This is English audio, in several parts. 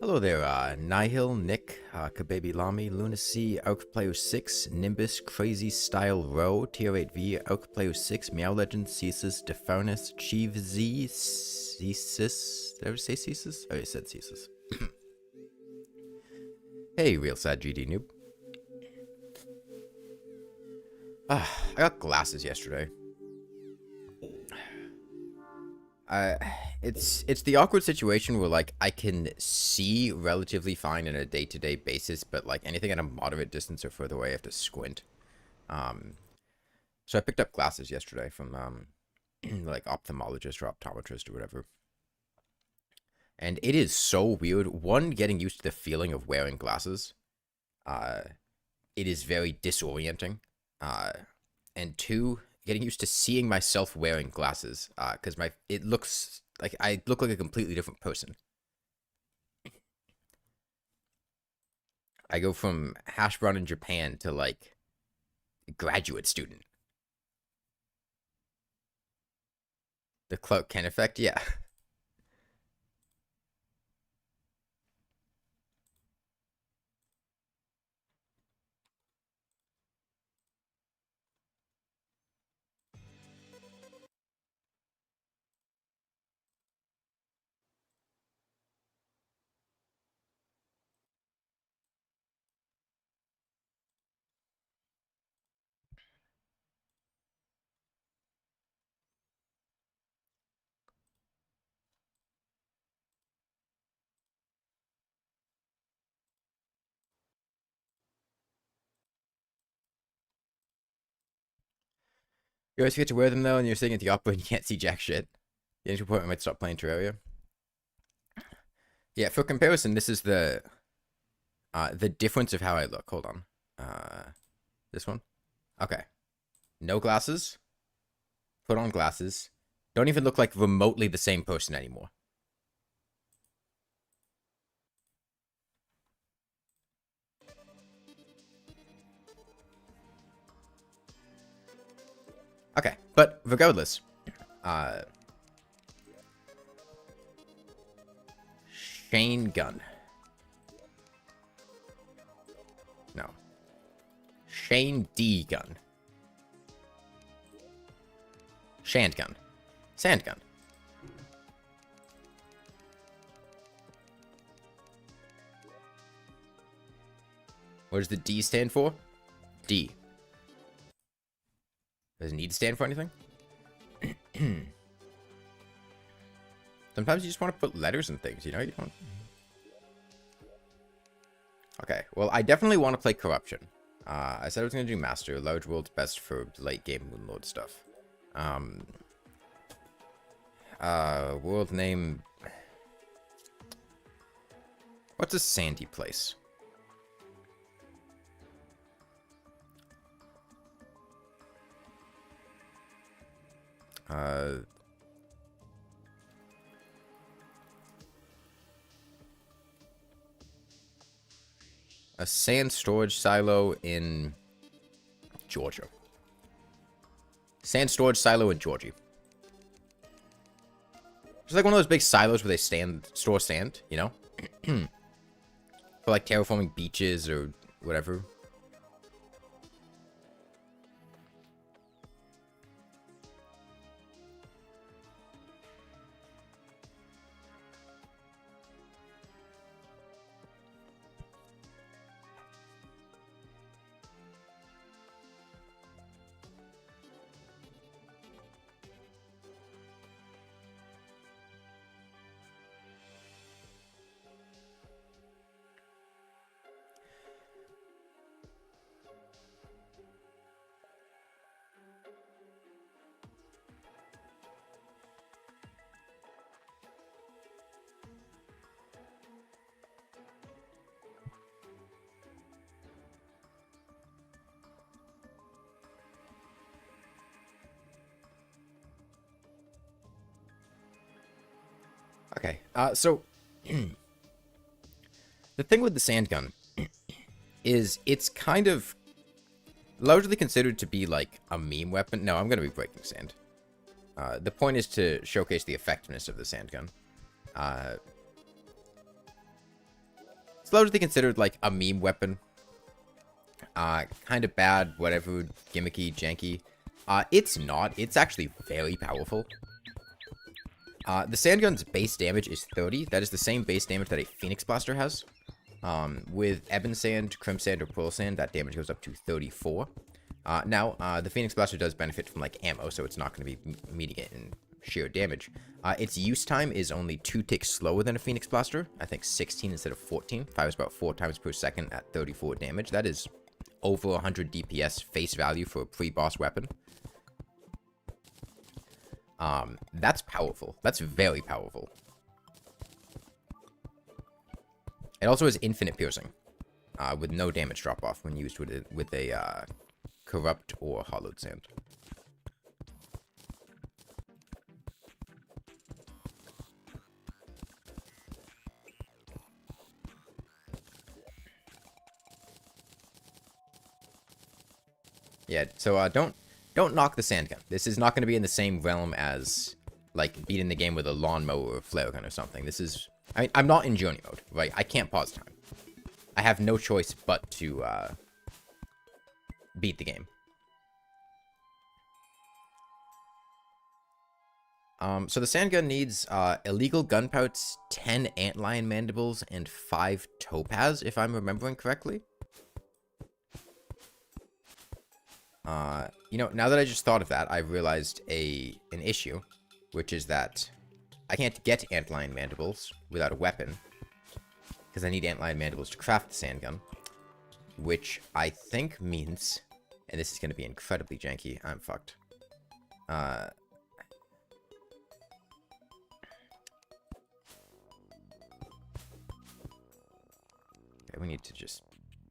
Hello there, Nihil, Nick, Kababy Lami, Lunacy, Outplayer 6, Nimbus, Crazy Style Row, Tier 8V, Outplayer 6, Meow Legend, Ceasus, Defarnus, Chievz, Ceasus. Did I ever say Ceasus? Oh, I said Ceasus. Hey, real sad GD noob. I got glasses yesterday. It's the awkward situation where, like, I can see relatively fine on a day-to-day basis, but, like, anything at a moderate distance or further away, I have to squint. So I picked up glasses yesterday from, like, ophthalmologist or optometrist or whatever. And it is so weird. One, getting used to the feeling of wearing glasses. It is very disorienting. And two, getting used to seeing myself wearing glasses, because it looks like I look like a completely different person. I go from hash brown in Japan to, like, graduate student. The Clark Kent effect, yeah. You always forget to wear them, though, and you're sitting at the opera and you can't see jack shit. The initial point I might stop playing Terraria. Yeah, for comparison, this is the difference of how I look. Hold on. This one? Okay. No glasses. Put on glasses. Don't even look like remotely the same person anymore. Okay, but regardless, Shane Gun. No. Shane D Gun. Sandgun. Sandgun. What does the D stand for? D. Does it need to stand for anything? Sometimes you just want to put letters and things, you know? You don't... Okay, well, I definitely want to play Corruption. I said I was going to do Master. Large World's best for late game Moonlord stuff. World name... What's a sandy place? A sand storage silo in Georgia. Sand storage silo in Georgia. It's like one of those big silos where they store sand, you know? For like terraforming beaches or whatever. Okay, so the thing with the Sandgun is it's kind of largely considered to be like a meme weapon. No, I'm going to be breaking sand. The point is to showcase the effectiveness of the Sandgun. It's largely considered like a meme weapon. Kind of bad, whatever, gimmicky, janky. It's not. It's actually very powerful. The Sandgun's base damage is 30. That is the same base damage that a Phoenix Blaster has. With Ebon Sand, Crimson Sand, or Pearl Sand, that damage goes up to 34. Now, the Phoenix Blaster does benefit from, like, ammo, so it's not going to be meeting it in sheer damage. Its use time is only 2 ticks slower than a Phoenix Blaster. I think 16 instead of 14. Fires about 4 times per second at 34 damage. That is over 100 DPS face value for a pre-boss weapon. That's powerful. That's very powerful. It also has infinite piercing, with no damage drop-off when used with a corrupt or hollowed sand. Yeah, so don't knock the Sandgun. This is not going to be in the same realm as, like, beating the game with a lawnmower or a flare gun or something. This is... I mean, I'm not in journey mode, right? I can't pause time. I have no choice but to, beat the game. So the Sandgun needs, illegal gunpowders, 10 antlion mandibles, and 5 topaz, if I'm remembering correctly. You know, now that I just thought of that, I realized an issue, which is that I can't get antlion mandibles without a weapon, because I need antlion mandibles to craft the Sandgun, which I think means, and this is going to be incredibly janky, I'm fucked. Okay, we need to just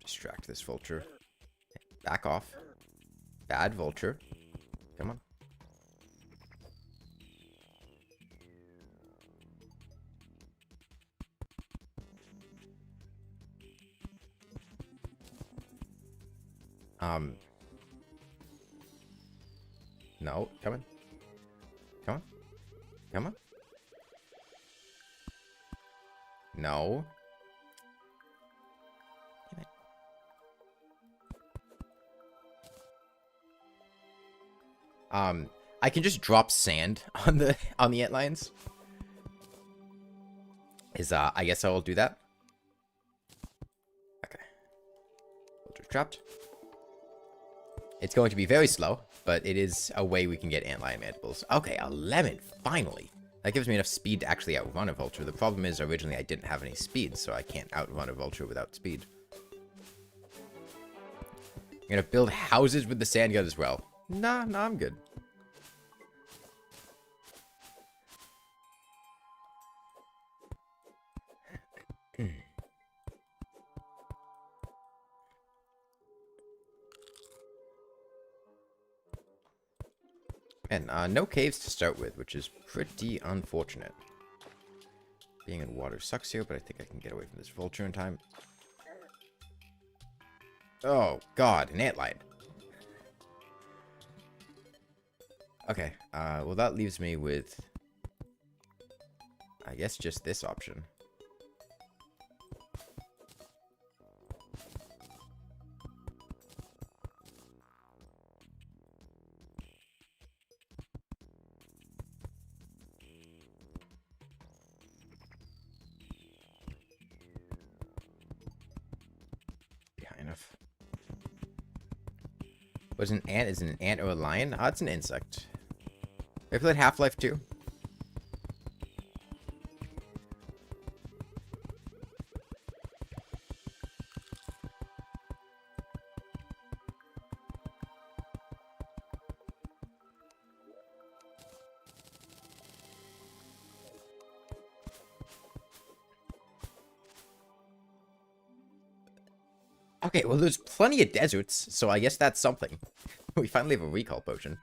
distract this vulture. Back off. Bad vulture. Come on. No, come on. Come on. Come on. No. Damn it. I can just drop sand on the antlions. I guess I will do that. Okay. Vulture trapped. It's going to be very slow, but it is a way we can get antlion mandibles. Okay, 11, finally. That gives me enough speed to actually outrun a vulture. The problem is, originally I didn't have any speed, so I can't outrun a vulture without speed. I'm gonna build houses with the Sandgun as well. Nah, I'm good. And no caves to start with, which is pretty unfortunate. Being in water sucks here, but I think I can get away from this vulture in time. Oh, God, an antlion. Okay, well, that leaves me with, I guess, just this option. Was an ant? Is it an ant or a lion? Oh, it's an insect. I played Half-Life 2. Okay, well, there's plenty of deserts, so I guess that's something. We finally have a recall potion.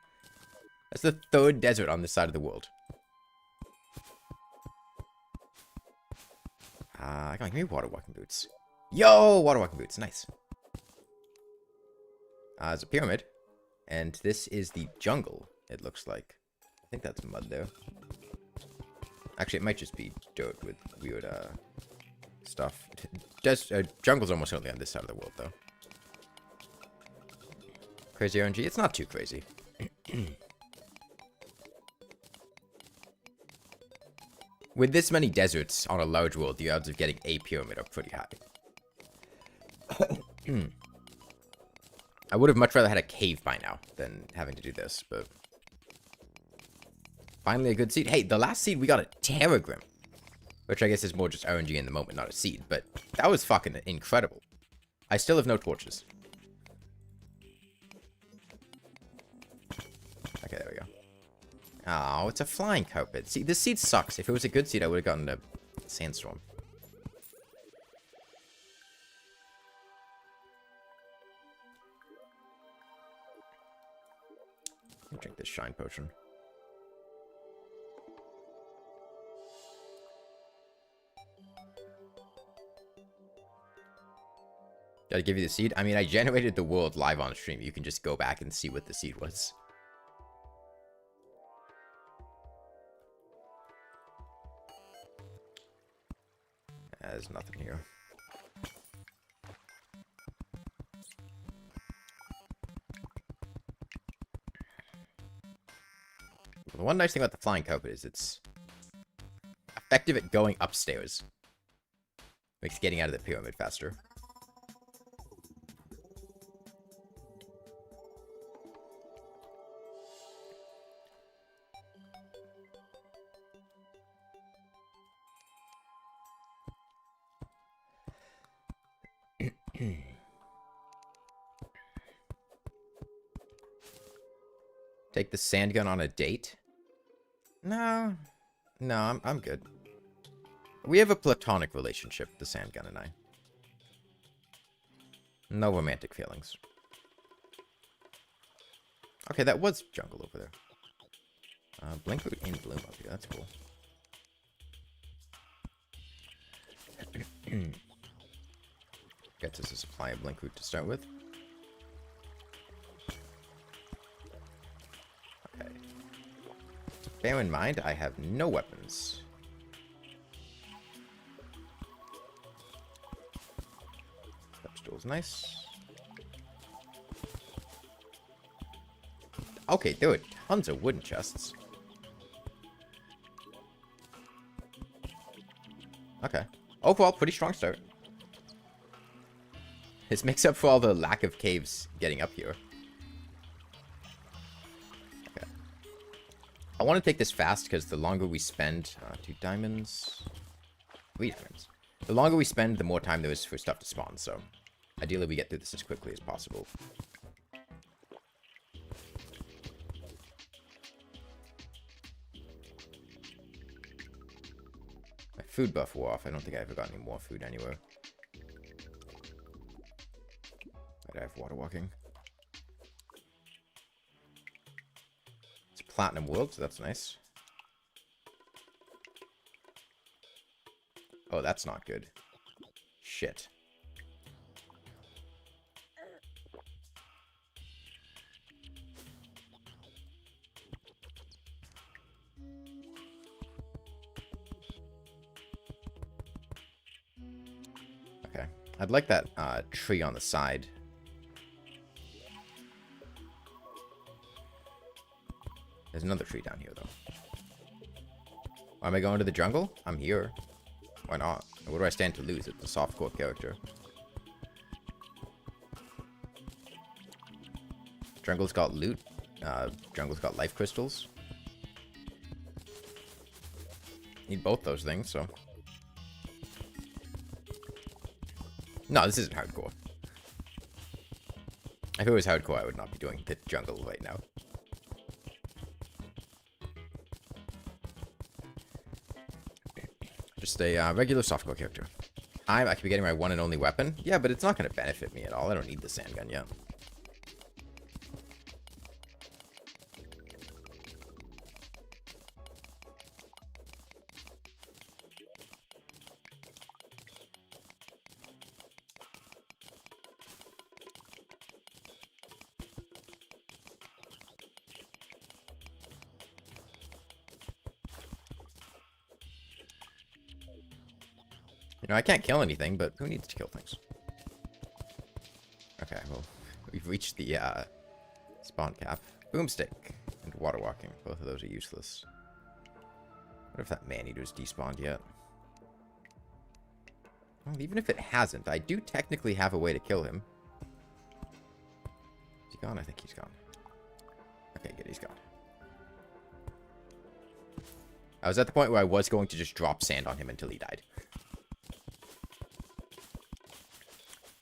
That's the 3rd desert on this side of the world. Come on, give me water walking boots. Yo, water walking boots, nice. There's a pyramid, and this is the jungle, it looks like. I think that's mud there. Actually, it might just be dirt with weird, stuff. Jungle's almost only on this side of the world, though. Crazy RNG? It's not too crazy. With this many deserts on a large world, the odds of getting a pyramid are pretty high. I would have much rather had a cave by now than having to do this, but... Finally a good seed. Hey, the last seed we got a Terragrim. Which I guess is more just RNG in the moment, not a seed. But that was fucking incredible. I still have no torches. Okay, there we go. Oh, it's a flying carpet. See, this seed sucks. If it was a good seed, I would have gotten a Sandstorm. Let me drink this Shine Potion. Gotta give you the seed? I mean, I generated the world live on stream. You can just go back and see what the seed was. There's nothing here. The one nice thing about the flying carpet is it's effective at going upstairs. Makes getting out of the pyramid faster. Take the Sandgun on a date? No. No, I'm good. We have a platonic relationship, the Sandgun and I. No romantic feelings. Okay, that was jungle over there. Blinkroot in bloom up here. That's cool. Gets us a supply of Blinkroot to start with. Okay. Bear in mind, I have no weapons. Stepstool's nice. Okay, there were tons of wooden chests. Okay. Overall, pretty strong start. This makes up for all the lack of caves getting up here. Okay. I want to take this fast because the longer we spend... 2 diamonds... 3 diamonds. The longer we spend, the more time there is for stuff to spawn, so... Ideally, we get through this as quickly as possible. My food buff wore off. I don't think I ever got any more food anywhere. I have water walking. It's a platinum world, so that's nice. Oh, that's not good. Shit. Okay. I'd like that tree on the side. There's another tree down here, though. Why am I going to the jungle? I'm here. Why not? What do I stand to lose? It's a softcore character. Jungle's got loot. Jungle's got life crystals. Need both those things, so... No, this isn't hardcore. If it was hardcore, I would not be doing the jungle right now. Just a regular softcore character. I could be getting my one and only weapon. Yeah, but it's not going to benefit me at all. I don't need the Sandgun yet. You know, I can't kill anything, but who needs to kill things? Okay, well, we've reached the spawn cap. Boomstick and water walking. Both of those are useless. What if that man-eater's despawned yet? Well, even if it hasn't, I do technically have a way to kill him. Is he gone? I think he's gone. Okay, good, he's gone. I was at the point where I was going to just drop sand on him until he died.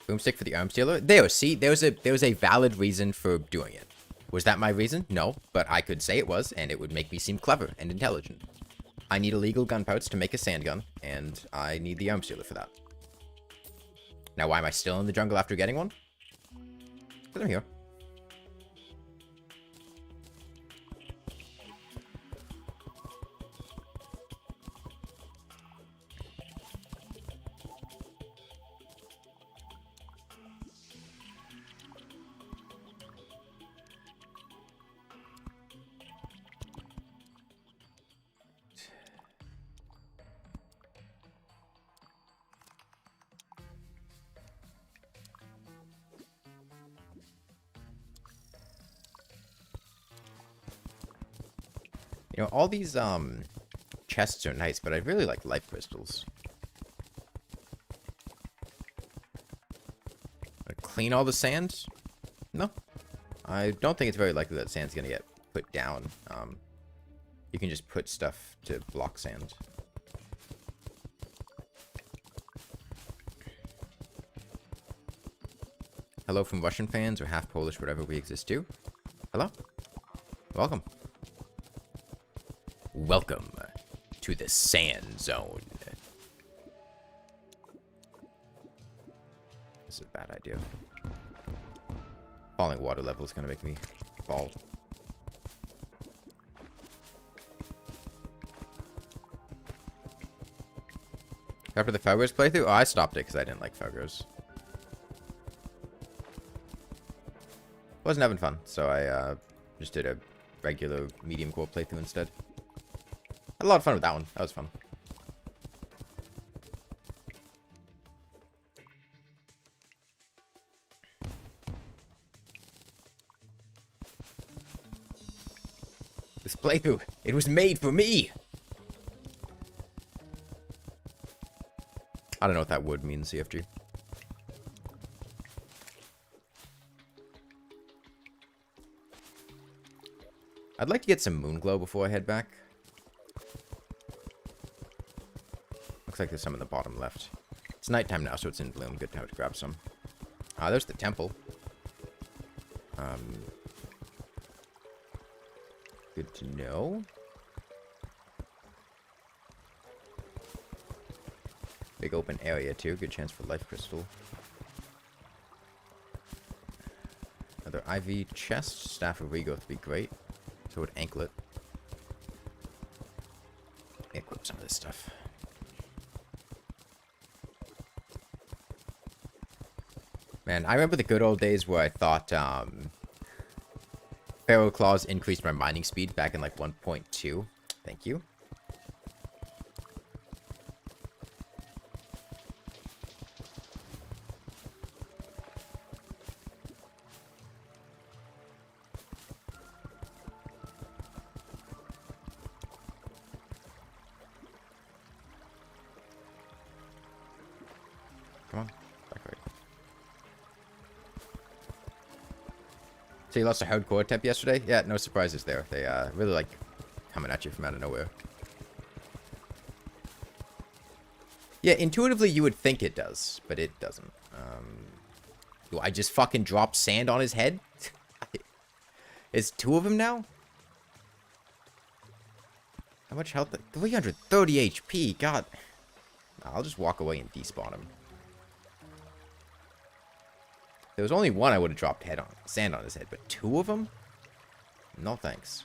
Boomstick for the arms dealer. There, see, there was a valid reason for doing it. Was that my reason? No, but I could say it was, and it would make me seem clever and intelligent. I need illegal gunpowders to make a sandgun, and I need the arms dealer for that. Now, why am I still in the jungle after getting one? Because I'm here. You know, all these, chests are nice, but I really like life crystals. Clean all the sand? No. I don't think it's very likely that sand's gonna get put down. You can just put stuff to block sand. Hello from Russian fans, or half Polish, whatever we exist to. Hello. Welcome. Welcome to the sand zone. This is a bad idea. Falling water level is going to make me fall. After the Fogos playthrough? Oh, I stopped it because I didn't like Fogos. Wasn't having fun, so I just did a regular medium core playthrough instead. Had a lot of fun with that one. That was fun. This playthrough, it was made for me! I don't know what that word means, CFG. I'd like to get some moon glow before I head back. Looks like there's some in the bottom left. It's nighttime now, so it's in bloom. Good time to grab some. Ah, there's the temple. Good to know. Big open area, too. Good chance for life crystal. Another IV chest. Staff of Regrowth would be great. So would anklet. Equip some of this stuff. Man, I remember the good old days where I thought Feral Claws increased my mining speed back in like 1.2. Thank you. Come on, back right. So you lost a hardcore temp yesterday? Yeah, no surprises there. They really like coming at you from out of nowhere. Yeah, intuitively you would think it does, but it doesn't. Do I just fucking drop sand on his head? Is two of them now? How much health? 330 HP. God. I'll just walk away and despawn him. If there was only one, I would have dropped sand on his head, but two of them? No thanks.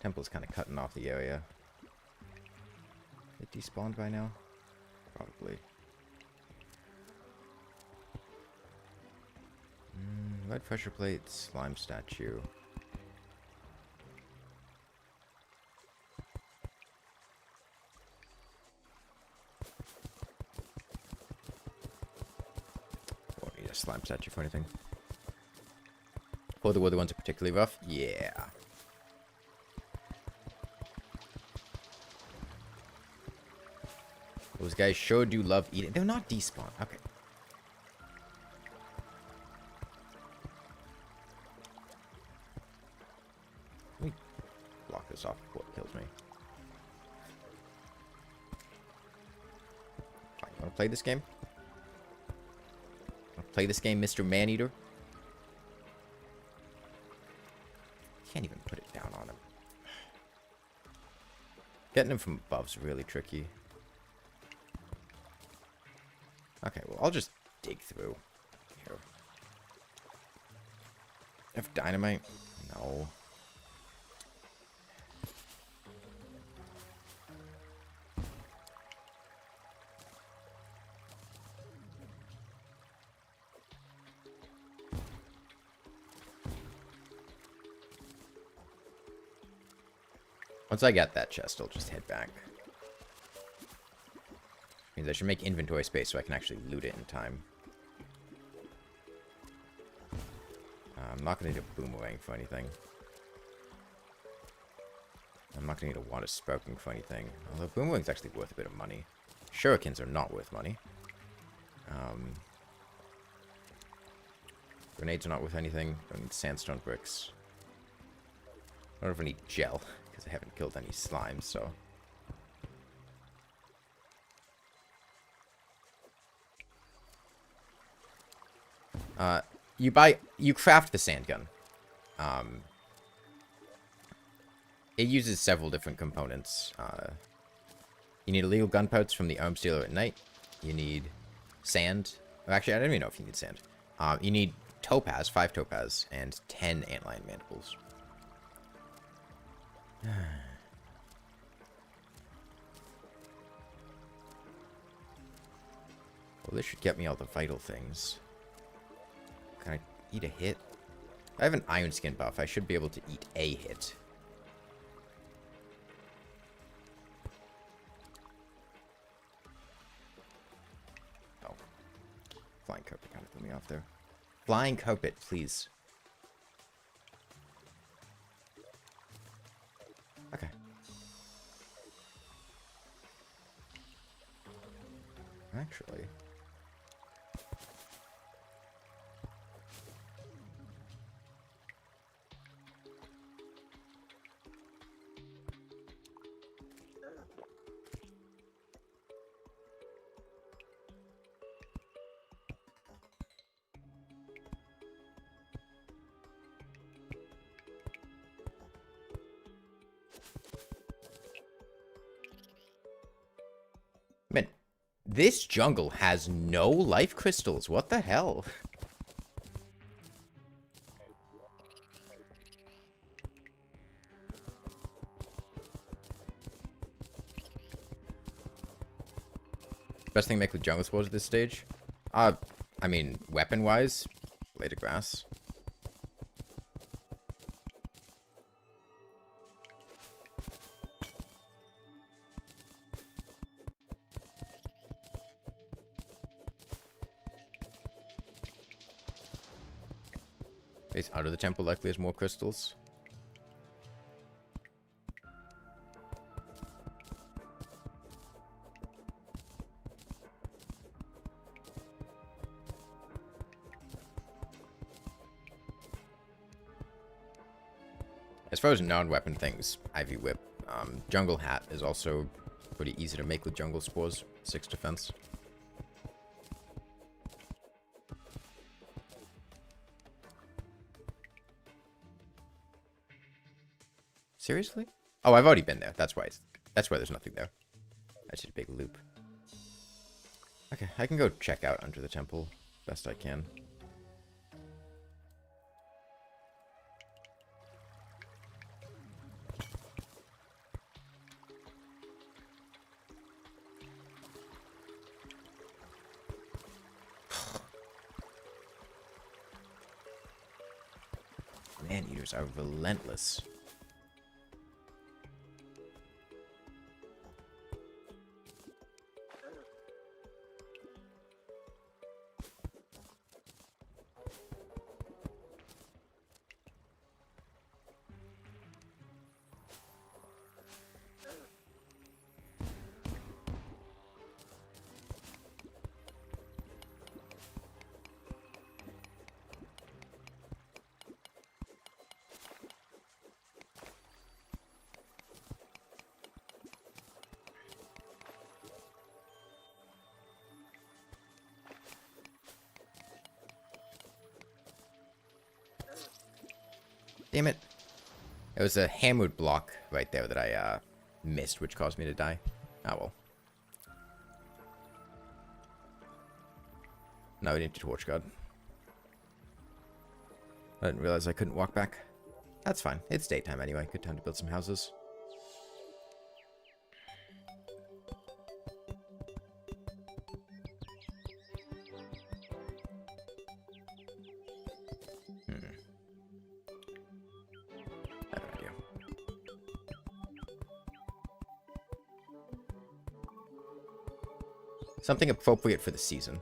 Temple's kind of cutting off the area. It despawned by now? Probably. Lead pressure plate, slime statue. Won't need a slime statue for anything. Or the wood ones are particularly rough? Yeah. Those guys sure do love eating. They're not despawn. Okay. Let me block this off before it kills me. Fine, you want to play this game? Want to play this game, Mr. Maneater? Can't even put it down on him. Getting him from above's really tricky. Okay, well, I'll just dig through here. Have dynamite? No. Once I get that chest, I'll just head back. Means I should make inventory space so I can actually loot it in time. I'm not going to need a boomerang for anything. I'm not going to need a wand of spelunking for anything. Although boomerang's actually worth a bit of money. Shurikens are not worth money. Grenades are not worth anything. Don't need sandstone bricks. I don't even need gel, because I haven't killed any slimes, so... you craft the Sandgun. It uses several different components. You need illegal gunpowders from the arms dealer at night. You need sand. Well, actually, I don't even know if you need sand. You need topaz, 5 topaz, and 10 antlion mandibles. Well, this should get me all the vital things. Can I eat a hit? I have an iron skin buff. I should be able to eat a hit. Oh. Flying carpet kind of threw me off there. Flying carpet, please. Okay. Actually... Man, this jungle has no life crystals. What the hell? Best thing to make with jungle spores at this stage? I mean, weapon-wise, blade of grass. Base out of the temple likely has more crystals. As far as non-weapon things, Ivy Whip. Jungle Hat is also pretty easy to make with jungle spores. 6 defense. Seriously? Oh, I've already been there. That's why there's nothing there. I just a big loop. Okay, I can go check out under the temple best I can. Anteaters are relentless. Damn it. It was a hammered block right there that I missed, which caused me to die. Oh well. Now we need to torch God. I didn't realize I couldn't walk back. That's fine. It's daytime anyway. Good time to build some houses. Something appropriate for the season.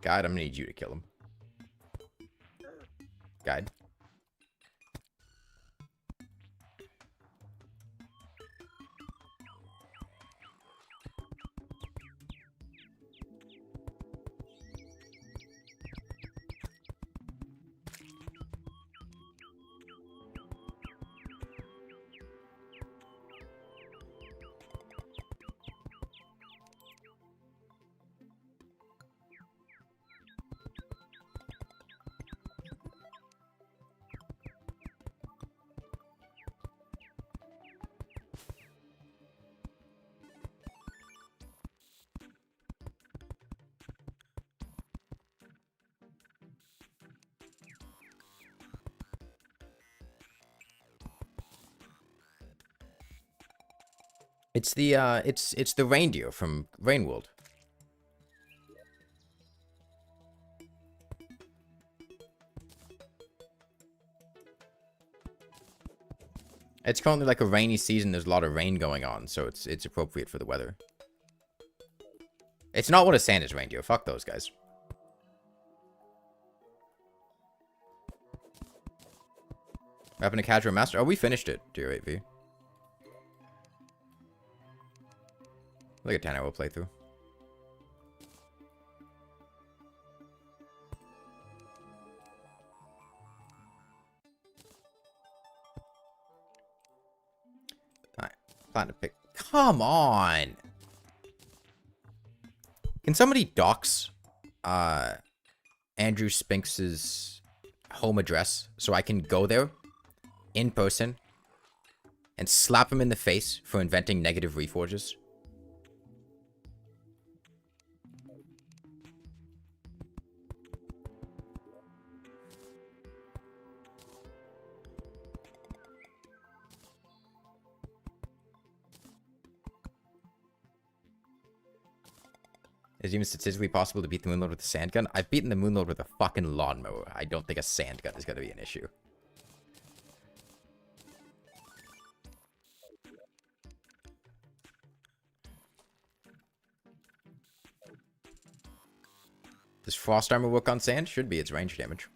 Guide, I'm gonna need you to kill him. Guide. It's the it's the reindeer from Rainworld. It's currently like a rainy season. There's a lot of rain going on, so it's appropriate for the weather. It's not what a Santa's reindeer. Fuck those guys. What happened to Casual Master? Oh, we finished it, dear 8V. Like a 10-hour playthrough. Alright, plan to pick. Come on! Can somebody dox Andrew Spinks's home address so I can go there in person and slap him in the face for inventing negative reforges? Is it even statistically possible to beat the Moonlord with a Sandgun? I've beaten the Moonlord with a fucking lawnmower. I don't think a Sandgun is going to be an issue. Does Frost Armor work on sand? Should be. It's range damage.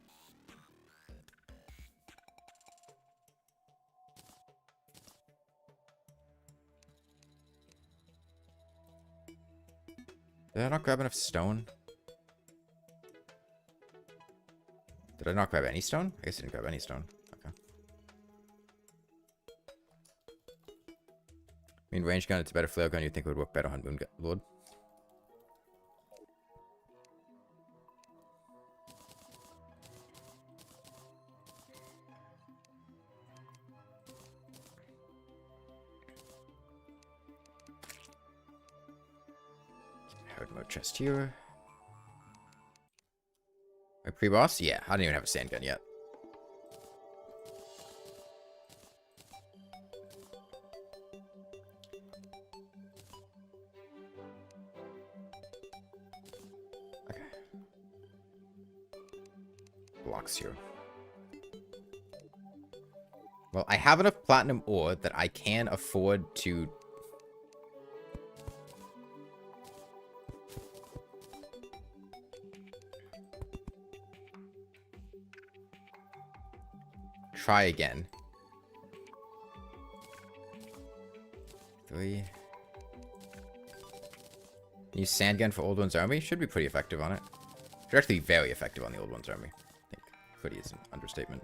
Did I not grab enough stone? Did I not grab any stone? I guess I didn't grab any stone. Okay. I mean, range gun, it's a better flare gun. You'd think it would work better on Moon Lord. Hard mode chest here. My pre-boss? Yeah, I don't even have a sand gun yet. Okay. Blocks here. Well, I have enough platinum ore that I can afford to... try again. 3. Use Sandgun for Old One's Army. Should be pretty effective on it. Should actually be very effective on the Old One's Army. I think pretty is an understatement.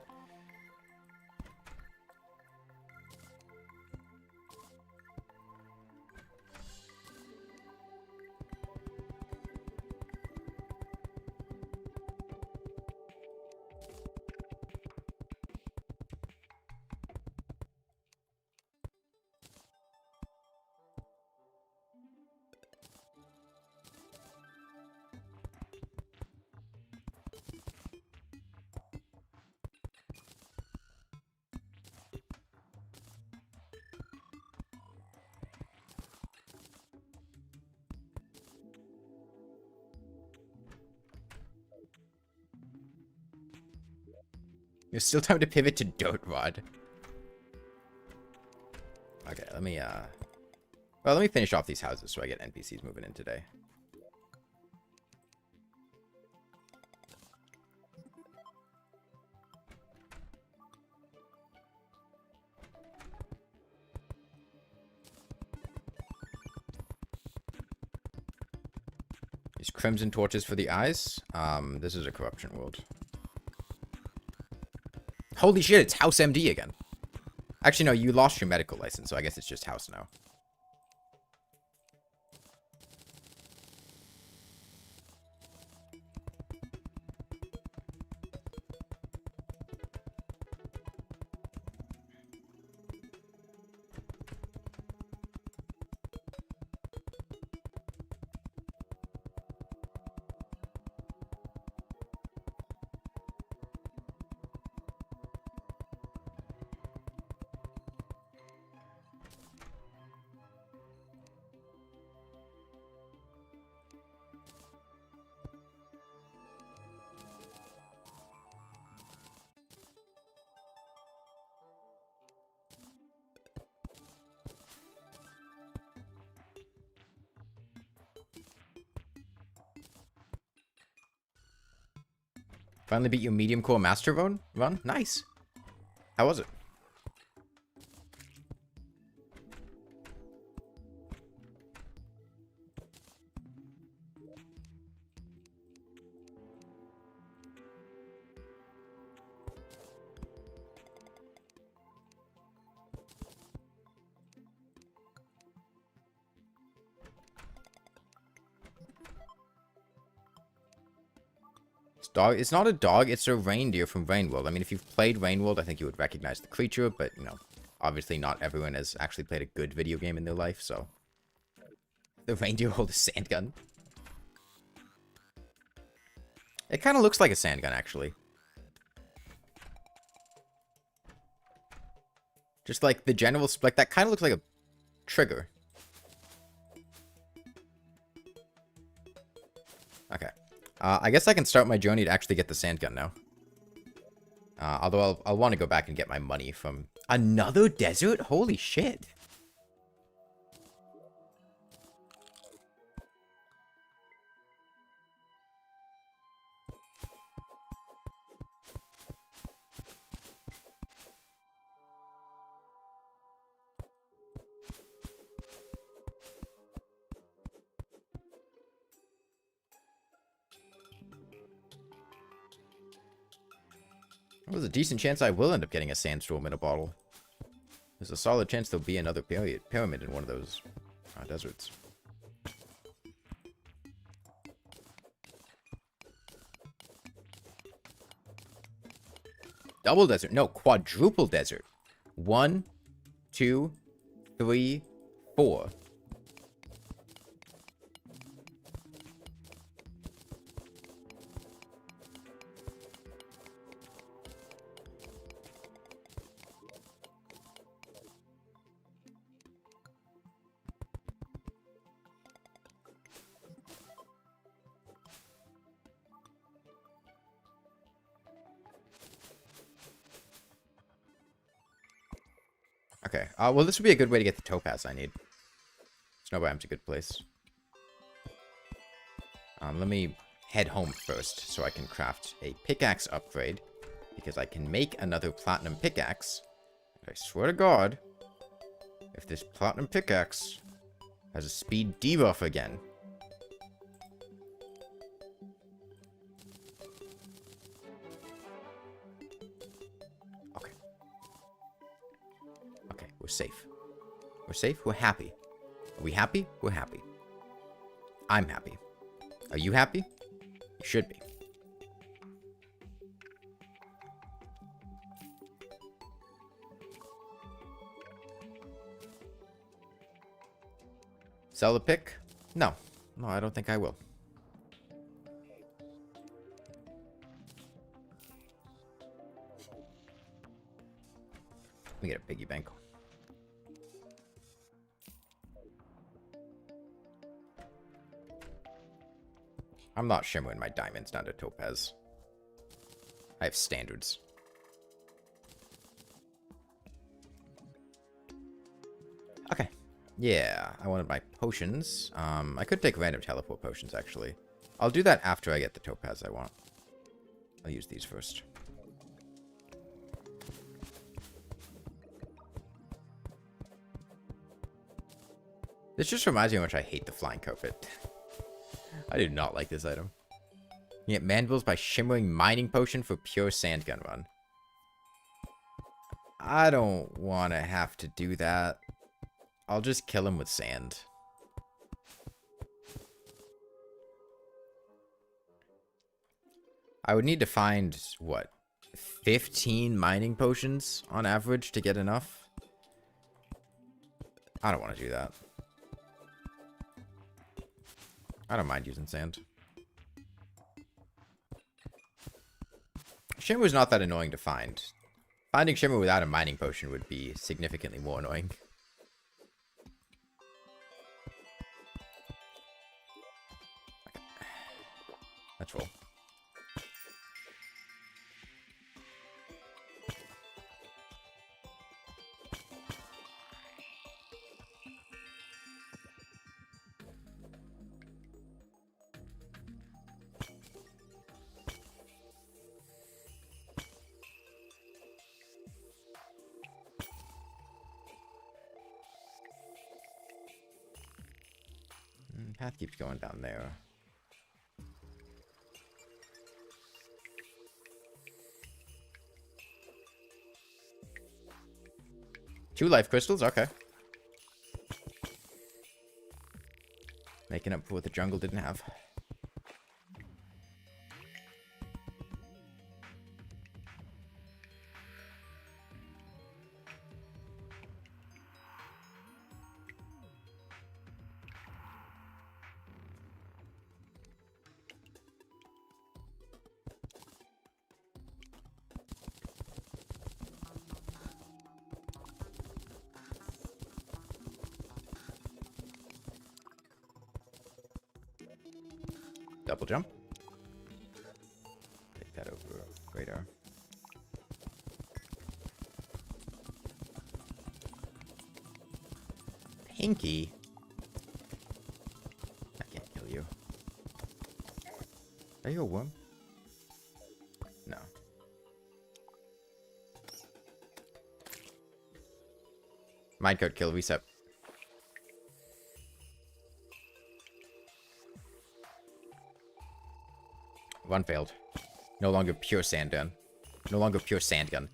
There's still time to pivot to Dirt Rod. Okay, let me, well, let me finish off these houses so I get NPCs moving in today. These crimson torches for the eyes. This is a corruption world. Holy shit, it's House MD again. Actually, no, you lost your medical license, so I guess it's just House now. Finally beat your medium core master run? Nice. How was it? Dog. It's not a dog, it's a reindeer from Rainworld. I mean, if you've played Rainworld, I think you would recognize the creature, but, you know, obviously not everyone has actually played a good video game in their life, so... The reindeer hold a sandgun. It kind of looks like a sandgun, actually. Just like the general... Like, that kind of looks like a trigger. Okay. I guess I can start my journey to actually get the sandgun now. Although I'll want to go back and get my money from... Another desert? Holy shit. There's a decent chance I will end up getting a sandstorm in a bottle. There's a solid chance there'll be another pyramid in one of those deserts. Double desert. No, quadruple desert. 1, 2, 3, 4. Okay, well, this would be a good way to get the topaz I need. Snowbiom's a good place. Let me head home first so I can craft a pickaxe upgrade. Because I can make another platinum pickaxe. And I swear to God, if this platinum pickaxe has a speed debuff again. We're safe. We're safe. We're happy. Are we happy? We're happy. I'm happy. Are you happy? You should be. Sell the pick? No. No, I don't think I will. Let me get a piggy bank. I'm not shimmering my diamonds down to topaz. I have standards. Okay. Yeah, I wanted my potions. I could take random teleport potions, actually. I'll do that after I get the topaz I want. I'll use these first. This just reminds me how much I hate the flying carpet. I do not like this item. You get mandibles by shimmering mining potion for pure sandgun run. I don't want to have to do that. I'll just kill him with sand. I would need to find, what, 15 mining potions on average to get enough? I don't want to do that. I don't mind using sand. Shimmer is not that annoying to find. Finding Shimmer without a mining potion would be significantly more annoying. Okay. Let's roll. Path keeps going down there. Two life crystals, okay. Making up for what the jungle didn't have. Double jump. Take that over radar. Pinky. I can't kill you. Are you a worm? No. Minecart kill reset. One failed. No longer pure Sandgun. No longer pure Sandgun.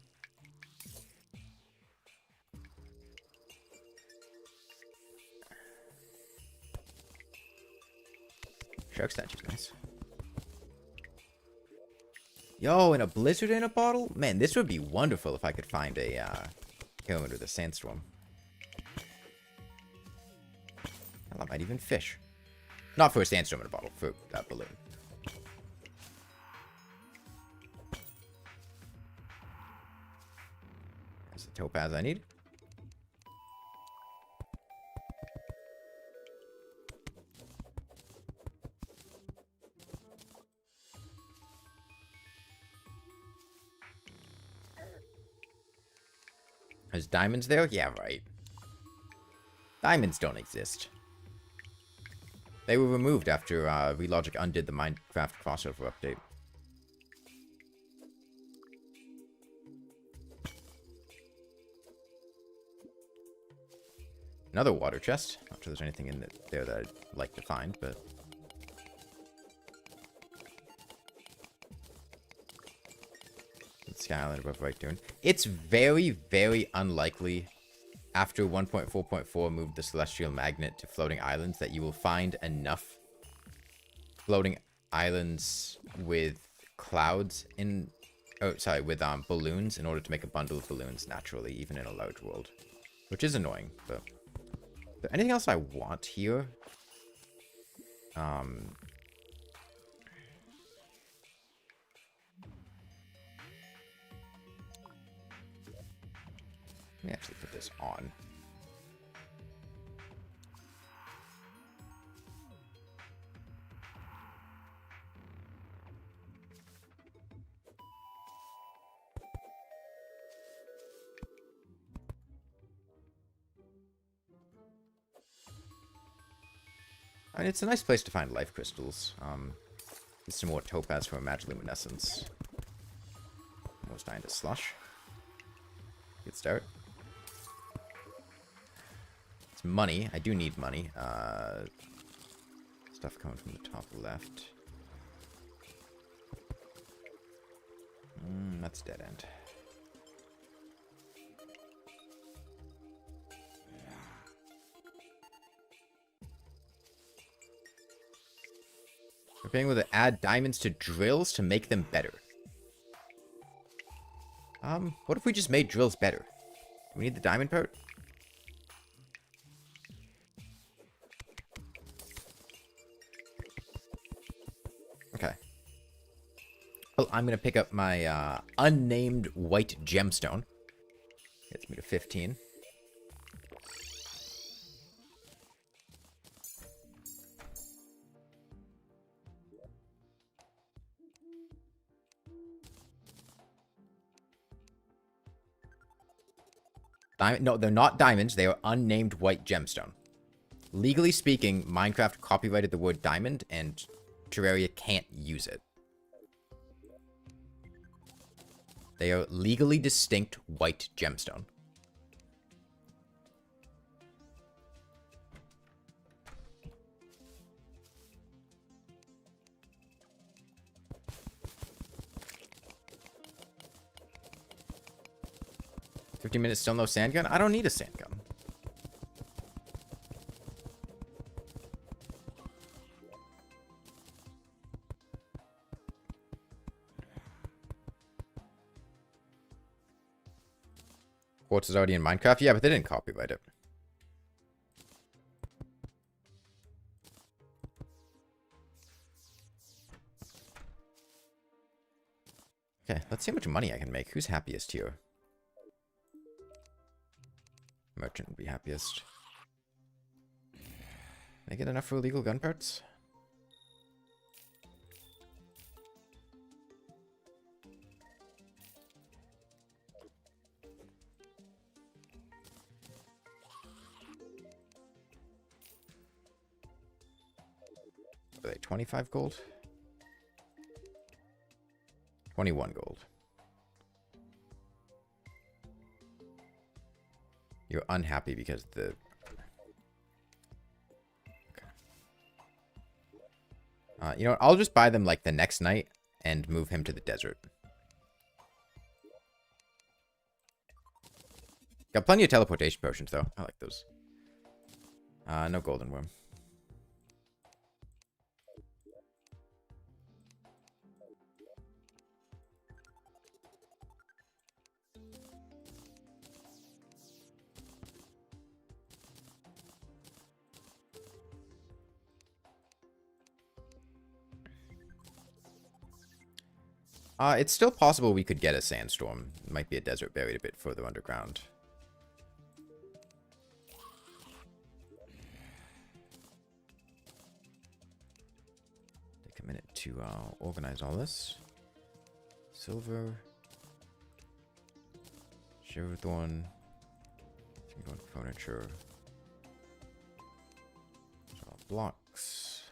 Shark statue's nice. Yo, and a blizzard in a bottle? Man, this would be wonderful if I could find a pyramid with a sandstorm. Hell, I might even fish. Not for a sandstorm in a bottle, for that balloon. There's the topaz I need. There's diamonds there? Yeah, right. Diamonds don't exist. They were removed after Relogic undid the Minecraft crossover update. Another water chest. Not sure there's anything in there that I'd like to find, but... Sky Island above right dune. It's very, very unlikely after 1.4.4 moved the Celestial Magnet to floating islands that you will find enough floating islands with clouds in... Oh, sorry, with balloons in order to make a bundle of balloons naturally, even in a large world. Which is annoying, but... Is there anything else I want here? Let me actually put this on. I mean, it's a nice place to find life crystals. Get some more topaz for Magiluminescence. Almost dying to slush. Good start. It's money. I do need money. Stuff coming from the top left. That's dead end. We're being able to add diamonds to drills to make them better. What if we just made drills better? Do we need the diamond part? Okay. Well, I'm gonna pick up my unnamed white gemstone. Gets me to 15. No, they're not diamonds. They are unnamed white gemstone. Legally speaking, Minecraft copyrighted the word diamond, and Terraria can't use it. They are legally distinct white gemstone. $15 still no sandgun? I don't need a sandgun. Quartz is already in Minecraft? Yeah, but they didn't copyright it. Okay, let's see how much money I can make. Who's happiest here? Merchant would be happiest. Can I get enough for illegal gun parts? Are they 25 gold? 21 gold. You're unhappy because the... Okay. You know what? I'll just buy them like the next night and move him to the desert. Got plenty of teleportation potions, though. I like those. No golden worm. It's still possible we could get a sandstorm. It might be a desert buried a bit further underground. Take a minute to organize all this. Silver. Shiverthorn. Sandgun furniture. Blocks.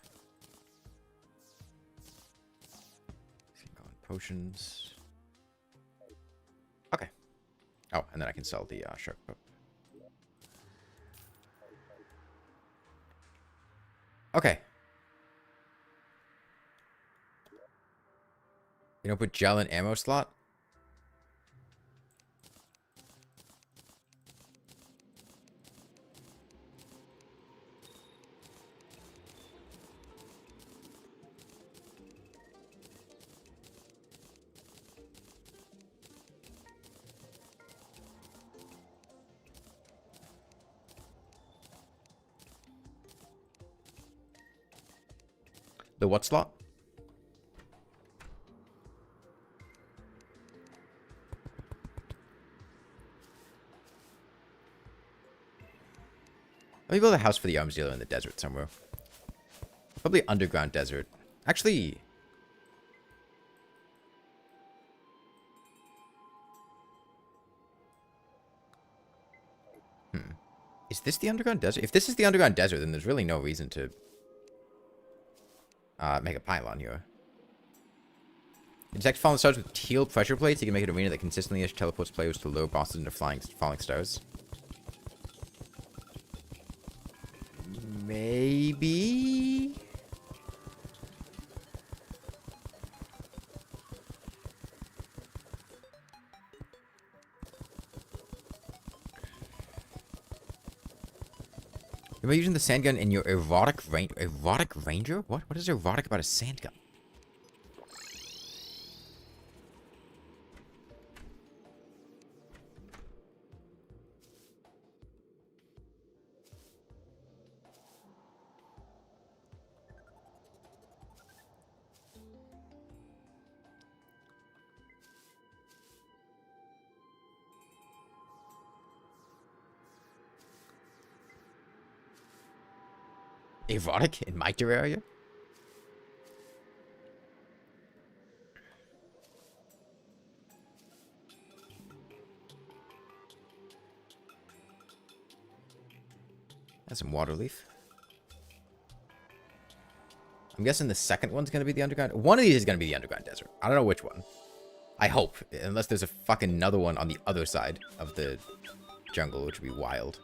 Potions. Okay. Oh, and then I can sell the shark book. Okay. You know, put gel in ammo slot? The what slot? Let me build a house for the arms dealer in the desert somewhere. Probably underground desert. Actually... Is this the underground desert? If this is the underground desert, then there's really no reason to... make a pylon here. Detect fallen stars with teal pressure plates. You can make an arena that consistently teleports players to lure bosses into falling stars. Maybe? Am I using the sandgun in your erotic ranger? What? What is erotic about a sandgun? Erotic in my Terraria? That's some water leaf. I'm guessing the second one's going to be the underground. One of these is going to be the underground desert. I don't know which one. I hope. Unless there's a fucking another one on the other side of the jungle, which would be wild.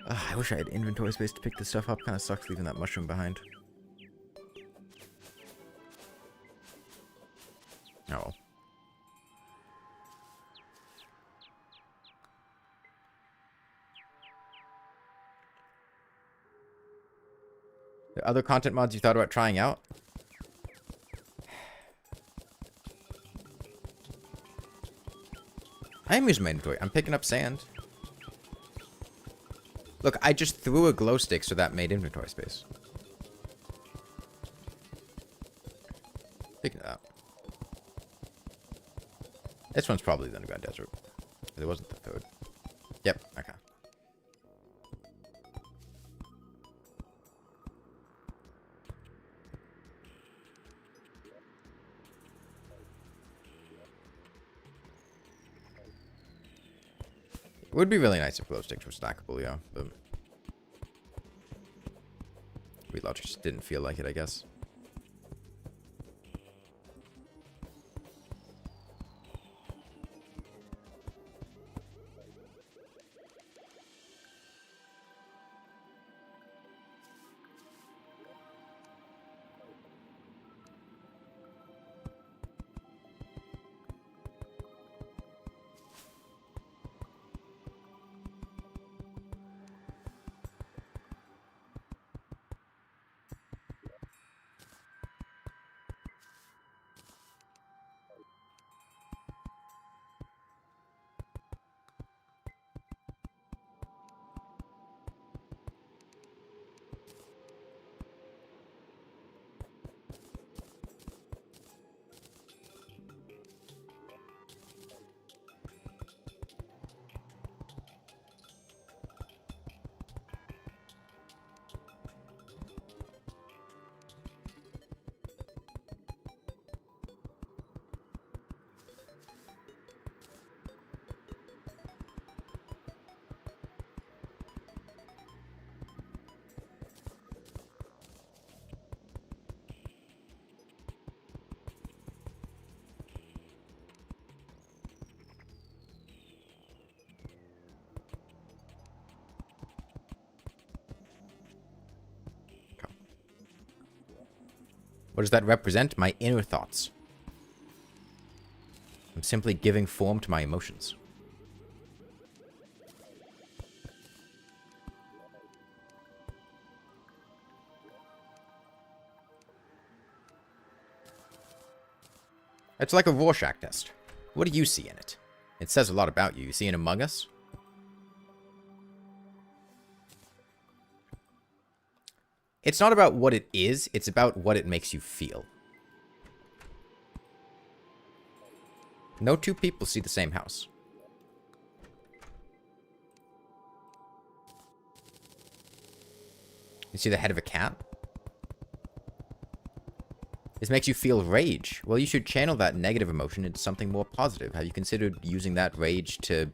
I wish I had inventory space to pick this stuff up. Kind of sucks leaving that mushroom behind. Oh. The other content mods you thought about trying out? I am using my inventory. I'm picking up sand. Look, I just threw a glow stick, so that made inventory space. Picking it up. This one's probably the underground desert. It wasn't the third. Yep, okay. It would be really nice if glow sticks were stackable, yeah, but we just didn't feel like it, I guess. What does that represent? My inner thoughts. I'm simply giving form to my emotions. It's like a Rorschach test. What do you see in it? It says a lot about you. You see an Among Us? It's not about what it is, it's about what it makes you feel. No two people see the same house. You see the head of a cat? This makes you feel rage. Well, you should channel that negative emotion into something more positive. Have you considered using that rage to...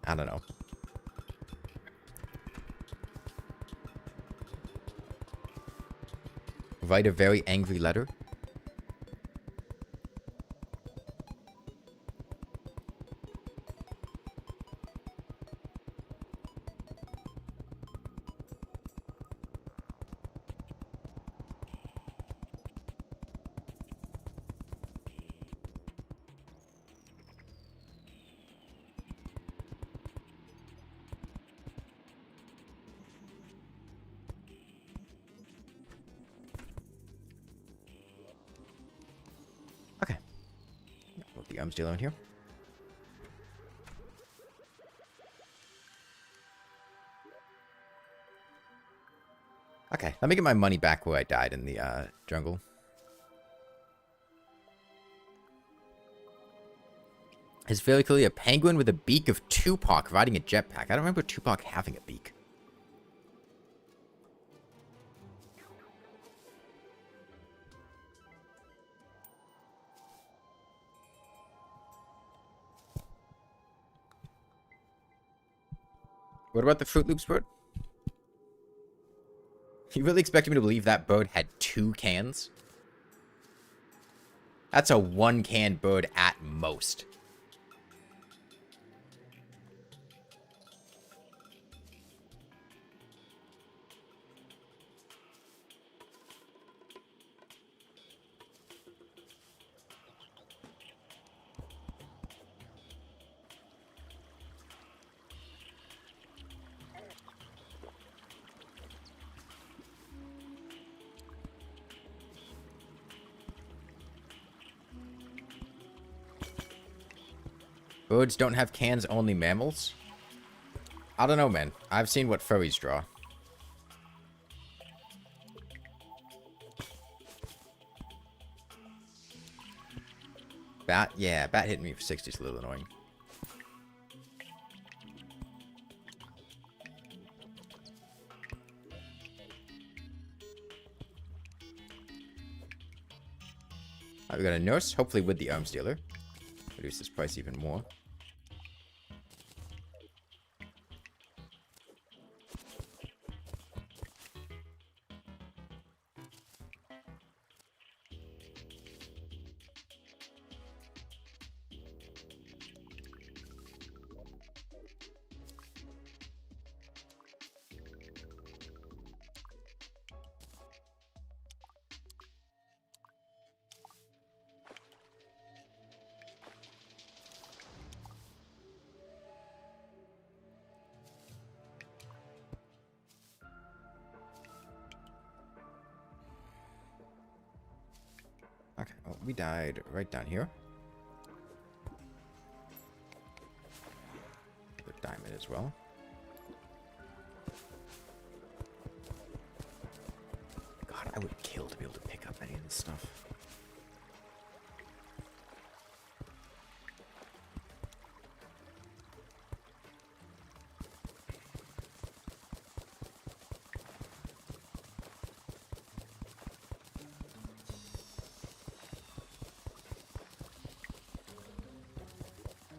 I don't know. Write a very angry letter? I'm still in here. Okay, let me get my money back where I died in the jungle. It's very clearly a penguin with a beak of Tupac riding a jetpack. I don't remember Tupac having a beak. What about the Fruit Loops bird? You really expected me to believe that bird had 2 cans? That's a 1-can bird at most. Birds don't have cans, only mammals? I don't know, man. I've seen what furries draw. Bat? Yeah, bat hitting me for 60 is a little annoying. Alright, we got a nurse, hopefully with the arms dealer. Reduce this price even more. Okay, well, we died right down here. The diamond as well. God, I would kill to be able to pick up any of this stuff.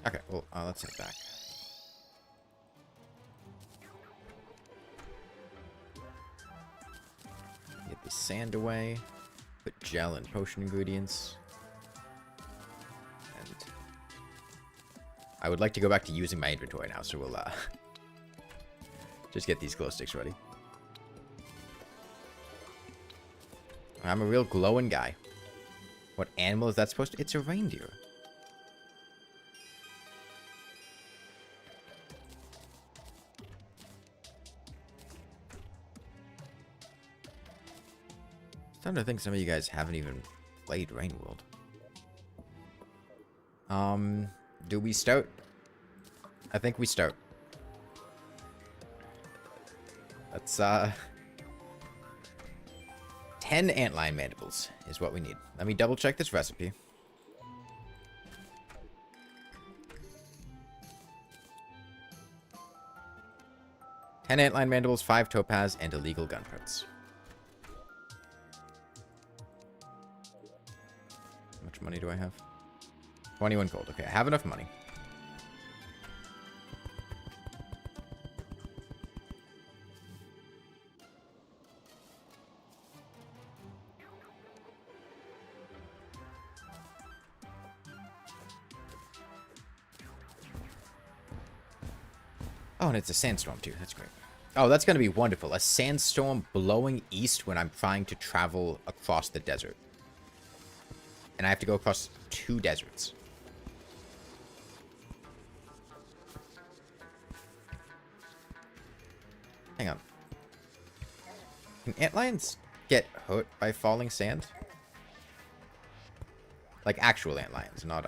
Okay, well, let's head back. Get the sand away. Put gel and potion ingredients. And I would like to go back to using my inventory now, so we'll just get these glow sticks ready. I'm a real glowing guy. What animal is that supposed to... It's a reindeer. I'm starting to think some of you guys haven't even played Rain World. Do we start? I think we start. Let's, 10 antlion mandibles is what we need. Let me double check this recipe. Ten antlion mandibles, 5 topaz, and illegal gun parts. How much money do I have? 21 gold. Okay, I have enough money. Oh, and it's a sandstorm too. That's great. Oh, that's going to be wonderful. A sandstorm blowing east when I'm trying to travel across the desert. And I have to go across 2 deserts. Hang on. Can antlions get hurt by falling sand? Like actual antlions, not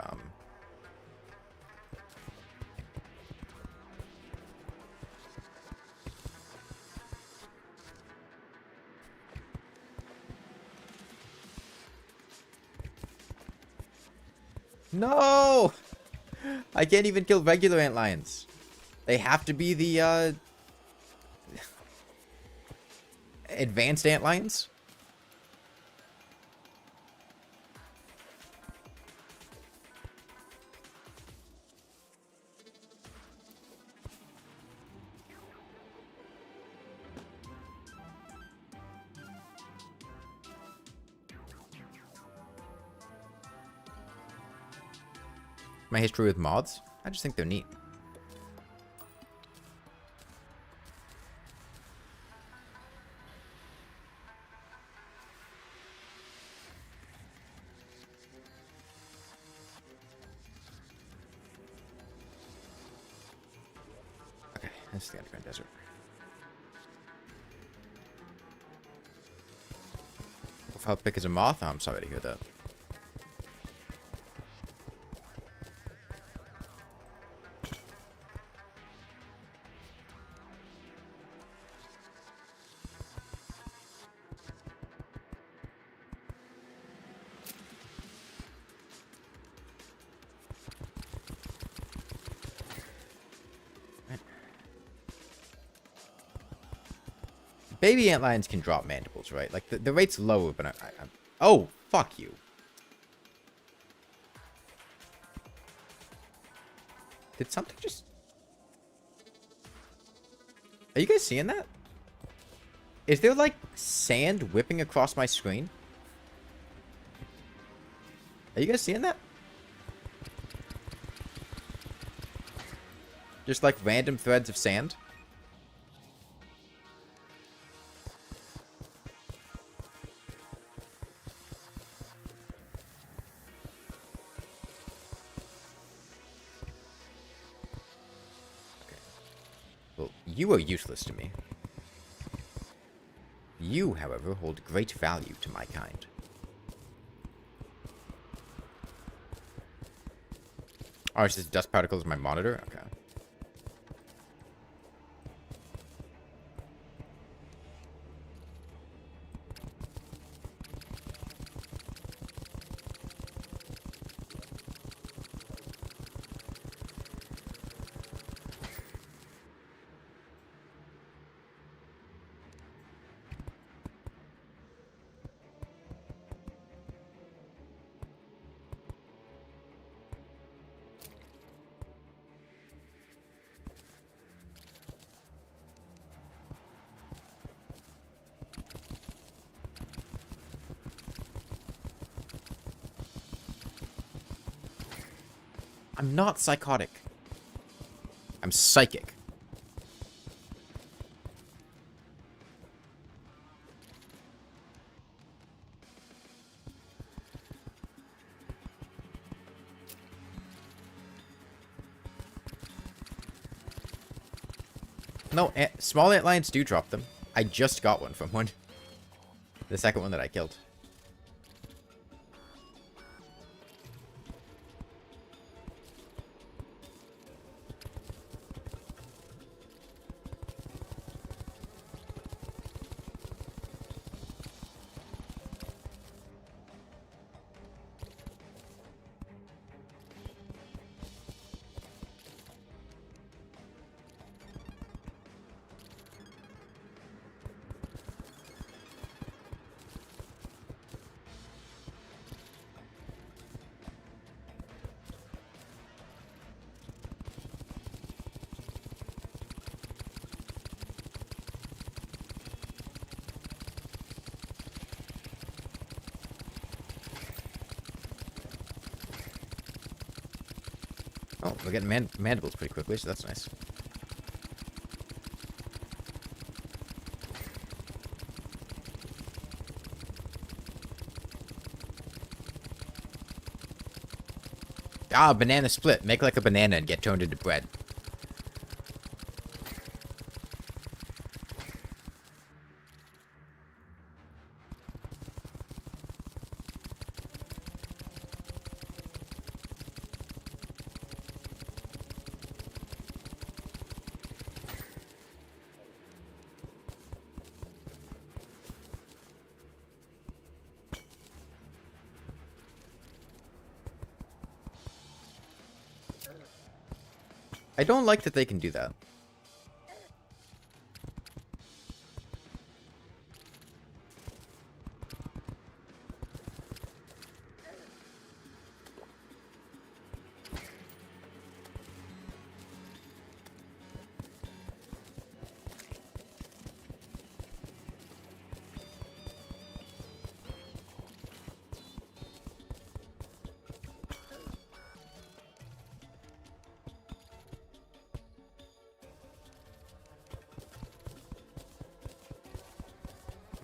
No! I can't even kill regular antlions. They have to be the, advanced antlions? My history with mods? I just think they're neat. Okay, this is the underground desert. How thick is a moth? Oh, I'm sorry to hear that. Baby antlions can drop mandibles, right? Like, the rate's lower, but I'm... Oh, fuck you. Did something just... Are you guys seeing that? Is there, like, sand whipping across my screen? Are you guys seeing that? Just, like, random threads of sand? You are useless to me. You, however, hold great value to my kind. Oh, it's just dust particles in my monitor? Okay. I'm not psychotic. I'm psychic. No, small antlions do drop them. I just got one from one. The second one that I killed. Oh, we're getting mandibles pretty quickly, so that's nice. Ah, banana split. Make like a banana and get turned into bread. I don't like that they can do that.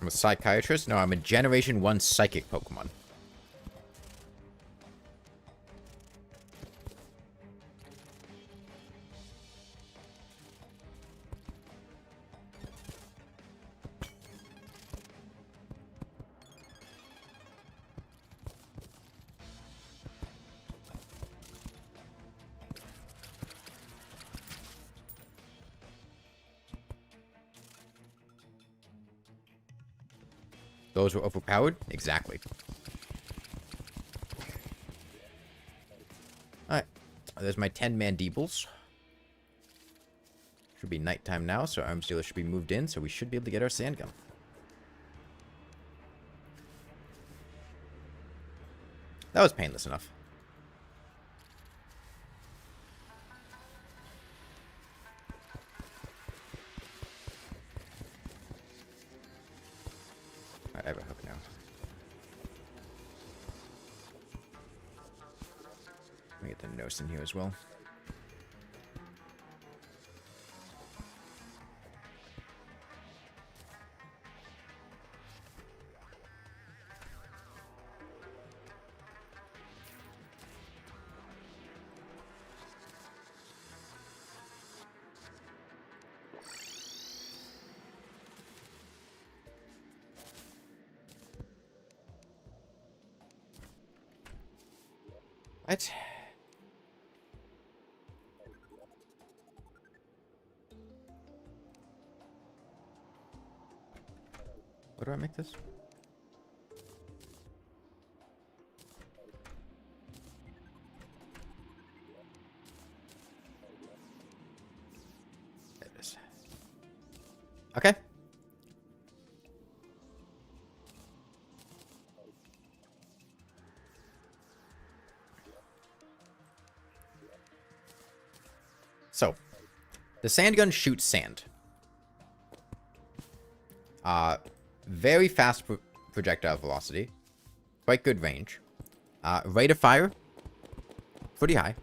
I'm a psychiatrist? No, I'm a Generation 1 psychic Pokemon. Those were overpowered? Exactly. Alright. There's my 10 mandibles. Should be nighttime now, so arms dealer should be moved in, so we should be able to get our Sandgun. That was painless enough. I have a hook now. Let me get the nose in here as well. What? What do I make this? There it is. Okay. So, the Sandgun shoots sand. Very fast projectile velocity. Quite good range. Rate of fire. Pretty high.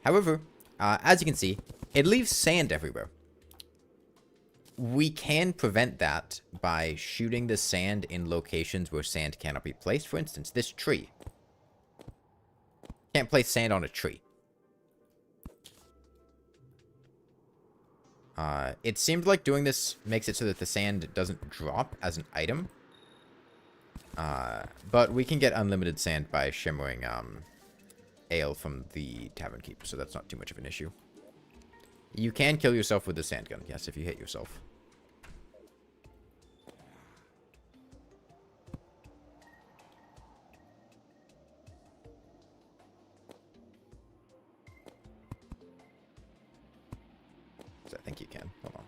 However, as you can see, it leaves sand everywhere. We can prevent that by shooting the sand in locations where sand cannot be placed. For instance, this tree. Can't place sand on a tree. It seemed like doing this makes it so that the sand doesn't drop as an item. But we can get unlimited sand by shimmering ale from the Tavern Keep, so that's not too much of an issue. You can kill yourself with the Sandgun, yes, if you hit yourself. I think you can. Hold on.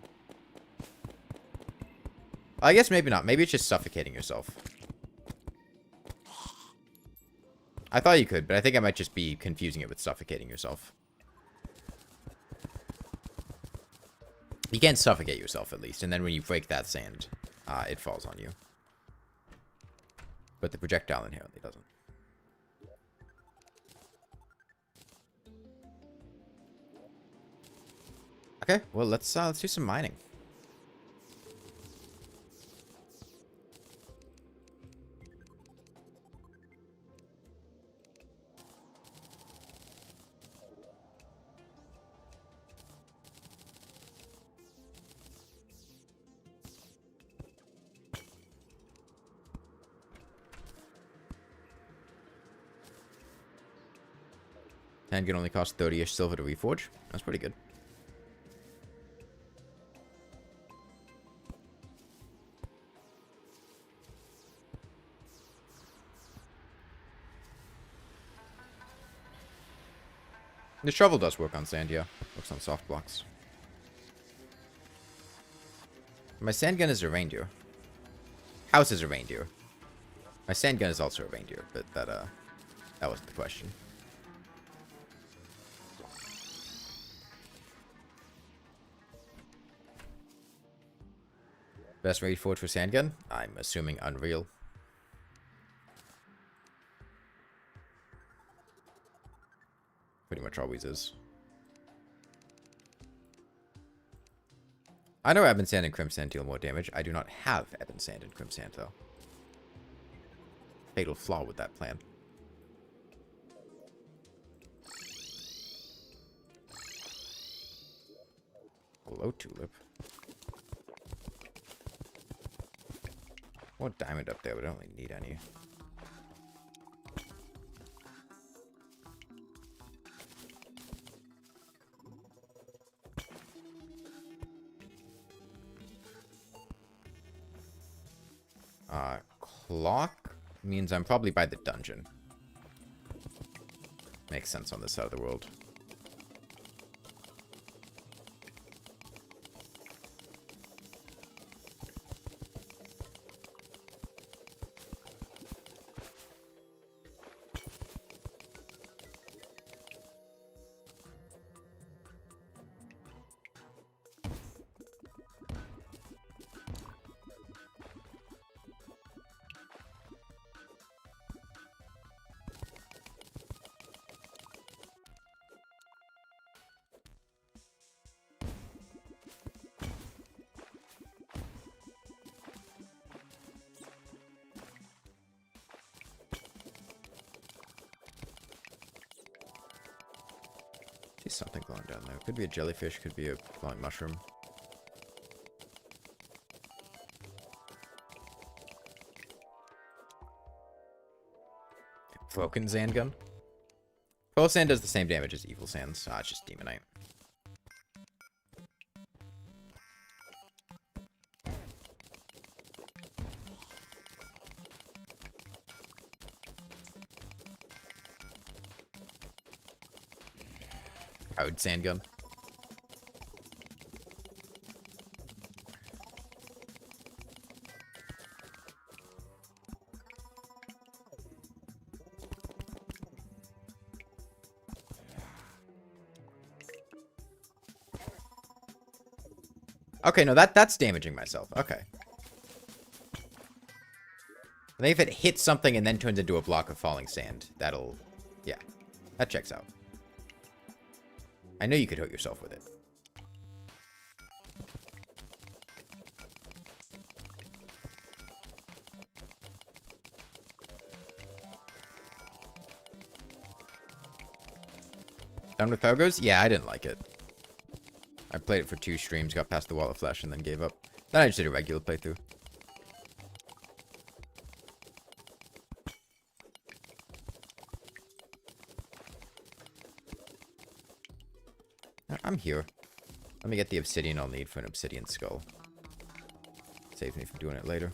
I guess maybe not. Maybe it's just suffocating yourself. I thought you could, but I think I might just be confusing it with suffocating yourself. You can suffocate yourself, at least, and then when you break that sand, it falls on you. But the projectile inherently doesn't. Okay, well, let's do some mining. And can only cost 30-ish silver to reforge. That's pretty good. The shovel does work on sand, yeah. Works on soft blocks. My sandgun is a reindeer. House is a reindeer. My sandgun is also a reindeer, but that wasn't the question. Best raid forge for Sandgun? I'm assuming Unreal. Pretty much always is. I know Ebon Sand and Crimson Sand deal more damage. I do not have Ebon Sand and Crimson Sand, though. Fatal flaw with that plan. Hello, Tulip. More diamond up there, but I don't really need any. Clock means I'm probably by the dungeon. Makes sense on this side of the world. Something glowing down there. Could be a jellyfish, could be a glowing mushroom. Broken Sandgun? Pearl Sand does the same damage as Evil Sands. It's just Demonite. Powered Sandgun. Okay, no, that's damaging myself. Okay. I think if it hits something and then turns into a block of falling sand, that'll... Yeah, that checks out. I know you could hurt yourself with it. Done with Pogos? Yeah, I didn't like it. I played it for 2 streams, got past the wall of flesh, and then gave up. Then I just did a regular playthrough. I'm here. Let me get the obsidian I'll need for an obsidian skull. Saves me from doing it later.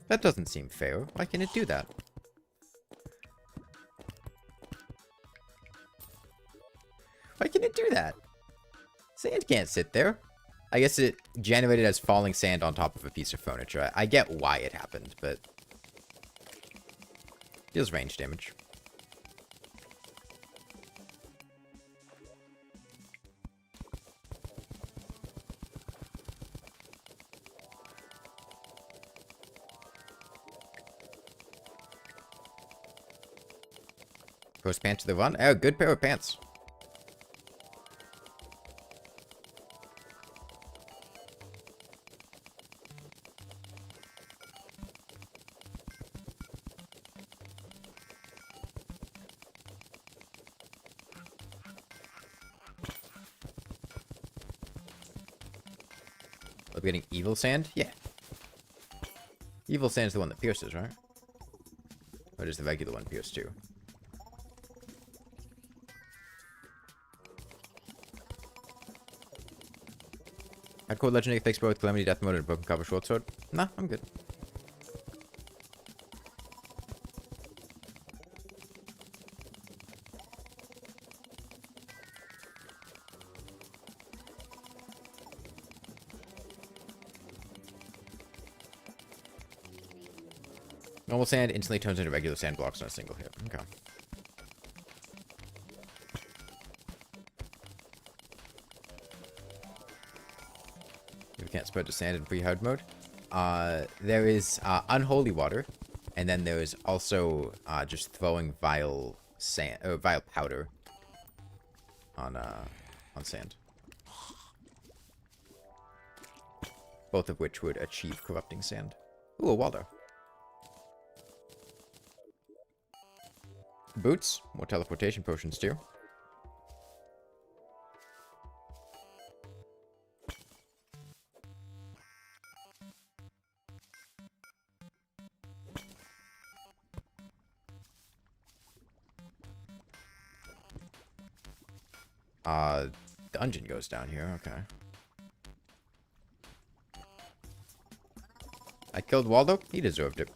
That doesn't seem fair. Why can it do that? Why can it do that? Sand can't sit there. I guess it generated as falling sand on top of a piece of furniture. I get why it happened, but... deals range damage. Post pants to the run. Oh, good pair of pants. Are we getting evil sand? Yeah. Evil sand is the one that pierces, right? Or does the regular one pierce too? Hardcore legendary fixed bow with calamity death mode and a broken copper short sword. Nah, I'm good. Normal sand instantly turns into regular sand blocks on a single hit. Okay. Can't spread to sand in pre-hard mode. There is unholy water, and then there's also just throwing vile sand or vile powder on sand. Both of which would achieve corrupting sand. Ooh, a Waldo. Boots, more teleportation potions too. Dungeon goes down here, okay. I killed Waldo? He deserved it.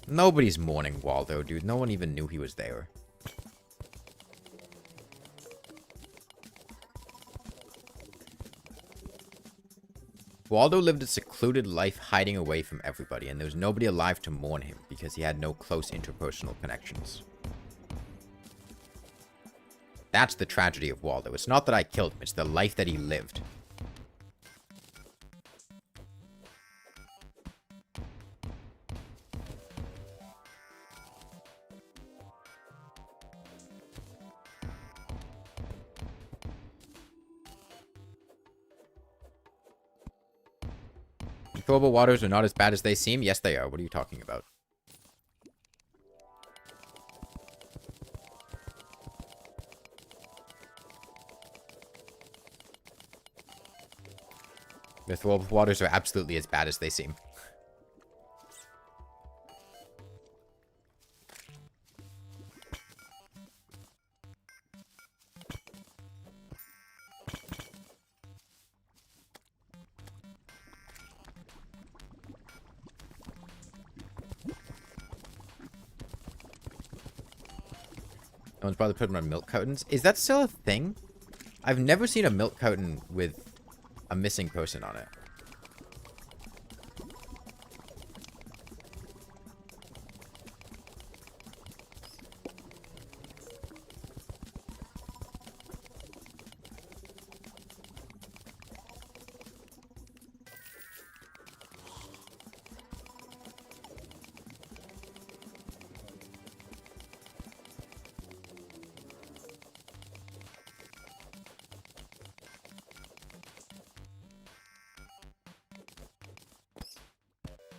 Nobody's mourning Waldo, dude. No one even knew he was there. Waldo lived a secluded life hiding away from everybody, and there was nobody alive to mourn him because he had no close interpersonal connections. That's the tragedy of Waldo. It's not that I killed him, it's the life that he lived. Throwable waters are not as bad as they seem? Yes, they are. What are you talking about? The throwable waters are absolutely as bad as they seem. No one's probably putting on milk cartons. Is that still a thing? I've never seen a milk carton with a missing person on it.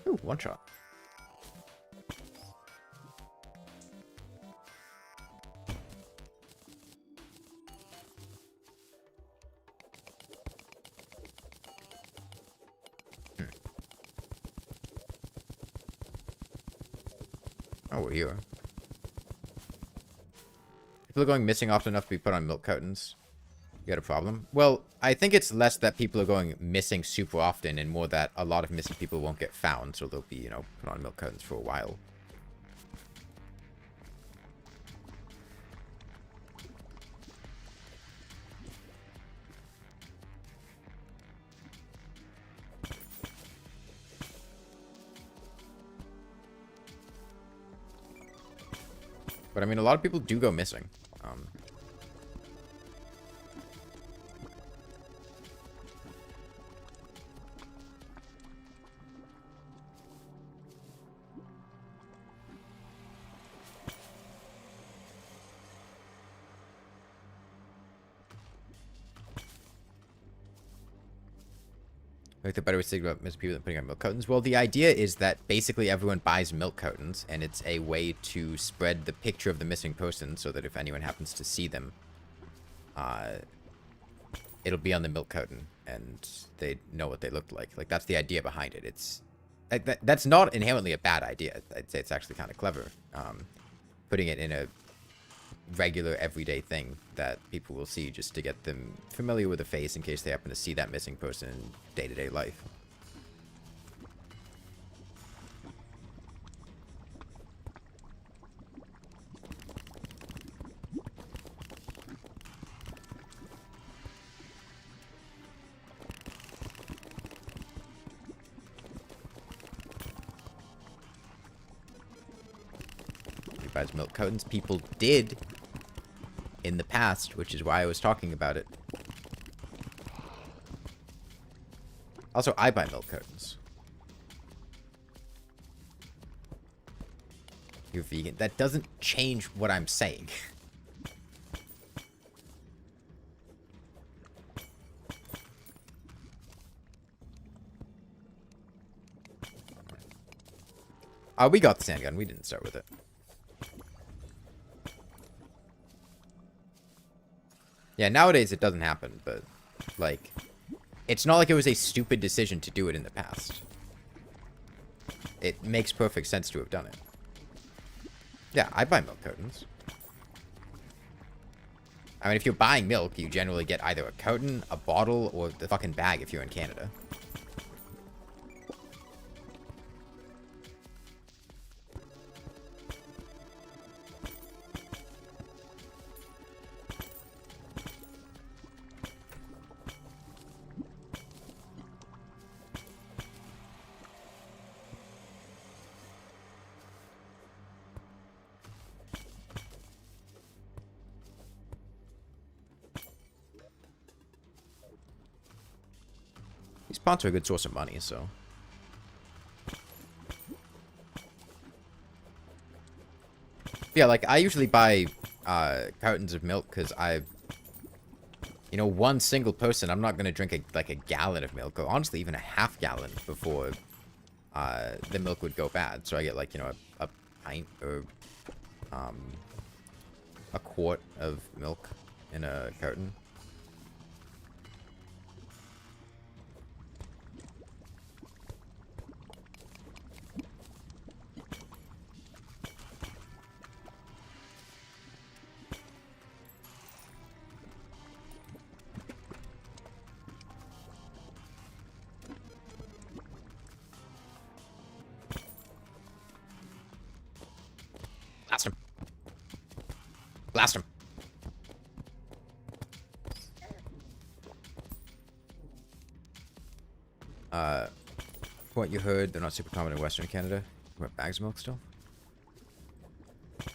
Ooh, one shot. Oh, we're here. People are going missing often enough to be put on milk curtains. You got a problem? Well, I think it's less that people are going missing super often and more that a lot of missing people won't get found, so they'll be, you know, put on milk curtains for a while. But I mean, a lot of people do go missing. Like the better way to think about missing people than putting on milk curtains. Well, the idea is that basically everyone buys milk curtains, and it's a way to spread the picture of the missing person so that if anyone happens to see them, it'll be on the milk curtain, and they know what they looked like. Like, that's the idea behind it. It's that's not inherently a bad idea. I'd say it's actually kind of clever. Putting it in a regular everyday thing that people will see just to get them familiar with the face in case they happen to see that missing person in day-to-day life. He buys milk curtains. People did in the past, which is why I was talking about it. Also, I buy milk curtains. You're vegan. That doesn't change what I'm saying. We got the Sandgun. We didn't start with it. Yeah, nowadays it doesn't happen, but, like, it's not like it was a stupid decision to do it in the past. It makes perfect sense to have done it. Yeah, I buy milk curtains. I mean, if you're buying milk, you generally get either a carton, a bottle, or the fucking bag if you're in Canada. These ponds are a good source of money, so. Yeah, like, I usually buy cartons of milk because you know, one single person, I'm not going to drink like a gallon of milk, or honestly even a half gallon before the milk would go bad. So I get, like, you know, a pint or a quart of milk in a carton. Blast him. Blast him. What you heard, they're not super common in Western Canada. What, bags of milk still?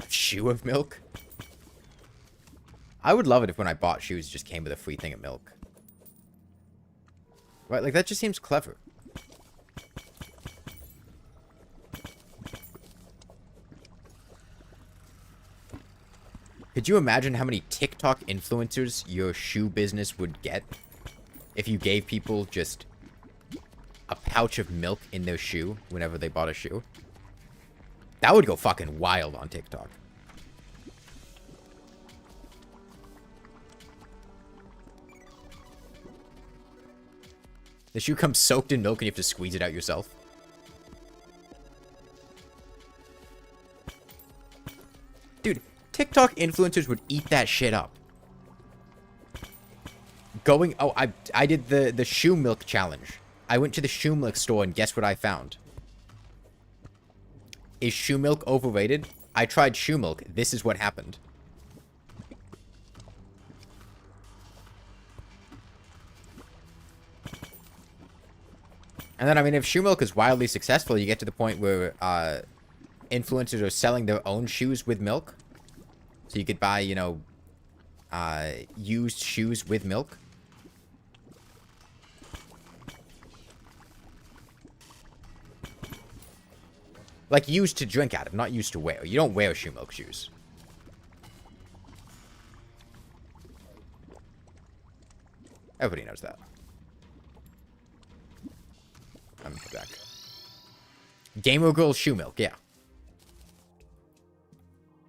A shoe of milk? I would love it if when I bought shoes just came with a free thing of milk. Right, like that just seems clever. Could you imagine how many TikTok influencers your shoe business would get if you gave people just a pouch of milk in their shoe whenever they bought a shoe. That would go fucking wild on TikTok. The shoe comes soaked in milk and you have to squeeze it out yourself. Dude, TikTok influencers would eat that shit up. Oh, I did the shoe milk challenge. I went to the shoe milk store and guess what I found? Is shoe milk overrated? I tried shoe milk. This is what happened. And then, I mean, if shoe milk is wildly successful, you get to the point where influencers are selling their own shoes with milk. So you could buy, you know, used shoes with milk. Like, used to drink out of, not used to wear. You don't wear shoe milk shoes. Everybody knows that. I'm back. Gamer Girl shoe milk, yeah.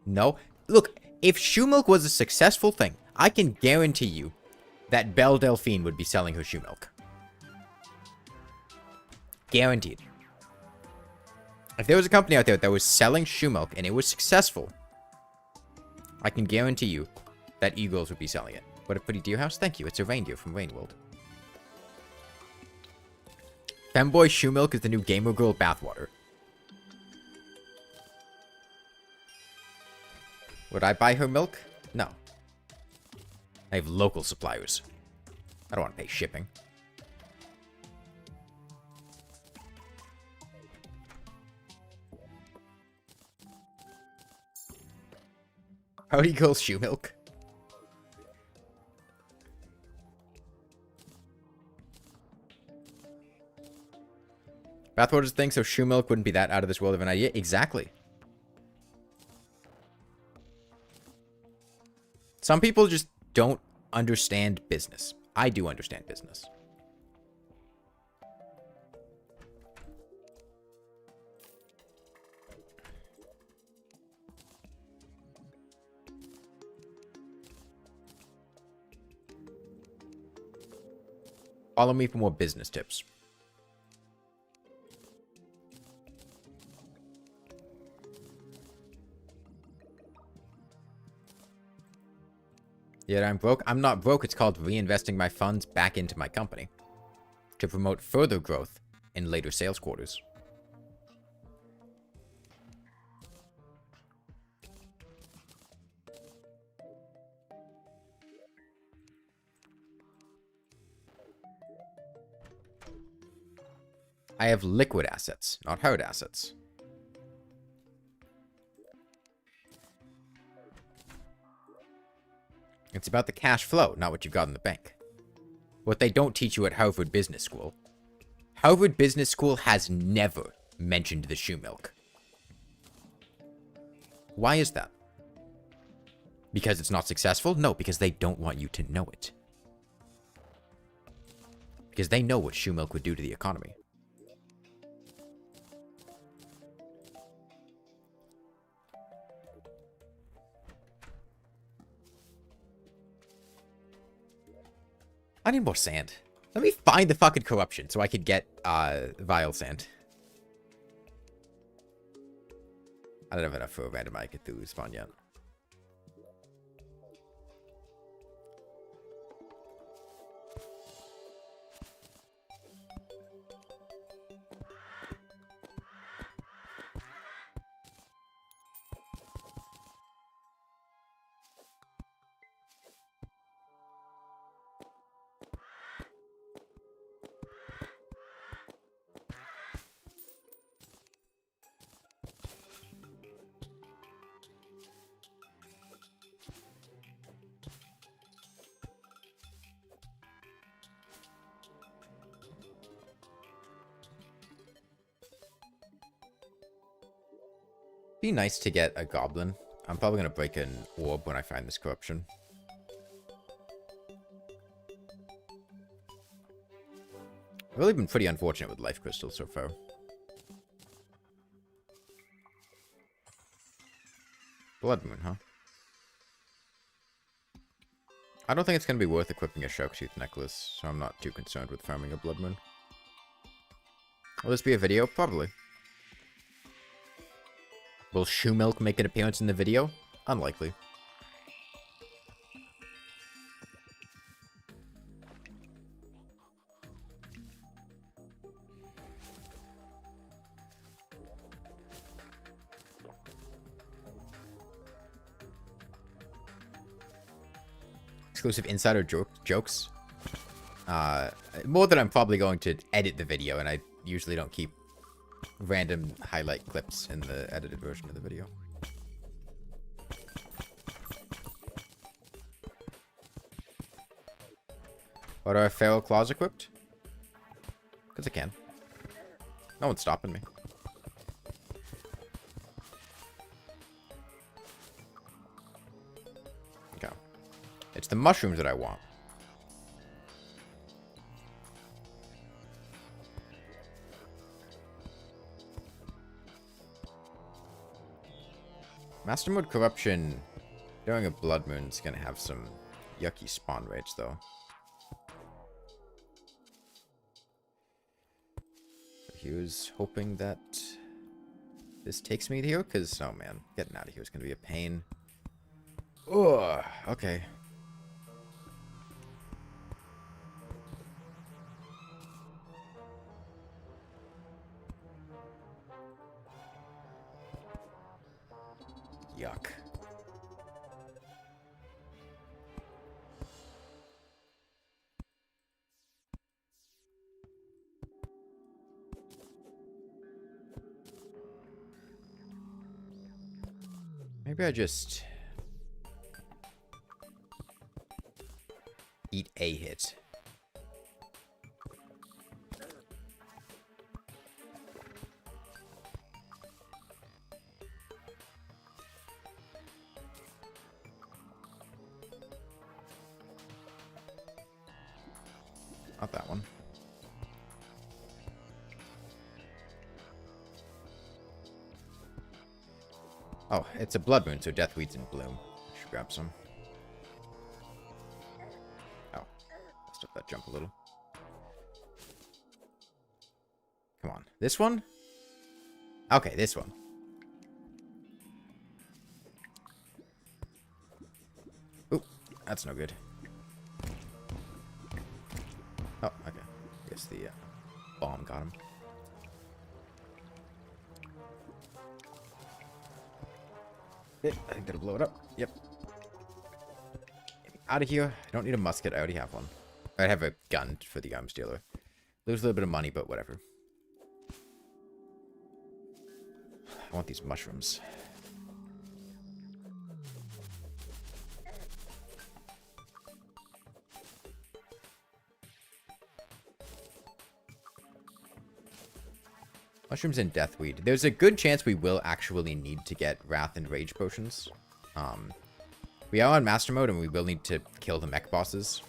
No. Look, if shoe milk was a successful thing, I can guarantee you that Belle Delphine would be selling her shoe milk. Guaranteed. If there was a company out there that was selling shoe milk and it was successful, I can guarantee you that e-girls would be selling it. What a pretty deer house. Thank you. It's a reindeer from Rainworld. Femboy shoe milk is the new gamer girl bathwater. Would I buy her milk? No. I have local suppliers. I don't want to pay shipping. Howdy girls shoe milk. Bathwater's thing, so shoe milk wouldn't be that out of this world of an idea. Exactly. Some people just don't understand business. I do understand business. Follow me for more business tips. Yet I'm broke. I'm not broke. It's called reinvesting my funds back into my company to promote further growth in later sales quarters. I have liquid assets, not hard assets. It's about the cash flow, not what you've got in the bank. What they don't teach you at Harvard Business School. Harvard Business School has never mentioned the shoe milk. Why is that? Because it's not successful? No, because they don't want you to know it. Because they know what shoe milk would do to the economy. I need more sand. Let me find the fucking corruption so I could get vile sand. I don't have enough for a randomized Cthulhu spawn yet. Be nice to get a goblin. I'm probably going to break an orb when I find this corruption. I've really been pretty unfortunate with life crystals so far. Blood Moon, huh? I don't think it's going to be worth equipping a Shark Tooth necklace, so I'm not too concerned with farming a Blood Moon. Will this be a video? Probably. Will Shoe Milk make an appearance in the video? Unlikely. Exclusive insider jokes. More than I'm probably going to edit the video, and I usually don't keep random highlight clips in the edited version of the video. Why do I have Feral Claws equipped? Because I can. No one's stopping me. Okay. It's the mushrooms that I want. Master Mode Corruption during a Blood Moon is going to have some yucky spawn rates, though. So he was hoping that this takes me to here, because, oh man, getting out of here is going to be a pain. Ugh, okay. Yuck. Maybe I just eat a hit. Not that one. Oh, it's a Blood Moon, so Deathweed's in bloom. I should grab some. Oh, let's up that jump a little. Come on. This one? Okay, this one. Ooh, that's no good. Oh, okay. I guess the bomb got him. Yeah, I think that'll blow it up. Yep. Get me out of here. I don't need a musket. I already have one. I have a gun for the arms dealer. Lose a little bit of money, but whatever. I want these mushrooms. Mushrooms and Deathweed. There's a good chance we will actually need to get Wrath and Rage potions. We are on Master Mode, and we will need to kill the mech bosses.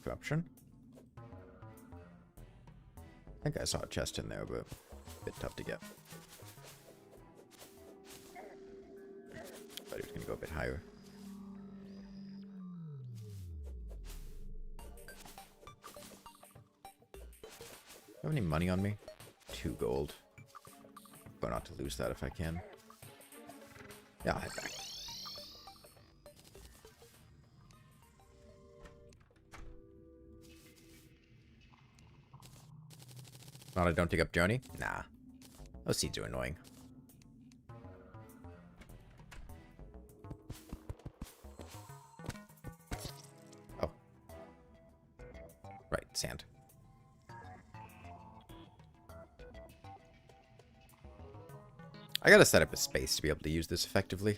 Corruption. I think I saw a chest in there, but a bit tough to get. Thought he was going to go a bit higher. Have any money on me? 2 gold. But not to lose that if I can. Yeah, I'll head back. Not I don't take up journey? Nah. Those seeds are annoying. Oh. Right, sand. I gotta set up a space to be able to use this effectively.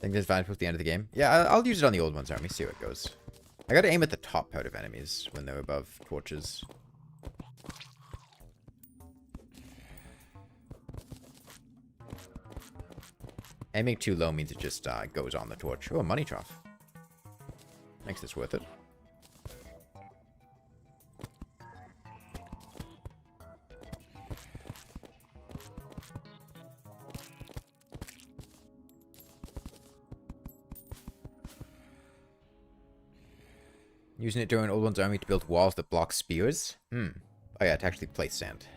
Think there's value at the end of the game. Yeah, I'll use it on the old ones army, see how it goes. I gotta aim at the top part of enemies when they're above torches. Aiming too low means it just goes on the torch. Oh, a money trough. Makes this worth it. Using it during Old One's army to build walls that block spears. Oh yeah, to actually place sand.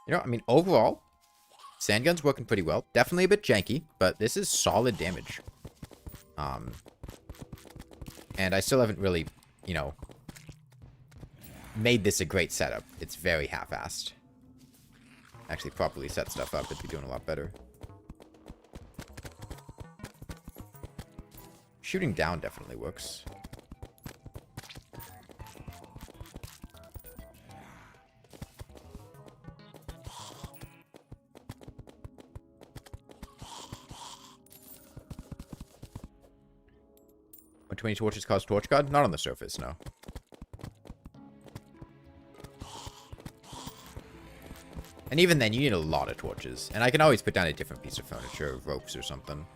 You know, I mean, overall, Sandgun's working pretty well. Definitely a bit janky, but this is solid damage. And I still haven't really, you know, made this a great setup. It's very half-assed. Actually, properly set stuff up, it'd be doing a lot better. Shooting down definitely works. When 20 torches cause torch god? Not on the surface, no. And even then, you need a lot of torches. And I can always put down a different piece of furniture, ropes or something.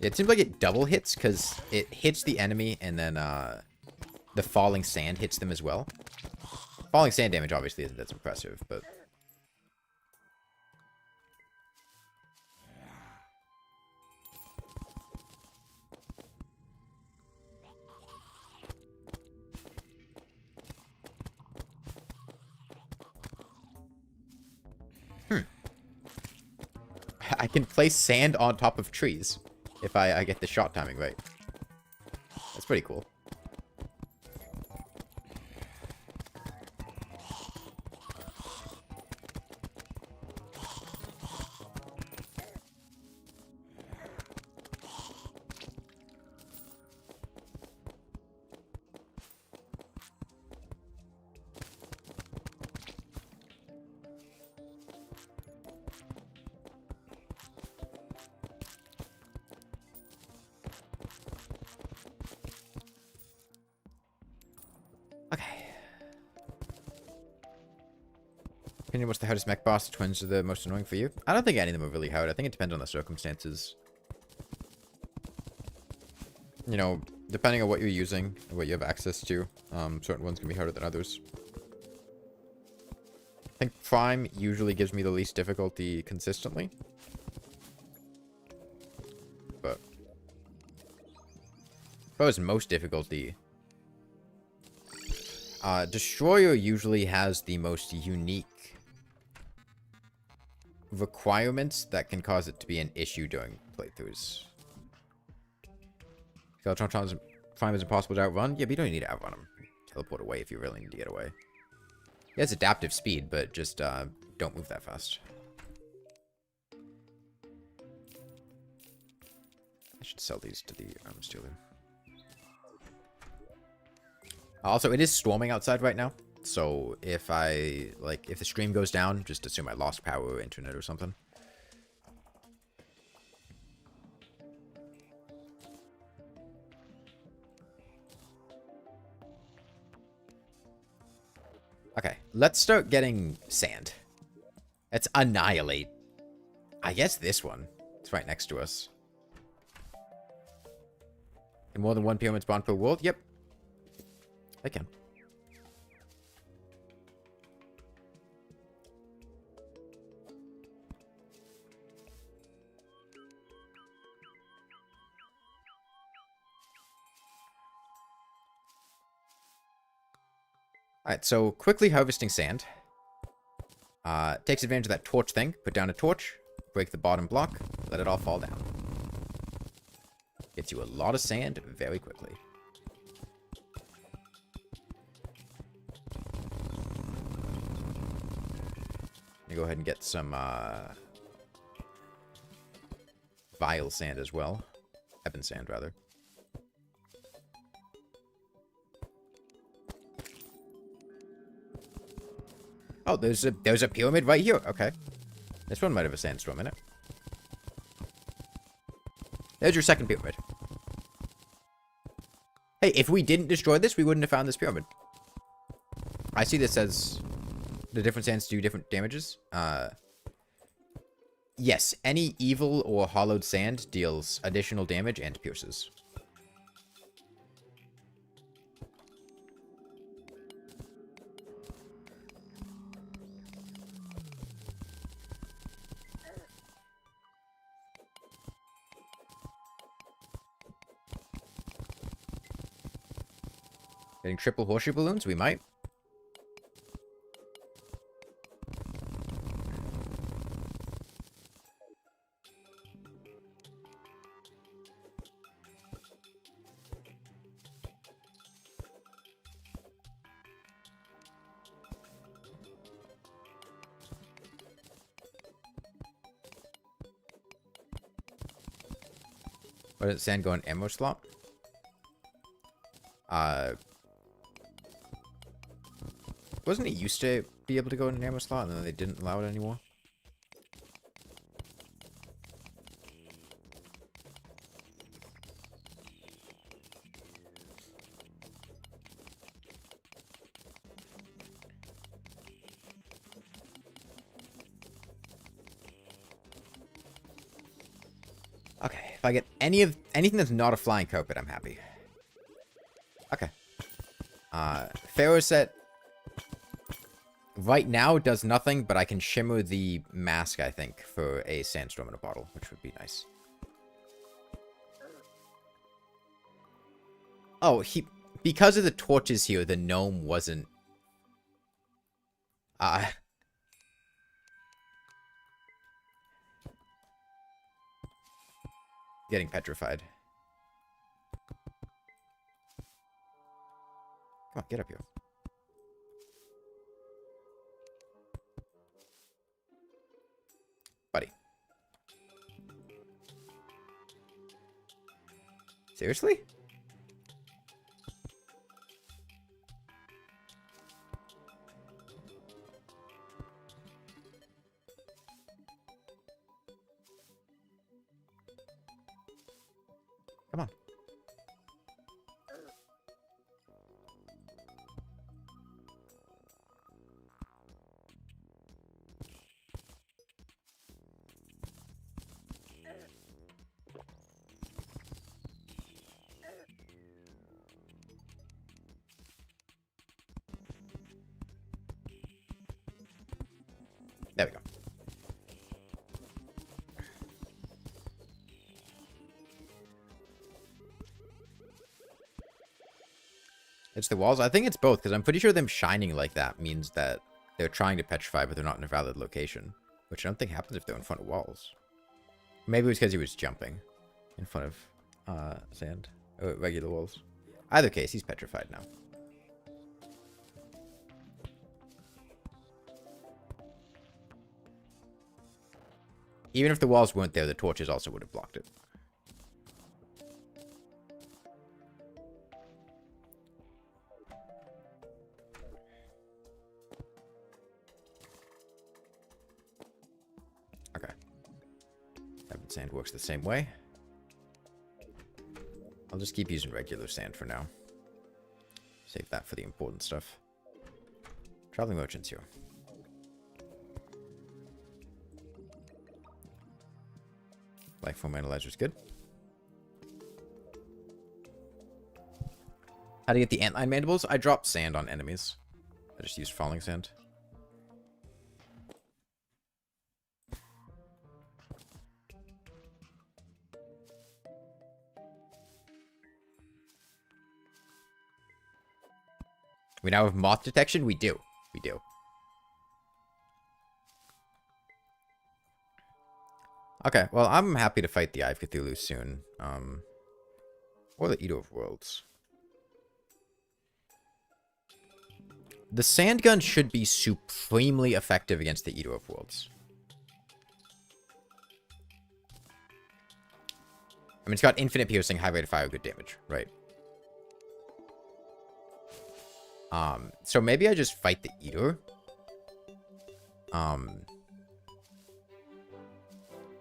It seems like it double hits because it hits the enemy and then the falling sand hits them as well. Falling sand damage obviously isn't that impressive, but... I can place sand on top of trees if I get the shot timing right. That's pretty cool. What's the hardest mech boss? The twins are the most annoying for you? I don't think any of them are really hard. I think it depends on the circumstances. You know, depending on what you're using and what you have access to, certain ones can be harder than others. I think Prime usually gives me the least difficulty consistently. But if I was most difficulty, Destroyer usually has the most unique requirements that can cause it to be an issue during playthroughs. Prime is impossible to outrun? Yeah, but you don't need to outrun him. Teleport away if you really need to get away. He has adaptive speed, but just don't move that fast. I should sell these to the arms dealer. Also, it is storming outside right now. So if if the stream goes down, just assume I lost power or internet or something. Okay, let's start getting sand. Let's annihilate. I guess this one. It's right next to us. Can more than one pyramid spawn per world? Yep. I can. Alright, so quickly harvesting sand. Takes advantage of that torch thing. Put down a torch, break the bottom block, let it all fall down. Gets you a lot of sand very quickly. Go ahead and get some vile sand as well. Ebon sand, rather. Oh, there's a pyramid right here. Okay. This one might have a sandstorm in it. There's your second pyramid. Hey, if we didn't destroy this, we wouldn't have found this pyramid. I see this says the different sands do different damages. Yes, any evil or hollowed sand deals additional damage and pierces. Getting triple horseshoe balloons? We might. What did sand go in ammo slot? Wasn't it used to be able to go in an ammo slot and then they didn't allow it anymore? Okay, if I get anything that's not a flying carpet, I'm happy. Okay. Pharaoh set right now does nothing, but I can shimmer the mask, I think, for a sandstorm in a bottle, which would be nice. Oh, because of the torches here, the gnome wasn't getting petrified. Come on, get up here. Buddy. Seriously? Come on. There we go. It's the walls? I think it's both, because I'm pretty sure them shining like that means that they're trying to petrify, but they're not in a valid location. Which I don't think happens if they're in front of walls. Maybe it was because he was jumping in front of sand. Or regular walls. Either case, he's petrified now. Even if the walls weren't there, the torches also would have blocked it. Okay. Ebon sand works the same way. I'll just keep using regular sand for now. Save that for the important stuff. Traveling merchants here. Life form analyzer is good. How to get the antline mandibles? I dropped sand on enemies. I just used falling sand. We now have moth detection? We do. We do. Okay, well, I'm happy to fight the Eye of Cthulhu soon. Or the Eater of Worlds. The Sandgun should be supremely effective against the Eater of Worlds. I mean, it's got infinite piercing, high rate of fire, good damage, right? So maybe I just fight the Eater.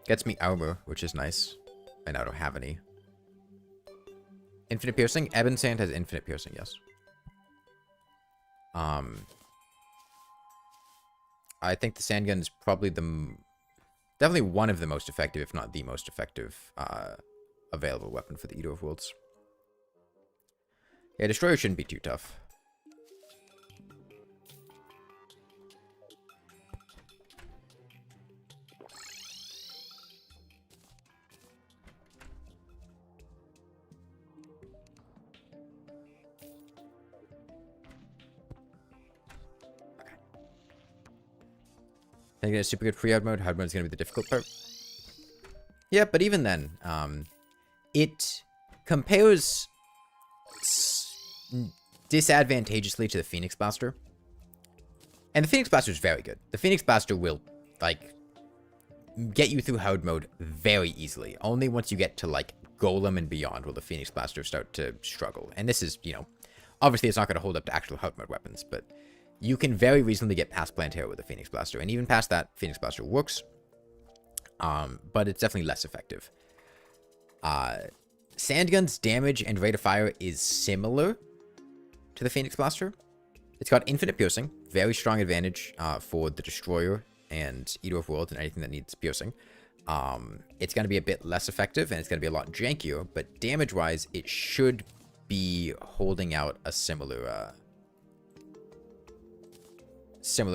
Gets me armor, which is nice. And I don't have any. Infinite piercing? Ebon Sand has infinite piercing, yes. I think the Sandgun is probably definitely one of the most effective, if not the most effective, available weapon for the Eater of Worlds. Yeah, Destroyer shouldn't be too tough. I think it's super good free hard mode. Hard mode is going to be the difficult part. Yeah, but even then, it compares disadvantageously to the Phoenix Blaster. And the Phoenix Blaster is very good. The Phoenix Blaster will, like, get you through hard mode very easily. Only once you get to, like, Golem and beyond will the Phoenix Blaster start to struggle. And this is, you know, obviously it's not going to hold up to actual hard mode weapons, but you can very reasonably get past Plantera with the Phoenix Blaster. And even past that, Phoenix Blaster works. But it's definitely less effective. Sandgun's damage and rate of fire is similar to the Phoenix Blaster. It's got infinite piercing. Very strong advantage for the Destroyer and Eater of Worlds and anything that needs piercing. It's going to be a bit less effective, and it's going to be a lot jankier. But damage-wise, it should be holding out a similar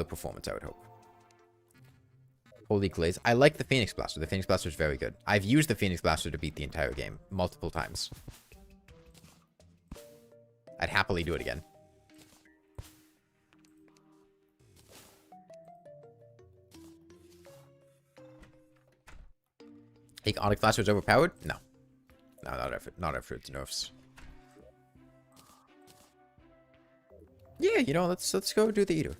performance, I would hope. Holy Glaze. I like the Phoenix Blaster. The Phoenix Blaster is very good. I've used the Phoenix Blaster to beat the entire game multiple times. I'd happily do it again. Think Onyx Blaster is overpowered? No. No, not after its nerfs. Yeah, you know, let's go do the Eater.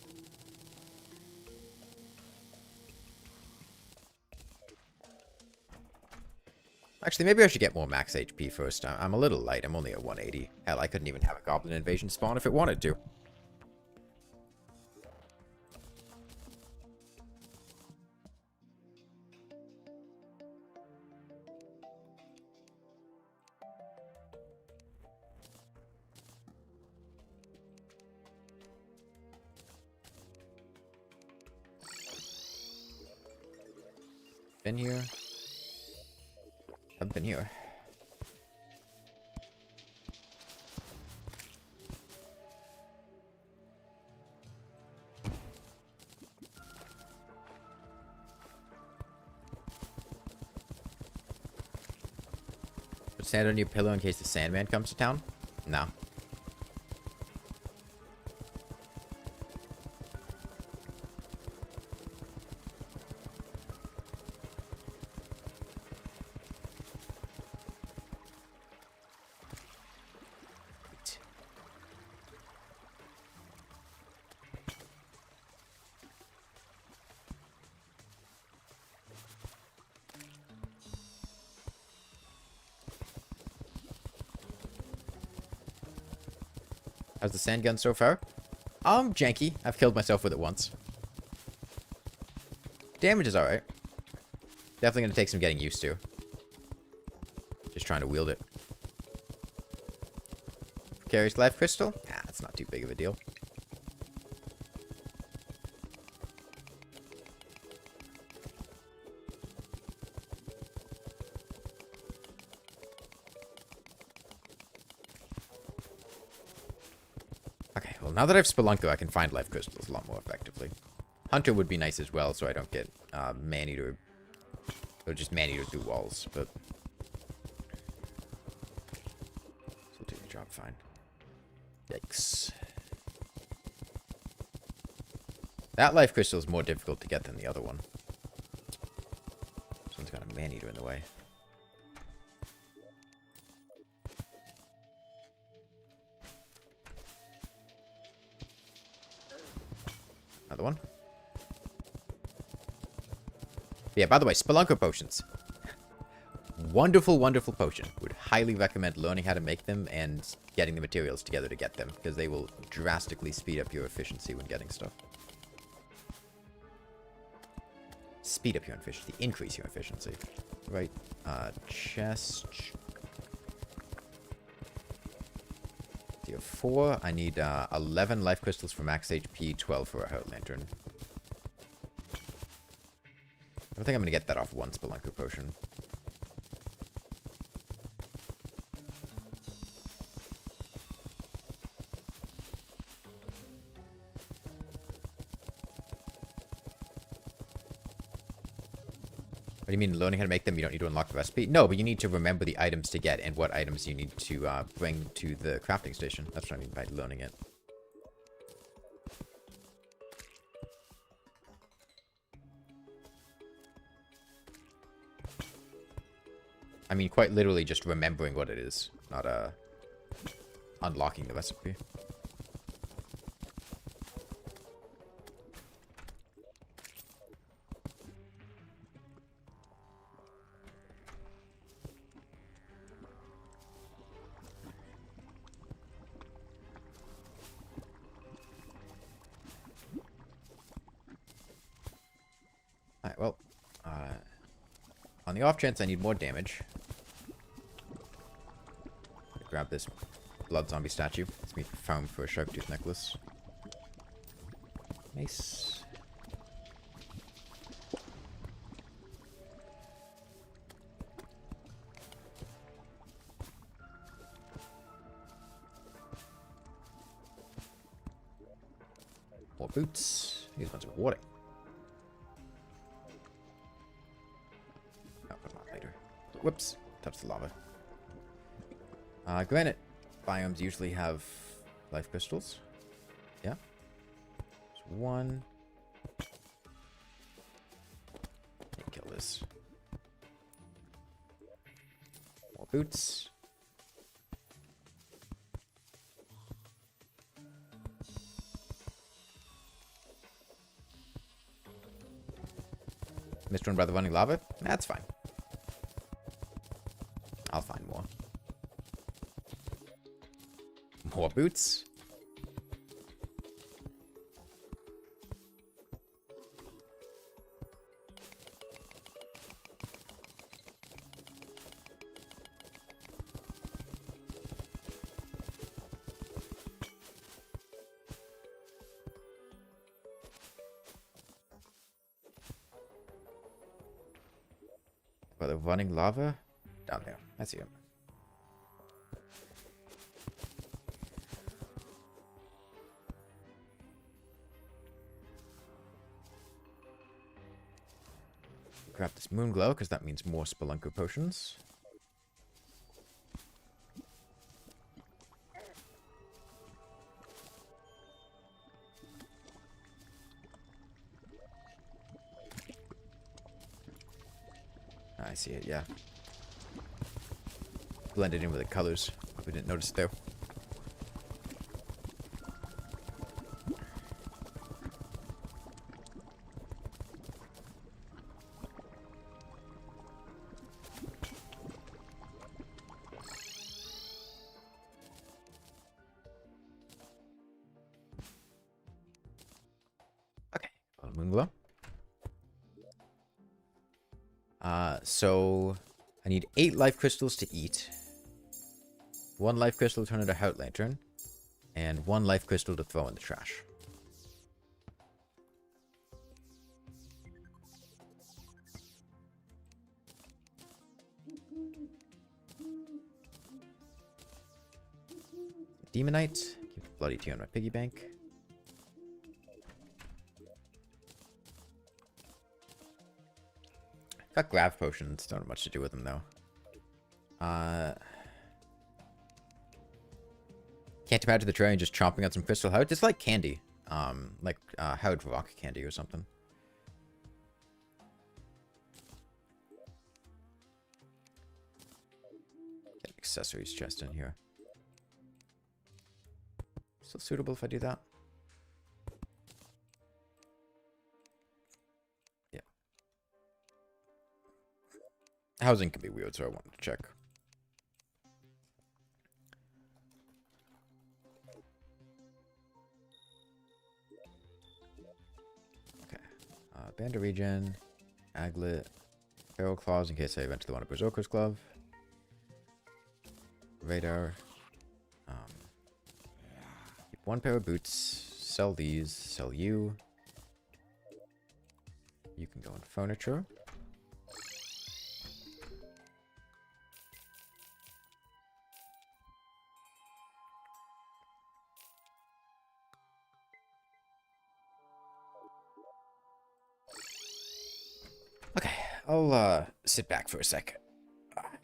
Actually, maybe I should get more max HP first. I'm a little light. I'm only at 180. Hell, I couldn't even have a Goblin Invasion spawn if it wanted to. Been here. Haven't been here. Put sand on your pillow in case the Sandman comes to town? No. How's the Sandgun so far? Janky. I've killed myself with it once. Damage is alright. Definitely going to take some getting used to. Just trying to wield it. Carries Life Crystal? Nah, that's not too big of a deal. Now that I've Spelunker, I can find life crystals a lot more effectively. Hunter would be nice as well, so I don't get man-eater, or just man-eater through walls, but this will do the job fine. Yikes. That life crystal is more difficult to get than the other one. This one's got a man-eater in the way. Another one. Yeah, by the way, Spelunker potions. Wonderful, wonderful potion. Would highly recommend learning how to make them and getting the materials together to get them, because they will drastically speed up your efficiency when getting stuff. Speed up your efficiency. Increase your efficiency. Right. Chest. Tier 4. I need 11 life crystals for max HP, 12 for a heart lantern. I don't think I'm going to get that off one Spelunker potion. What do you mean, learning how to make them? You don't need to unlock the recipe? No, but you need to remember the items to get and what items you need to bring to the crafting station. That's what I mean by learning it. I mean, quite literally just remembering what it is, not unlocking the recipe. Alright, well, on the off chance I need more damage, grab this blood zombie statue. Let's me farm for a sharp tooth necklace. Nice. More boots. These ones are rewarding. Oh, put them on later. Whoops. Touch the lava. Granite biomes usually have life crystals. Yeah. There's one. Kill this. More boots. Missed one by the running lava? That's fine. I'll find more. More boots. By the running lava? Down there. I see him. Grab this moon glow, because that means more Spelunker potions. I see it, yeah. Blended in with the colors. We didn't notice it there. Moonglow. So I need 8 life crystals to eat, 1 life crystal to turn into a heart lantern, and 1 life crystal to throw in the trash. Demonite. Keep the bloody tea on my piggy bank. Got grav potions. Don't have much to do with them, though. Can't imagine the Terraria just chomping on some crystal hearts. It's like candy. Like Howard Rock Candy or something. Get an accessories chest in here. Still suitable if I do that? Yeah. Housing can be weird, so I wanted to check. Okay. Band of Regen, Aglet, Feral Claws in case I eventually want a Berserker's Glove. Radar. Keep one pair of boots. Sell these. Sell you. You can go in furniture. Okay, I'll sit back for a sec.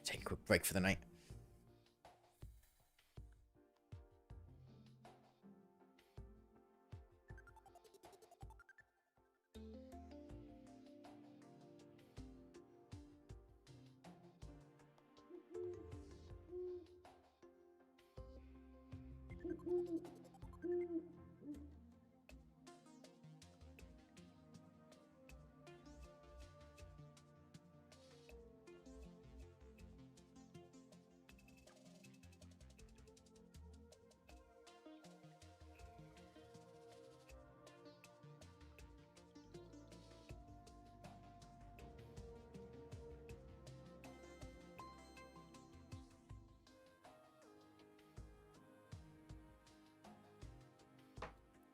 Take a quick break for the night.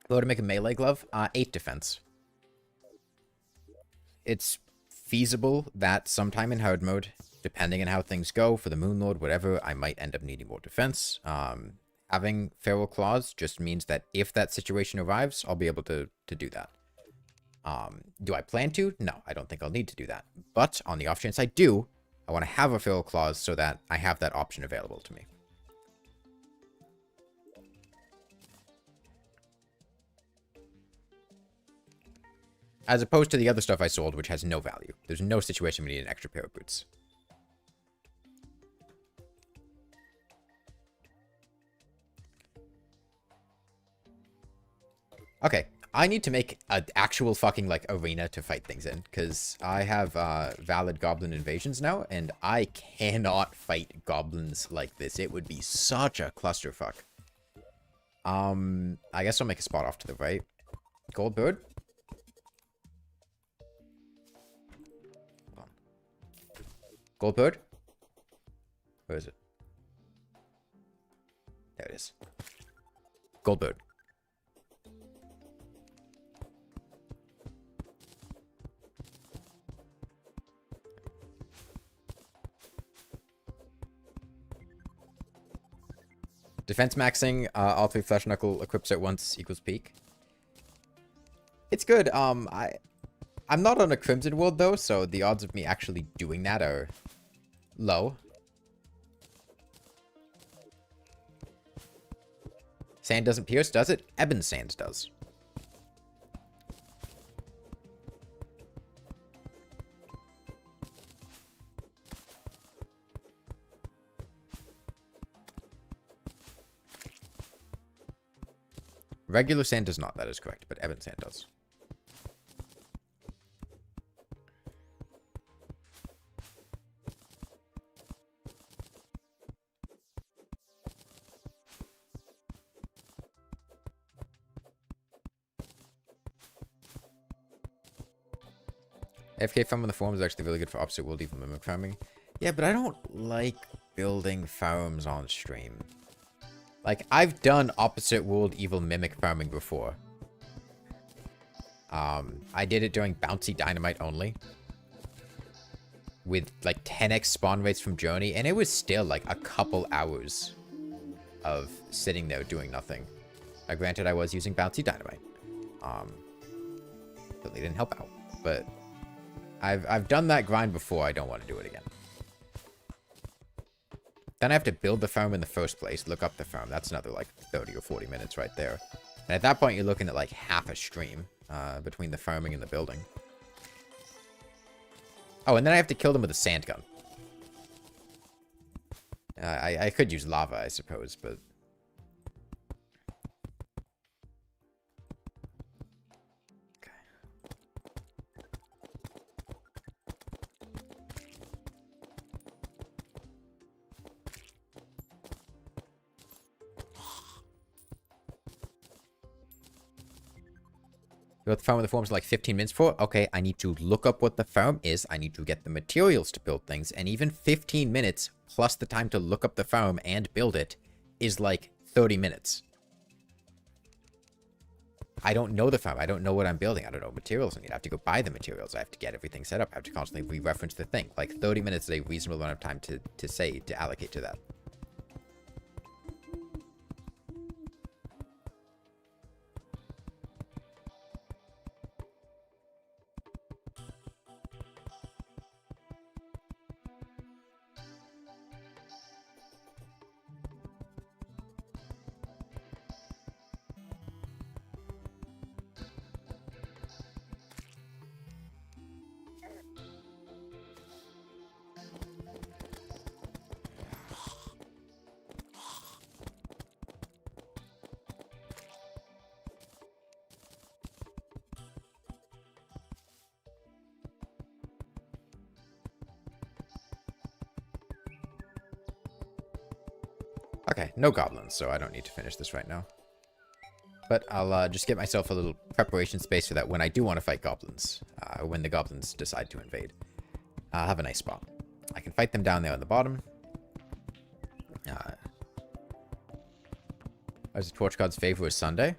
Go to make a melee glove. 8 defense. It's feasible that sometime in hard mode, depending on how things go for the Moon Lord, whatever, I might end up needing more defense. Having Feral Claws just means that if that situation arrives, I'll be able to do that. Do I plan to? No, I don't think I'll need to do that. But on the off chance I do, I want to have a Feral Claws so that I have that option available to me. As opposed to the other stuff I sold, which has no value. There's no situation we need an extra pair of boots. Okay, I need to make an actual fucking, like, arena to fight things in. Because I have valid Goblin Invasions now, and I cannot fight goblins like this. It would be such a clusterfuck. I guess I'll make a spot off to the right. Gold bird? Gold bird? Where is it? There it is. Gold bird. Defense maxing, all 3 flesh knuckle equips at once equals peak. It's good. I'm not on a Crimson World though, so the odds of me actually doing that are low. Sand doesn't pierce, does it? Ebon Sand does. Regular sand does not, that is correct, but Ebon Sand does. AFK farm on the farm is actually really good for opposite world evil mimic farming. Yeah, but I don't like building farms on stream. Like, I've done opposite world evil mimic farming before. I did it during bouncy dynamite only. With like 10x spawn rates from Journey, and it was still like a couple hours of sitting there doing nothing. Now, granted, I was using bouncy dynamite. Really didn't help out, but I've done that grind before. I don't want to do it again. Then I have to build the farm in the first place, look up the farm. That's another like 30 or 40 minutes right there. And at that point, you're looking at like half a stream between the farming and the building. Oh, and then I have to kill them with a Sandgun. I could use lava, I suppose, but... What the farm of the forms like 15 minutes for? Okay, I need to look up what the farm is. I need to get the materials to build things. And even 15 minutes plus the time to look up the farm and build it is like 30 minutes. I don't know the farm. I don't know what I'm building. I don't know what materials I need. I have to go buy the materials. I have to get everything set up. I have to constantly re-reference the thing. Like 30 minutes is a reasonable amount of time to allocate to that. Okay, no goblins, so I don't need to finish this right now. But I'll just get myself a little preparation space so that when I do want to fight goblins, when the goblins decide to invade, I'll have a nice spot. I can fight them down there on the bottom. As the Torch God's favor is Sunday.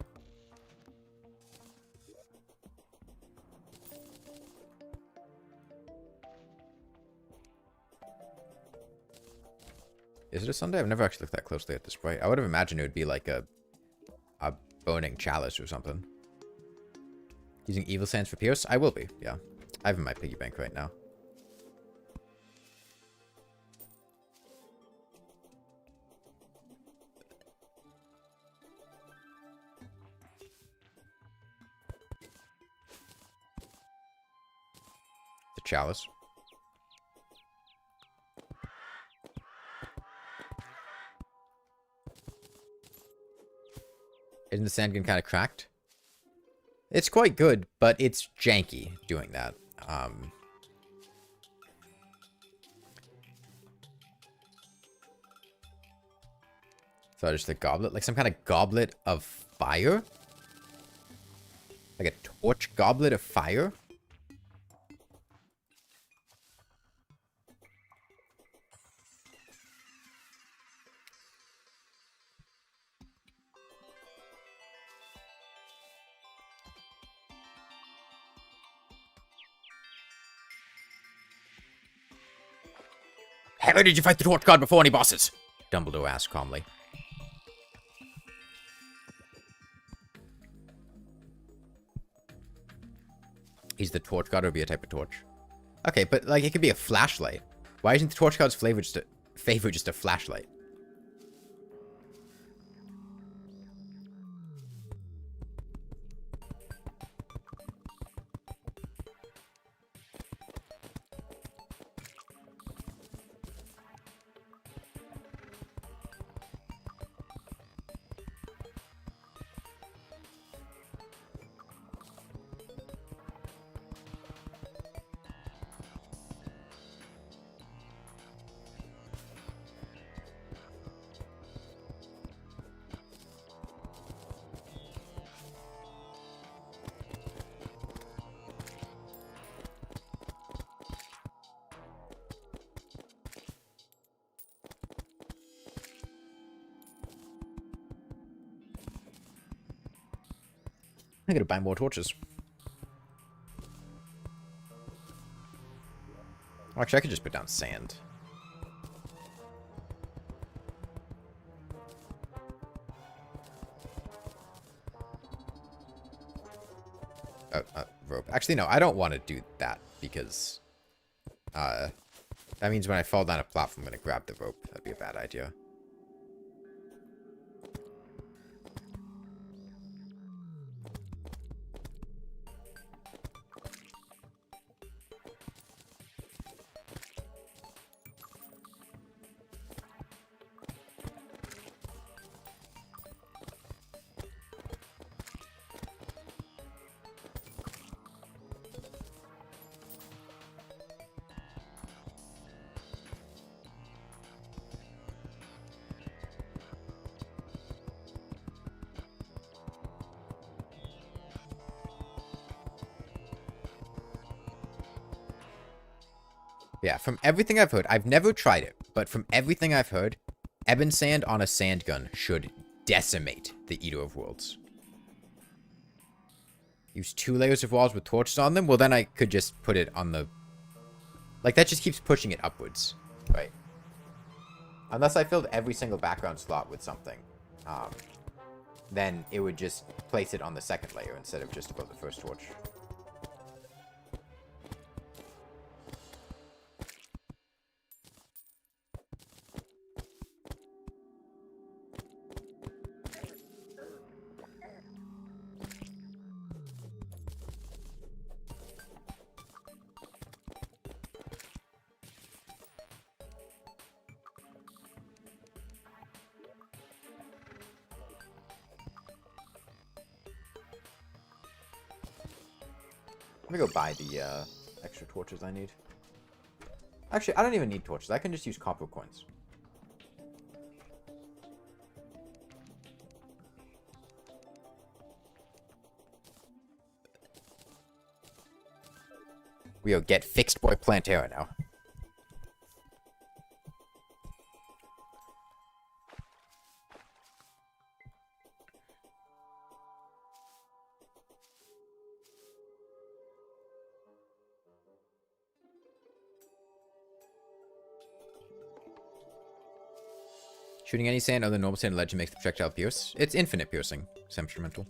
Is it a Sunday? I've never actually looked that closely at this sprite. I would have imagined it would be like a burning chalice or something. Using evil sands for Pierce? I will be, yeah. I have in my piggy bank right now. The chalice. Isn't the Sandgun kind of cracked? It's quite good, but it's janky doing that. So just a goblet? Like some kind of goblet of fire? Like a torch goblet of fire? How did you fight the Torch God before any bosses? Dumbledore asked calmly. He's the Torch God or be a type of torch? Okay, but like it could be a flashlight. Why isn't the Torch God's favor just a flashlight? I gotta buy more torches. Actually, I could just put down sand. Rope. Actually, no, I don't want to do that because that means when I fall down a platform, I'm gonna grab the rope. That'd be a bad idea. Yeah, from everything I've heard, I've never tried it, but from everything I've heard, ebon sand on a Sandgun should decimate the Eater of Worlds. Use 2 layers of walls with torches on them? Well, then I could just put it on the... Like, that just keeps pushing it upwards, right? Unless I filled every single background slot with something, then it would just place it on the second layer instead of just above the first torch. Let me go buy the extra torches I need. Actually, I don't even need torches. I can just use copper coins. We'll get fixed boy Plantera now. Shooting any sand other than normal sand legend makes the projectile pierce. It's infinite piercing. It's instrumental.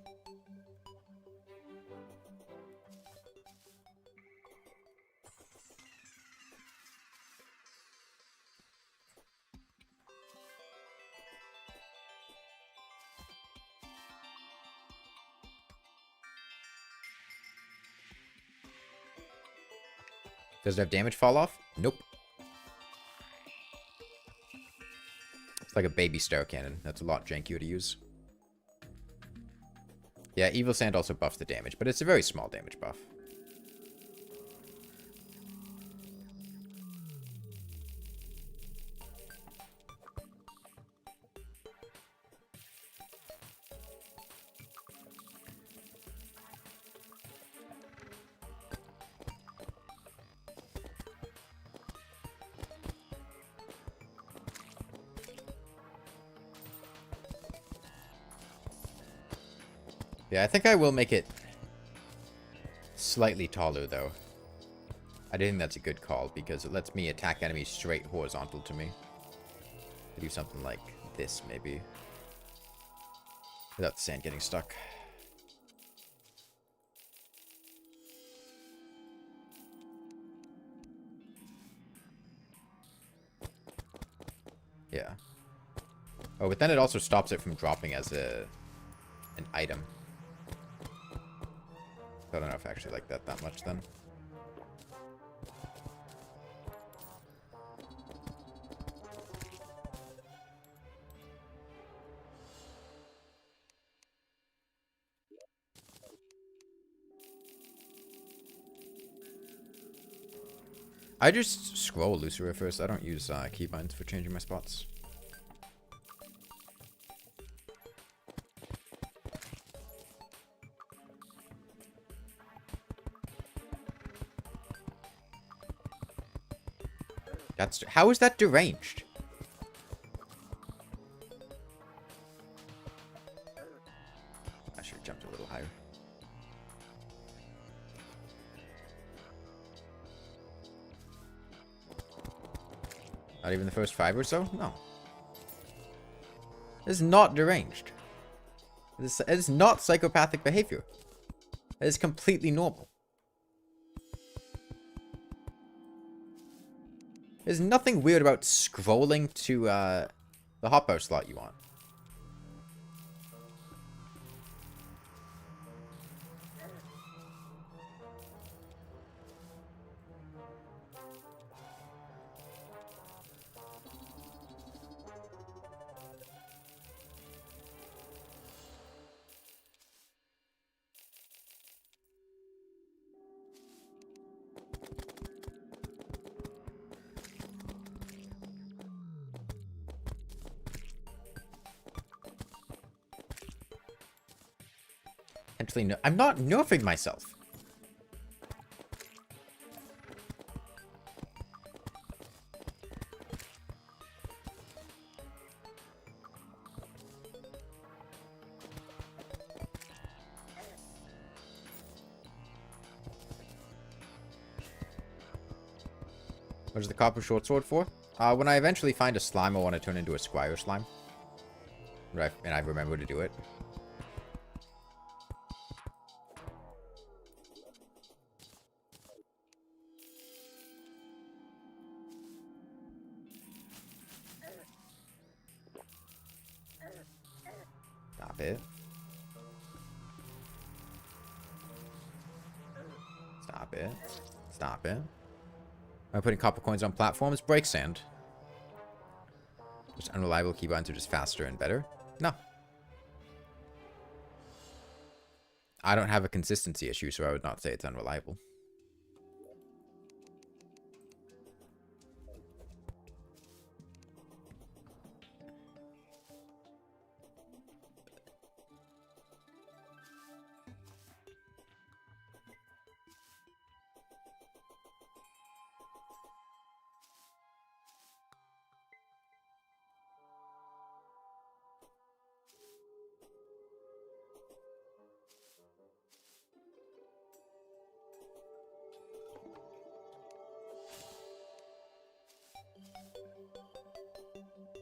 Does it have damage fall off? Nope. It's like a baby star cannon. That's a lot jankier to use. Yeah, Evil Sand also buffs the damage, but it's a very small damage buff. Yeah, I think I will make it slightly taller, though. I do think that's a good call, because it lets me attack enemies straight horizontal to me. Do something like this, maybe. Without the sand getting stuck. Yeah. Oh, but then it also stops it from dropping as an item. I don't know if I actually like that much then. I just scroll Lucifer first. I don't use keybinds for changing my spots. How is that deranged? I should have jumped a little higher. Not even the first 5 or so? No. This is not deranged. This is not psychopathic behavior. It is completely normal. There's nothing weird about scrolling to the hotbar slot you want. No, I'm not nerfing myself. What is the copper short sword for? When I eventually find a slime I want to turn into a squire slime. Right, and I remember to do it. Stop it. Stop it. Stop it. Am I putting copper coins on platforms? Break sand. Just unreliable keybinds are just faster and better? No. I don't have a consistency issue, so I would not say it's unreliable.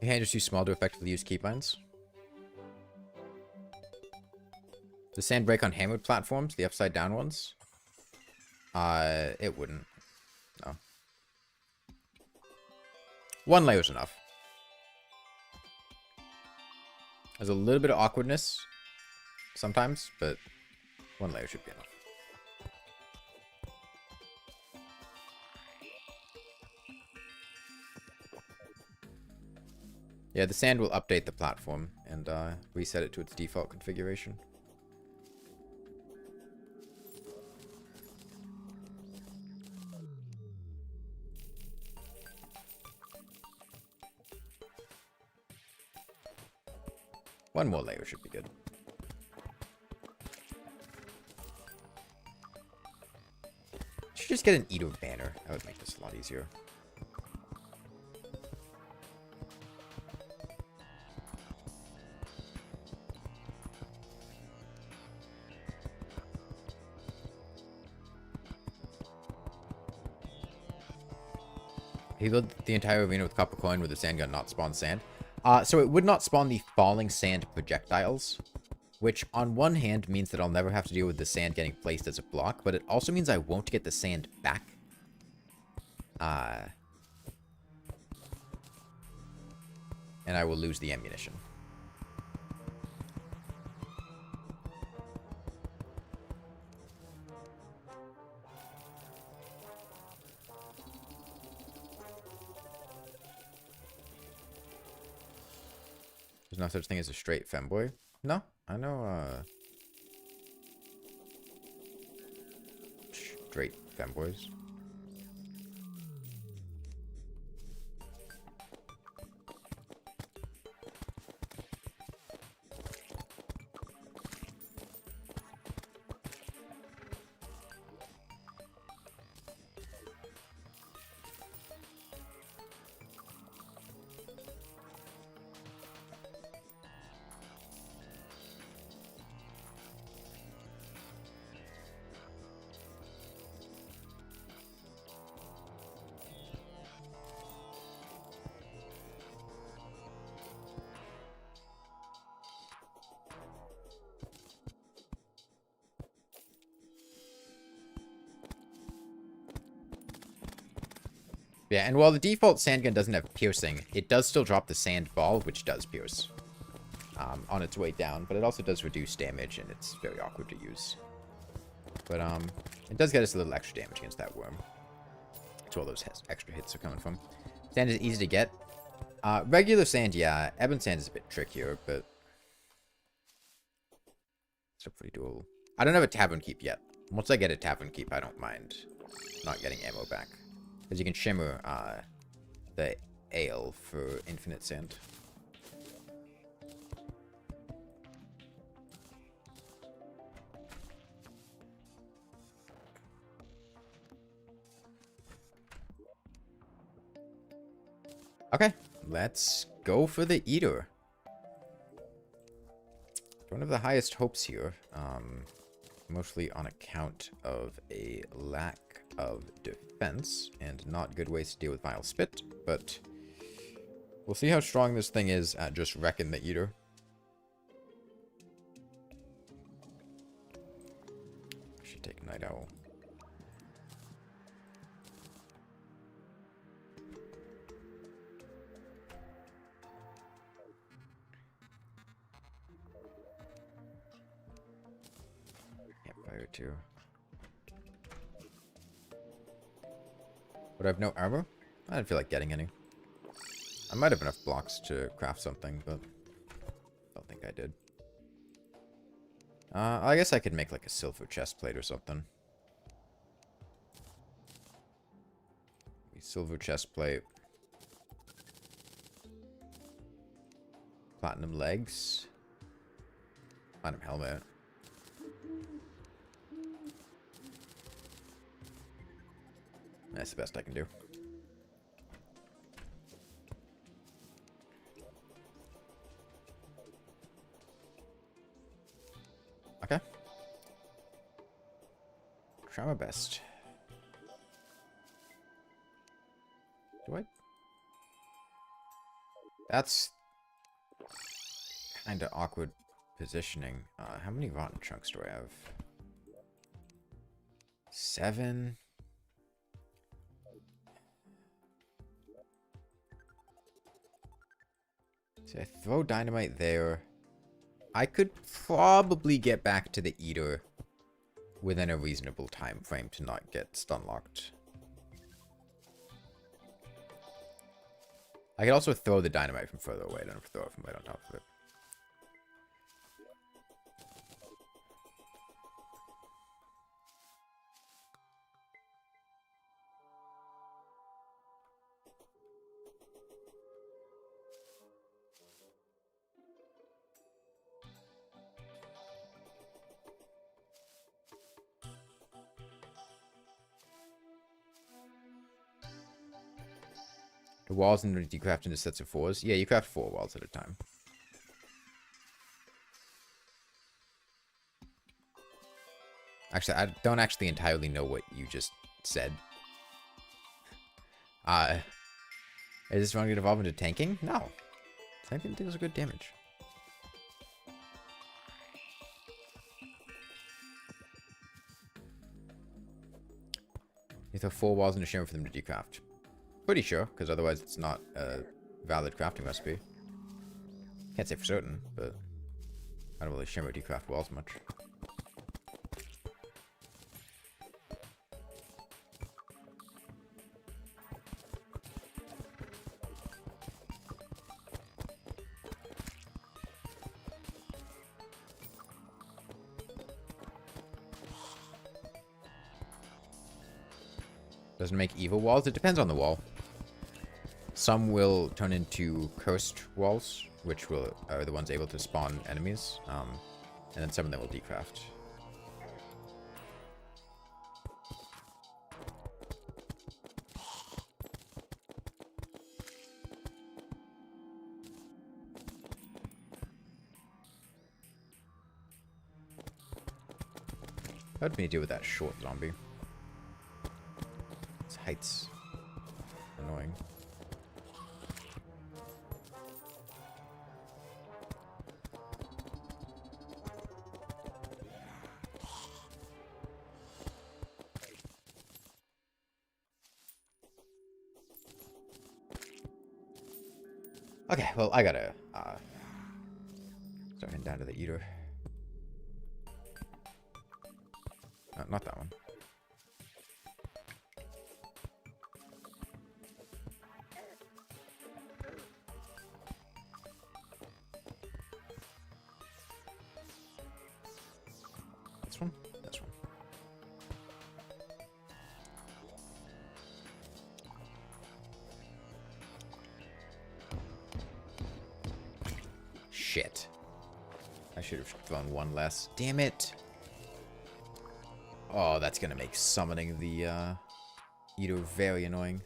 Your hand is too small to effectively use keybinds. Does sand break on hammered platforms, the upside down ones? It wouldn't. No. One layer is enough. There's a little bit of awkwardness sometimes, but one layer should be enough. Yeah, the sand will update the platform and reset it to its default configuration. One more layer should be good. Should just get an Eater banner. That would make this a lot easier. He built the entire arena with copper coin with the Sandgun not spawn sand. So it would not spawn the falling sand projectiles, which on one hand means that I'll never have to deal with the sand getting placed as a block, but it also means I won't get the sand back. And I will lose the ammunition. There's no such thing as a straight femboy. No, I know, straight femboys. Yeah, and while the default Sandgun doesn't have piercing, it does still drop the sand ball, which does pierce on its way down, but it also does reduce damage, and it's very awkward to use. But it does get us a little extra damage against that worm. That's where all those extra hits are coming from. Sand is easy to get. Regular sand, yeah. Ebon sand is a bit trickier, but still pretty doable. I don't have a tavern keep yet. Once I get a tavern keep, I don't mind not getting ammo back. Because you can shimmer the ale for infinite sand. Okay, let's go for the Eater. Don't have the highest hopes here. Mostly on account of a lack of defense and not good ways to deal with Vile Spit, but we'll see how strong this thing is at just wrecking the Eater. Should take Night Owl. Campfire too. Would I have no armor? I didn't feel like getting any. I might have enough blocks to craft something, but I don't think I did. I guess I could make like a silver chest plate or something. Silver chest plate. Platinum legs. Platinum helmet. That's the best I can do. Okay. Try my best. Do I? That's kind of awkward positioning. How many rotten chunks do I have? 7. So I throw dynamite there. I could probably get back to the Eater within a reasonable time frame to not get stun locked. I could also throw the dynamite from further away. I don't have to throw it from right on top of it. The walls and you craft into sets of 4s? Yeah, you craft 4 walls at a time. Actually, I don't actually entirely know what you just said. Is this wrong to evolve into tanking? No. Tanking deals good damage. You throw 4 walls into Shimmer for them to decraft. Pretty sure, because otherwise it's not a valid crafting recipe. Can't say for certain, but I don't really Shimmer decraft walls much. Doesn't make evil walls? It depends on the wall. Some will turn into cursed walls, which are the ones able to spawn enemies. And then some of them will decraft. How did we deal with that short zombie? Its height's annoying. Okay, well, I gotta start heading down to the Eater. No, not that one. This one? This one. Shit. I should have thrown one less. Damn it. Oh, that's gonna make summoning the Eater very annoying.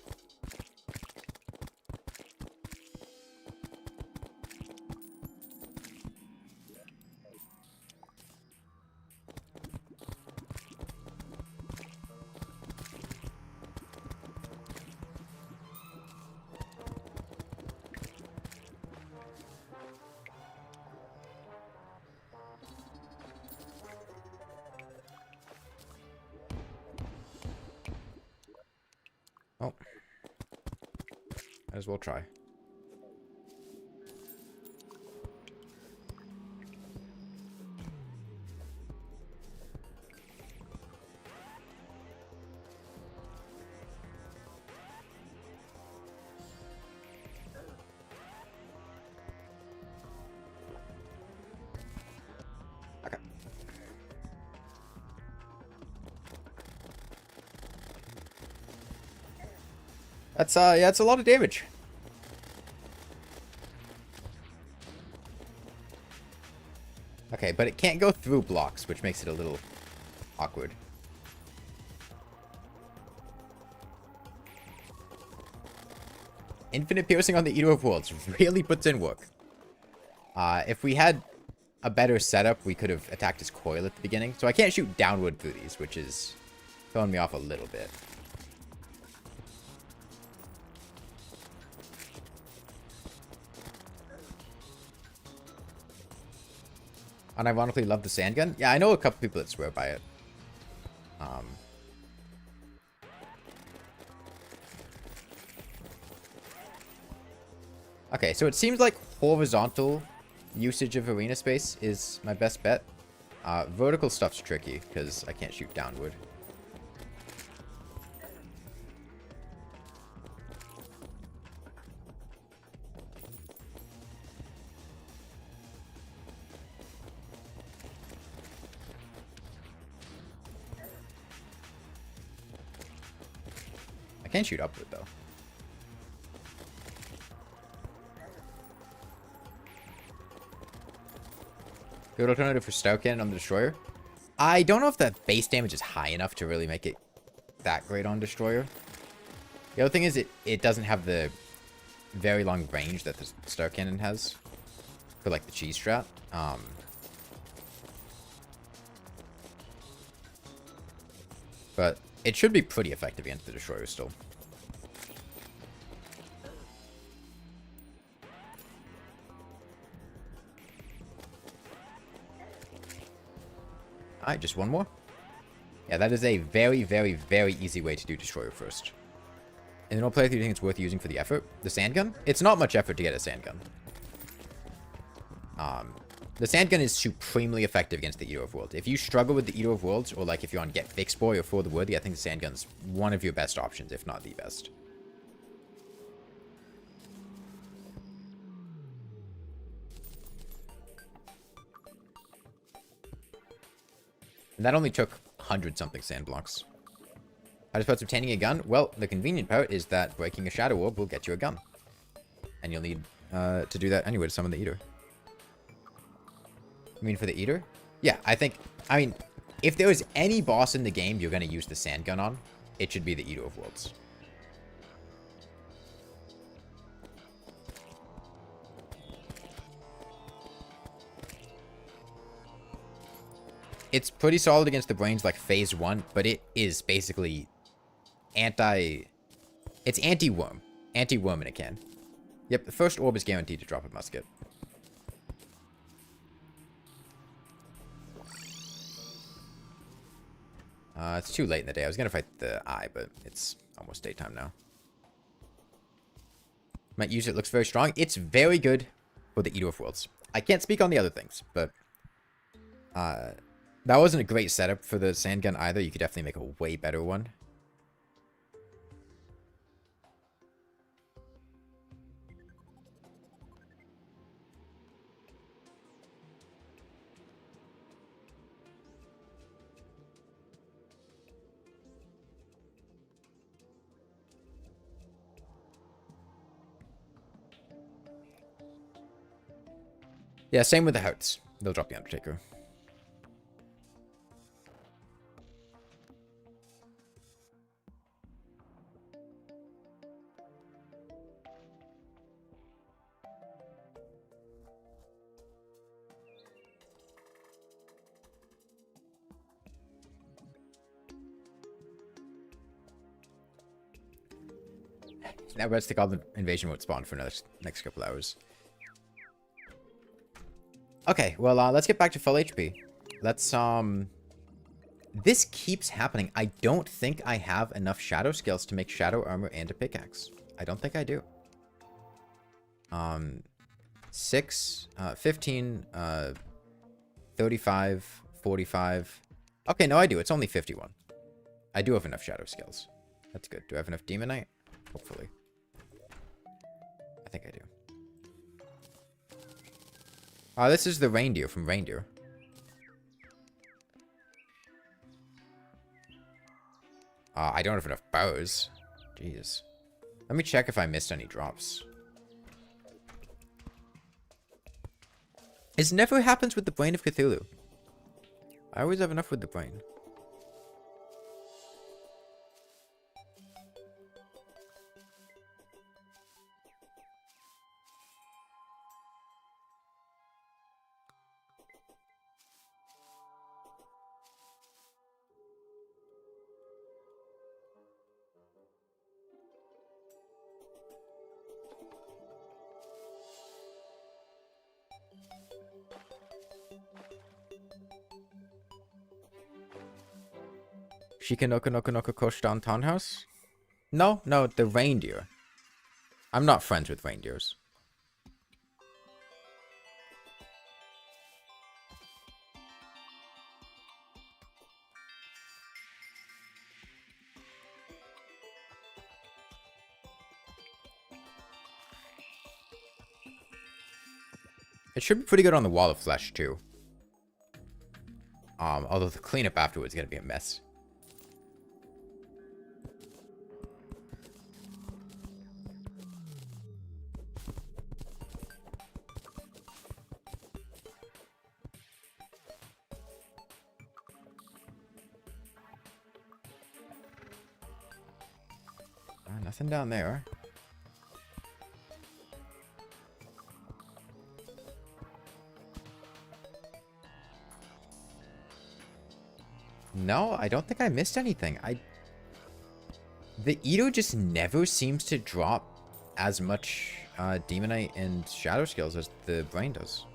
Might as well try. That's yeah, it's a lot of damage. Okay, but it can't go through blocks, which makes it a little awkward. Infinite piercing on the Eater of Worlds really puts in work. If we had a better setup, we could have attacked his coil at the beginning. So I can't shoot downward through these, which is throwing me off a little bit. Unironically love the Sandgun. Yeah, I know a couple people that swear by it. Okay, so it seems like horizontal usage of arena space is my best bet. Vertical stuff's tricky, because I can't shoot downward. I can shoot upward, though. Good alternative for Stout Cannon on the Destroyer. I don't know if the base damage is high enough to really make it that great on Destroyer. The other thing is it doesn't have the very long range that the Stout Cannon has for, like, the cheese strat. But it should be pretty effective against the Destroyer still. Alright, just one more. Yeah, that is a very, very, very easy way to do Destroyer first. And then I'll play if you think it's worth using for the effort. The Sandgun? It's not much effort to get a Sandgun. The Sandgun is supremely effective against the Eater of Worlds. If you struggle with the Eater of Worlds, or like if you're on Get Fixed Boy or For the Worthy, I think the Sandgun's one of your best options, if not the best. And that only took 100-something sand blocks. How does parts obtaining a gun? Well, the convenient part is that breaking a Shadow Orb will get you a gun. And you'll need to do that anyway to summon the Eater. I mean, for the Eater? Yeah, I mean, if there is any boss in the game you're going to use the Sandgun on, it should be the Eater of Worlds. It's pretty solid against the brains like phase 1, but it is basically it's anti-worm. Anti-worm in a can. Yep, the first orb is guaranteed to drop a musket. It's too late in the day. I was going to fight the eye, but it's almost daytime now. Might use it. Looks very strong. It's very good for the Eater of Worlds. I can't speak on the other things, but that wasn't a great setup for the Sandgun either. You could definitely make a way better one. Yeah, same with the Hearts. They'll drop the Undertaker. Now let's take Goblin Invasion won't spawn for another next couple hours. Okay, well, let's get back to full HP. Let's, this keeps happening. I don't think I have enough Shadow Scales to make Shadow Armor and a Pickaxe. I don't think I do. 6, 15, 35, 45. Okay, no, I do. It's only 51. I do have enough shadow skills. That's good. Do I have enough Demonite? Hopefully. I think I do. This is the reindeer from Reindeer. I don't have enough bows. Jeez. Let me check if I missed any drops. This never happens with the Brain of Cthulhu. I always have enough with the brain. Shikanoko Kosh down townhouse? No, the reindeer. I'm not friends with reindeers. It should be pretty good on the Wall of Flesh, too. Although the cleanup afterwards is going to be a mess. Nothing down there. No, I don't think I missed anything. The Edo just never seems to drop as much Demonite and Shadow skills as the Brain does.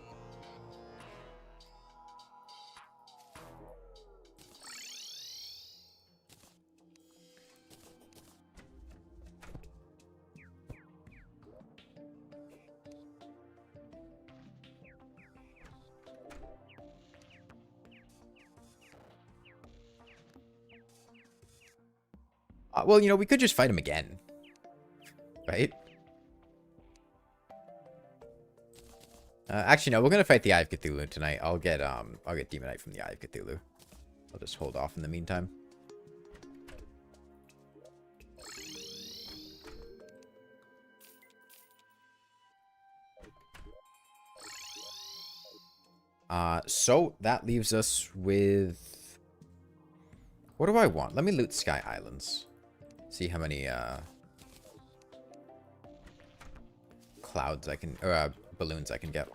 Well, you know, we could just fight him again. Right? Actually, no, we're gonna fight the Eye of Cthulhu tonight. I'll get Demonite from the Eye of Cthulhu. I'll just hold off in the meantime. So that leaves us with... What do I want? Let me loot Sky Islands. See how many, clouds I can... Or, balloons I can get.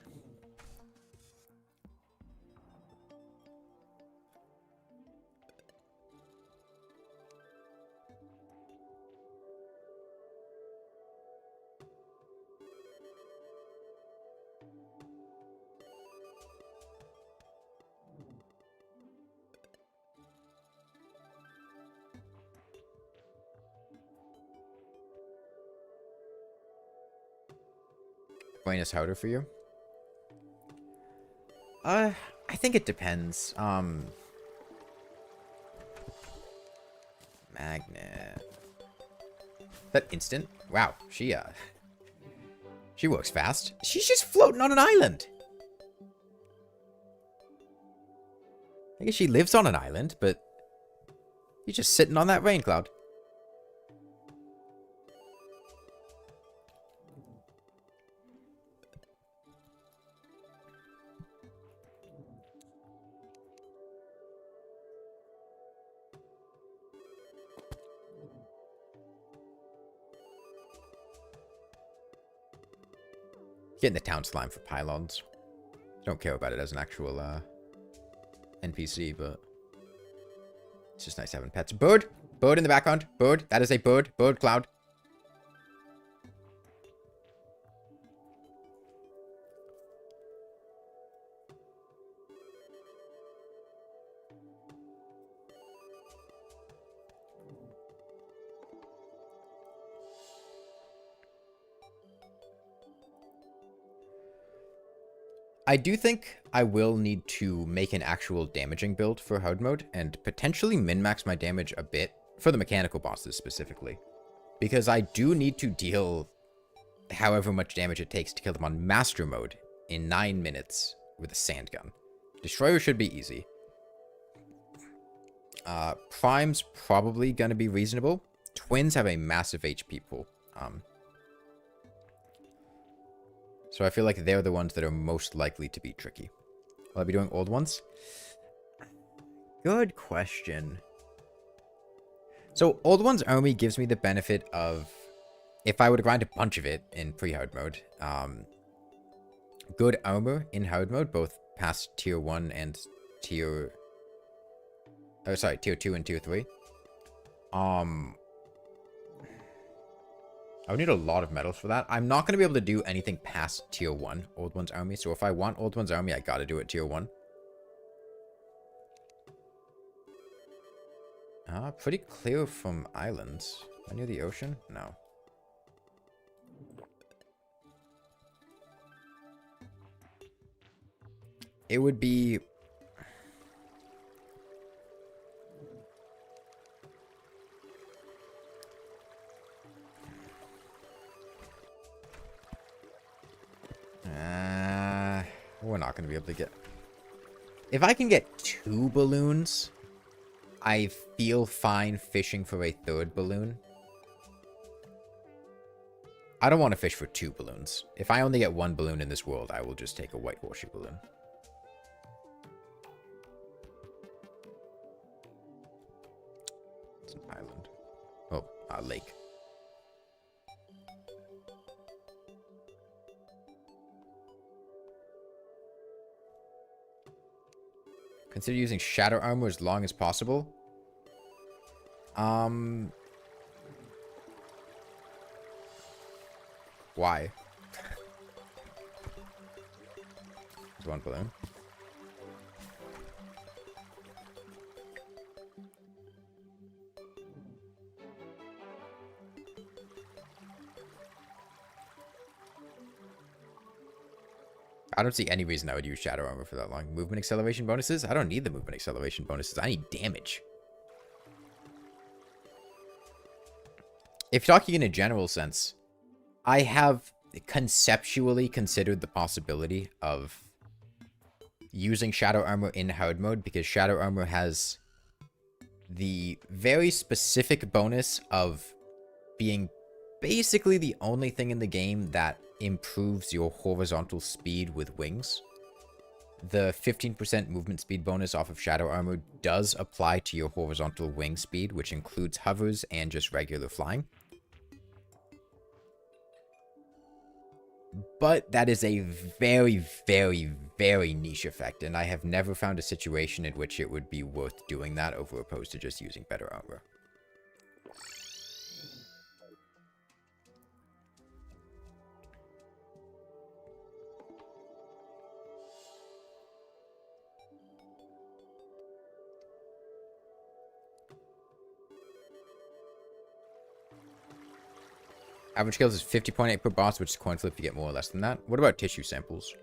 Buenos Howder for you? I think it depends. Magnet. That instant? Wow, she works fast. She's just floating on an island. I guess she lives on an island, but you're just sitting on that rain cloud. Getting the town slime for Pylons. Don't care about it as an actual NPC, but it's just nice having pets. Bird! Bird in the background. Bird. That is a bird. Bird cloud. I do think I will need to make an actual damaging build for hard mode and potentially min-max my damage a bit for the mechanical bosses specifically. Because I do need to deal however much damage it takes to kill them on master mode in 9 minutes with a Sandgun. Destroyer should be easy. Prime's probably going to be reasonable. Twins have a massive HP pool. So I feel like they're the ones that are most likely to be tricky. Will I be doing old ones? Good question. So old ones army gives me the benefit of, if I were to grind a bunch of it in pre-hard mode, good armor in hard mode, both past tier 1 and tier... Oh, sorry, tier 2 and tier 3. I would need a lot of metals for that. I'm not going to be able to do anything past tier 1, Old One's Army. So if I want Old One's Army, I got to do it tier 1. Pretty clear from islands. Am I near the ocean? No. It would be... we're not going to be able to get... If I can get 2 balloons, I feel fine fishing for a 3rd balloon. I don't want to fish for 2 balloons. If I only get 1 balloon in this world, I will just take a white horseshoe balloon. It's an island. Oh, a lake. Consider using shadow armor as long as possible. Why? There's 1 balloon. I don't see any reason I would use shadow armor for that long. Movement acceleration bonuses? I don't need the movement acceleration bonuses. I need damage. If talking in a general sense, I have conceptually considered the possibility of using shadow armor in hard mode, because shadow armor has the very specific bonus of being basically the only thing in the game that improves your horizontal speed with wings. The 15% movement speed bonus off of shadow armor does apply to your horizontal wing speed, which includes hovers and just regular flying. But that is a very, very, very niche effect, and I have never found a situation in which it would be worth doing that over opposed to just using better armor. Average kills is 50.8 per boss, which is coin flip, you get more or less than that. What about tissue samples?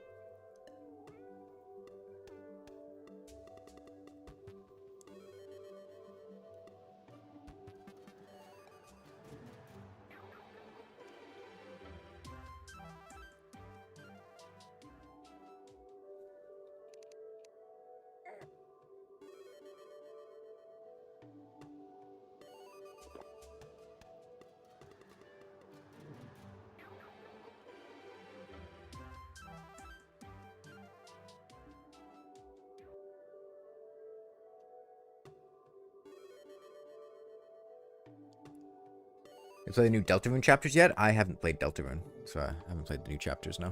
You play the new Deltarune chapters yet? I haven't played Deltarune, so I haven't played the new chapters now.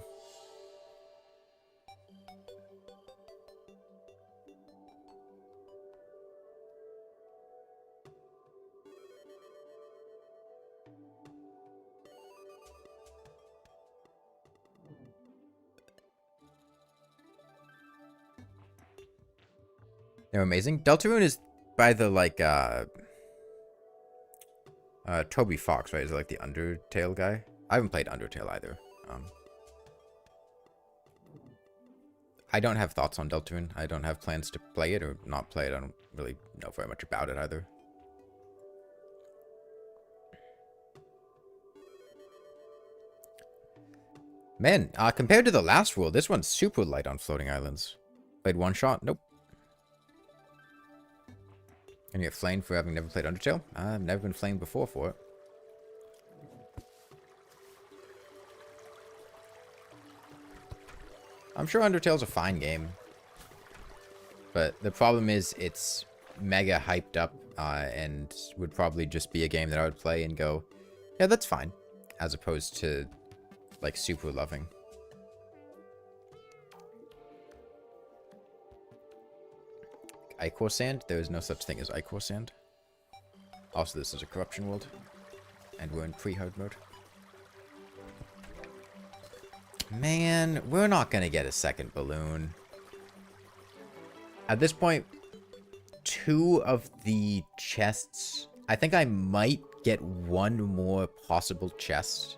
They're amazing. Deltarune is by the, like, Toby Fox, right? Is it like the Undertale guy? I haven't played Undertale either. I don't have thoughts on Deltarune. I don't have plans to play it or not play it. I don't really know very much about it either. Man, compared to the last rule, this one's super light on floating islands. Played one shot? Nope. And you get flamed for having never played Undertale? I've never been flamed before for it. I'm sure Undertale's a fine game. But the problem is it's mega hyped up and would probably just be a game that I would play and go, yeah, that's fine. As opposed to, like, super loving. Ichor Sand? There is no such thing as Ichor Sand. Also, this is a corruption world. And we're in pre-hard mode. Man, we're not going to get a second balloon. At this point, 2 of the chests... I think I might get 1 more possible chest.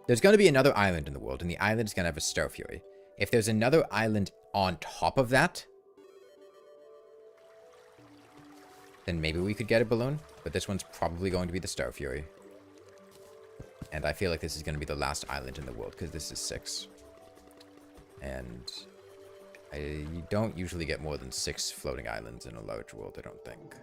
There's going to be another island in the world, and the island is going to have a Star Fury. If there's another island on top of that, then maybe we could get a balloon. But this one's probably going to be the Star Fury. And I feel like this is going to be the last island in the world, because this is 6. And you don't usually get more than 6 floating islands in a large world, I don't think.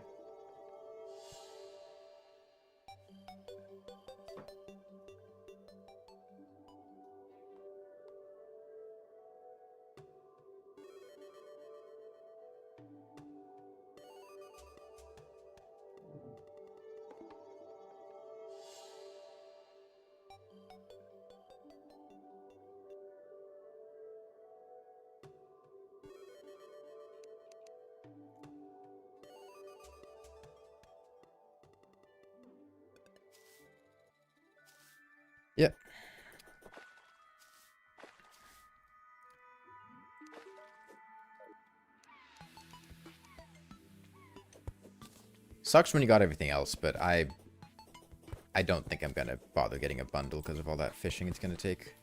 Yep. Sucks when you got everything else, but I don't think I'm going to bother getting a bundle because of all that fishing it's going to take.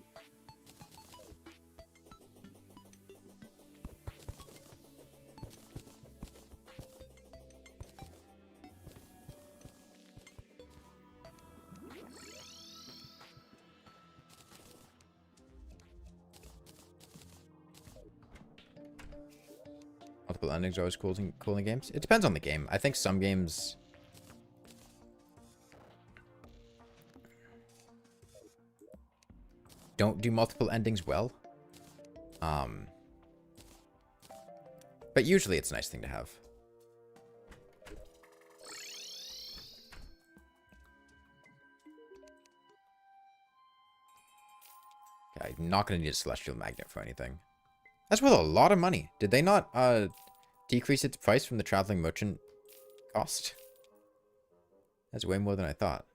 Multiple endings are always cool in games. It depends on the game. I think some games don't do multiple endings well. But usually it's a nice thing to have. Okay, I'm not going to need a Celestial Magnet for anything. That's worth a lot of money. Did they not decrease its price from the Traveling Merchant cost? That's way more than I thought.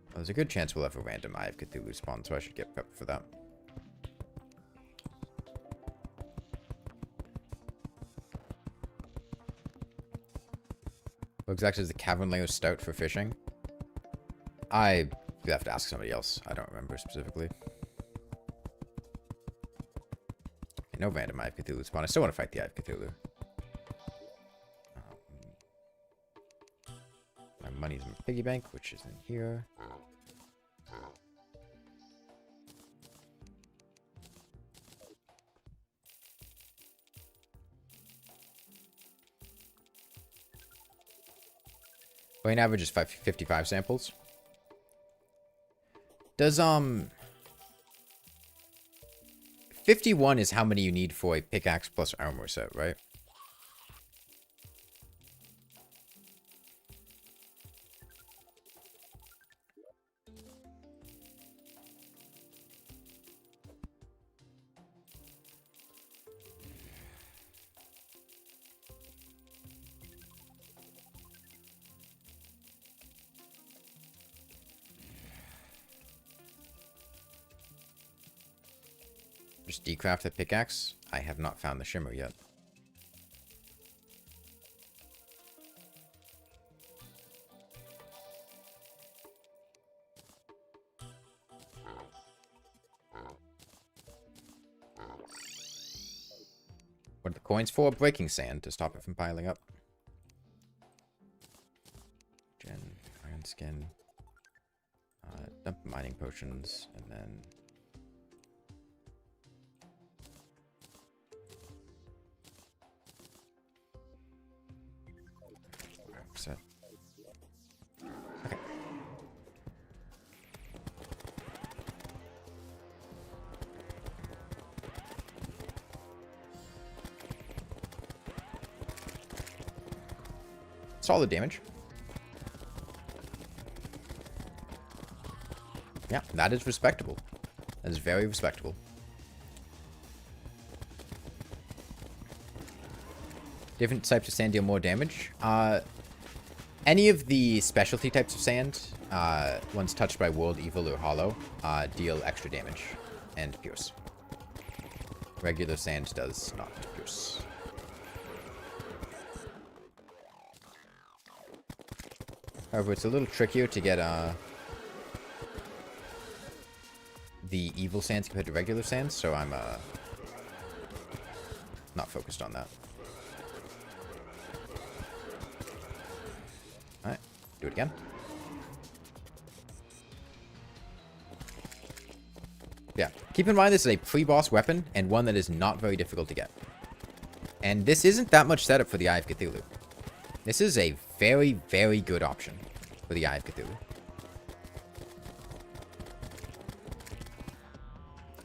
Well, there's a good chance we'll have a random Eye of Cthulhu spawn, so I should get prepped for that. What exactly is the Cavern Layer Stout for fishing? I have to ask somebody else. I don't remember specifically. No random Eye of Cthulhu spawn. I still want to fight the Eye of Cthulhu. My money's in my piggy bank, which is in here. Weighing average is 55 samples. Does 51 is how many you need for a pickaxe plus armor set, right? Just decraft the pickaxe. I have not found the shimmer yet. What are the coins for? Breaking sand to stop it from piling up. Gen, iron skin. Dump mining potions, and then... Set. Okay. Solid damage. Yeah, that is respectable. That is very respectable. Different types of sand deal more damage. Any of the specialty types of sand, once touched by World Evil or Hollow, deal extra damage and pierce. Regular sand does not pierce. However, it's a little trickier to get the evil sands compared to regular sands, so I'm not focused on that. Alright, do it again. Yeah, keep in mind this is a pre-boss weapon and one that is not very difficult to get. And this isn't that much setup for the Eye of Cthulhu. This is a very, very good option for the Eye of Cthulhu.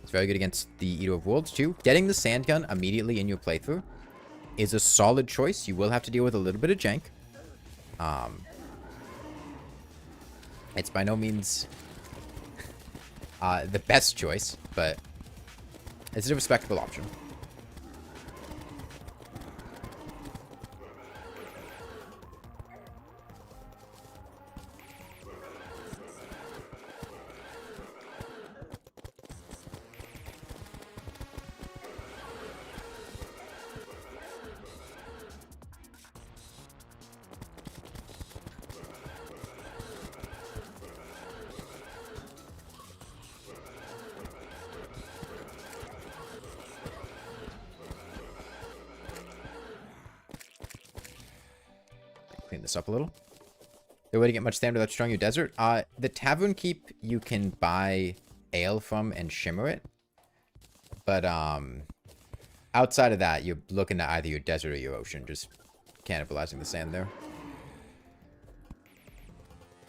It's very good against the Eater of Worlds, too. Getting the Sandgun immediately in your playthrough is a solid choice. You will have to deal with a little bit of jank. It's by no means the best choice, but it's a respectable option. Clean this up a little. The way to get much sand without destroying your desert. The Tavern Keep you can buy ale from and shimmer it. But outside of that, you're looking at either your desert or your ocean, just cannibalizing the sand there.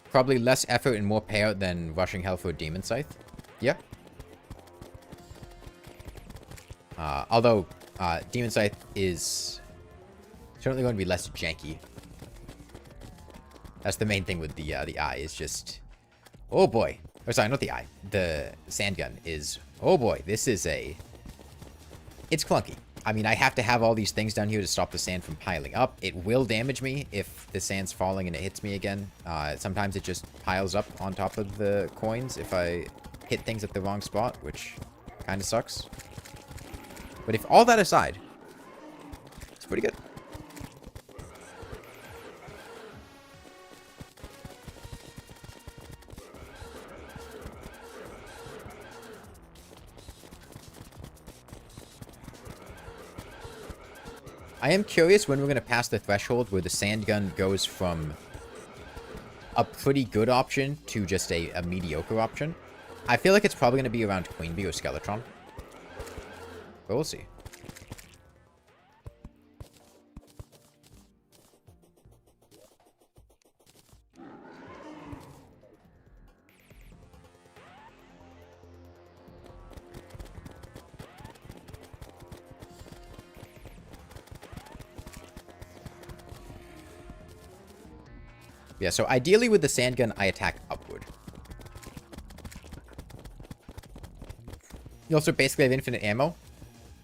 Probably less effort and more payout than rushing hell for a demon scythe. Yeah. Although demon scythe is certainly going to be less janky. That's the main thing with the eye, is just, oh boy. Or sorry, not the eye. The Sandgun is, oh boy, this is a, it's clunky. I mean, I have to have all these things down here to stop the sand from piling up. It will damage me if the sand's falling and it hits me again. Sometimes it just piles up on top of the coins if I hit things at the wrong spot, which kind of sucks. But if all that aside, it's pretty good. I am curious when we're going to pass the threshold where the Sandgun goes from a pretty good option to just a mediocre option. I feel like it's probably going to be around Queen Bee or Skeletron. But we'll see. Yeah, so ideally with the Sandgun, I attack upward. You also basically have infinite ammo.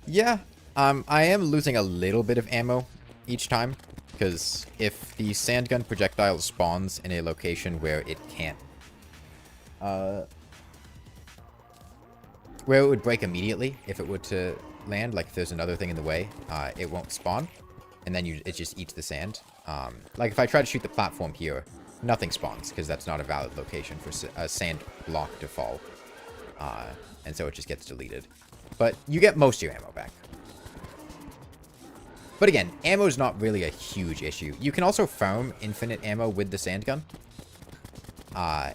Yeah, I am losing a little bit of ammo each time, because if the Sandgun projectile spawns in a location where it can't, where it would break immediately if it were to land, like if there's another thing in the way, it won't spawn, and then it just eats the sand. Like if I try to shoot the platform here, nothing spawns, because that's not a valid location for a sand block to fall. And so it just gets deleted. But you get most of your ammo back. But again, ammo is not really a huge issue. You can also farm infinite ammo with the Sandgun.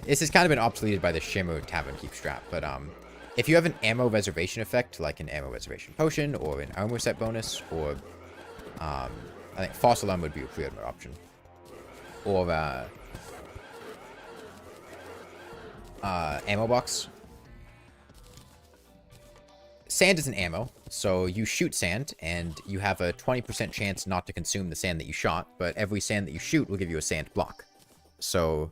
This has kind of been obsoleted by the Shimmer Tavern Keep strap, but if you have an ammo reservation effect, like an ammo reservation potion, or an armor set bonus, or I think Fossil Armor would be a pre-order option. Or ammo box. Sand is an ammo, so you shoot sand, and you have a 20% chance not to consume the sand that you shot, but every sand that you shoot will give you a sand block. So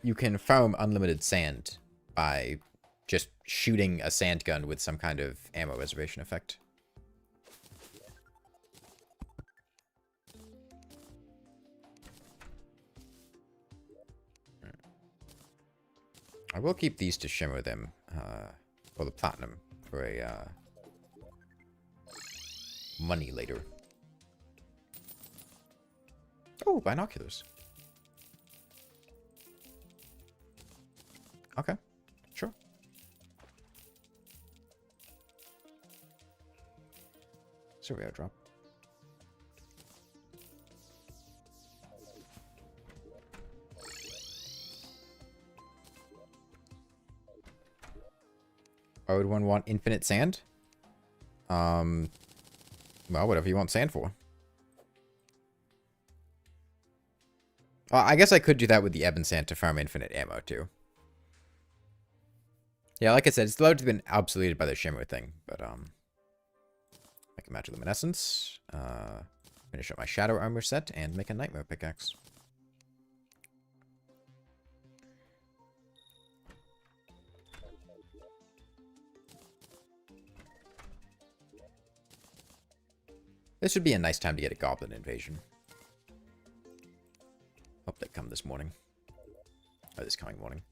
you can farm unlimited sand by just shooting a sand gun with some kind of ammo reservation effect. I will keep these to shimmer them, or the platinum, for a money later. Oh, binoculars. Okay, sure. Survey drop. Why would one want infinite sand? Well, whatever you want sand for. I guess I could do that with the Ebon Sand to farm infinite ammo, too. Yeah, like I said, it's largely been obsoleted by the Shimmer thing, but, make a Magic Luminescence, finish up my Shadow Armor set, and make a Nightmare Pickaxe. This would be a nice time to get a Goblin Invasion. Hope they come this morning. Or this coming morning.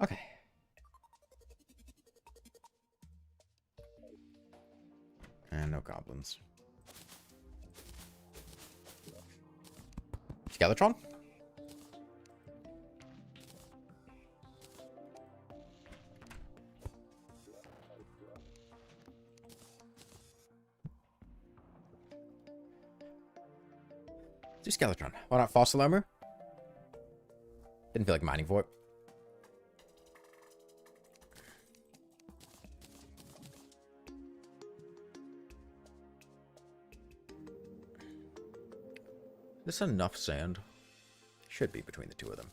Okay. And no goblins. Skeletron? Do Skeletron. Why not Fossil Armor? Didn't feel like mining for it. This enough sand? Should be between the two of them.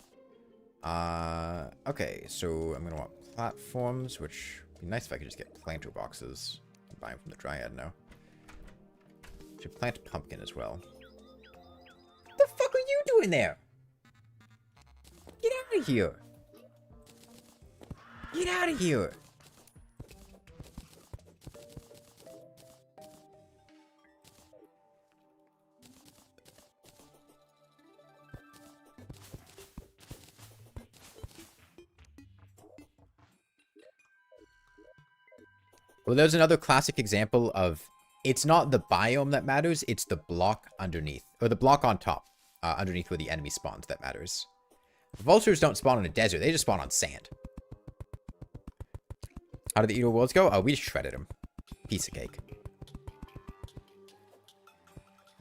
Okay, so I'm gonna want platforms, which would be nice if I could just get planter boxes. I'm buying from the Dryad now. Should plant pumpkin as well. What the fuck are you doing there? Get out of here! Get out of here! Well, there's another classic example of it's not the biome that matters, it's the block underneath. Or the block on top, underneath where the enemy spawns that matters. Vultures don't spawn on a desert, they just spawn on sand. How did the Eater Worlds go? Oh, we just shredded them. Piece of cake.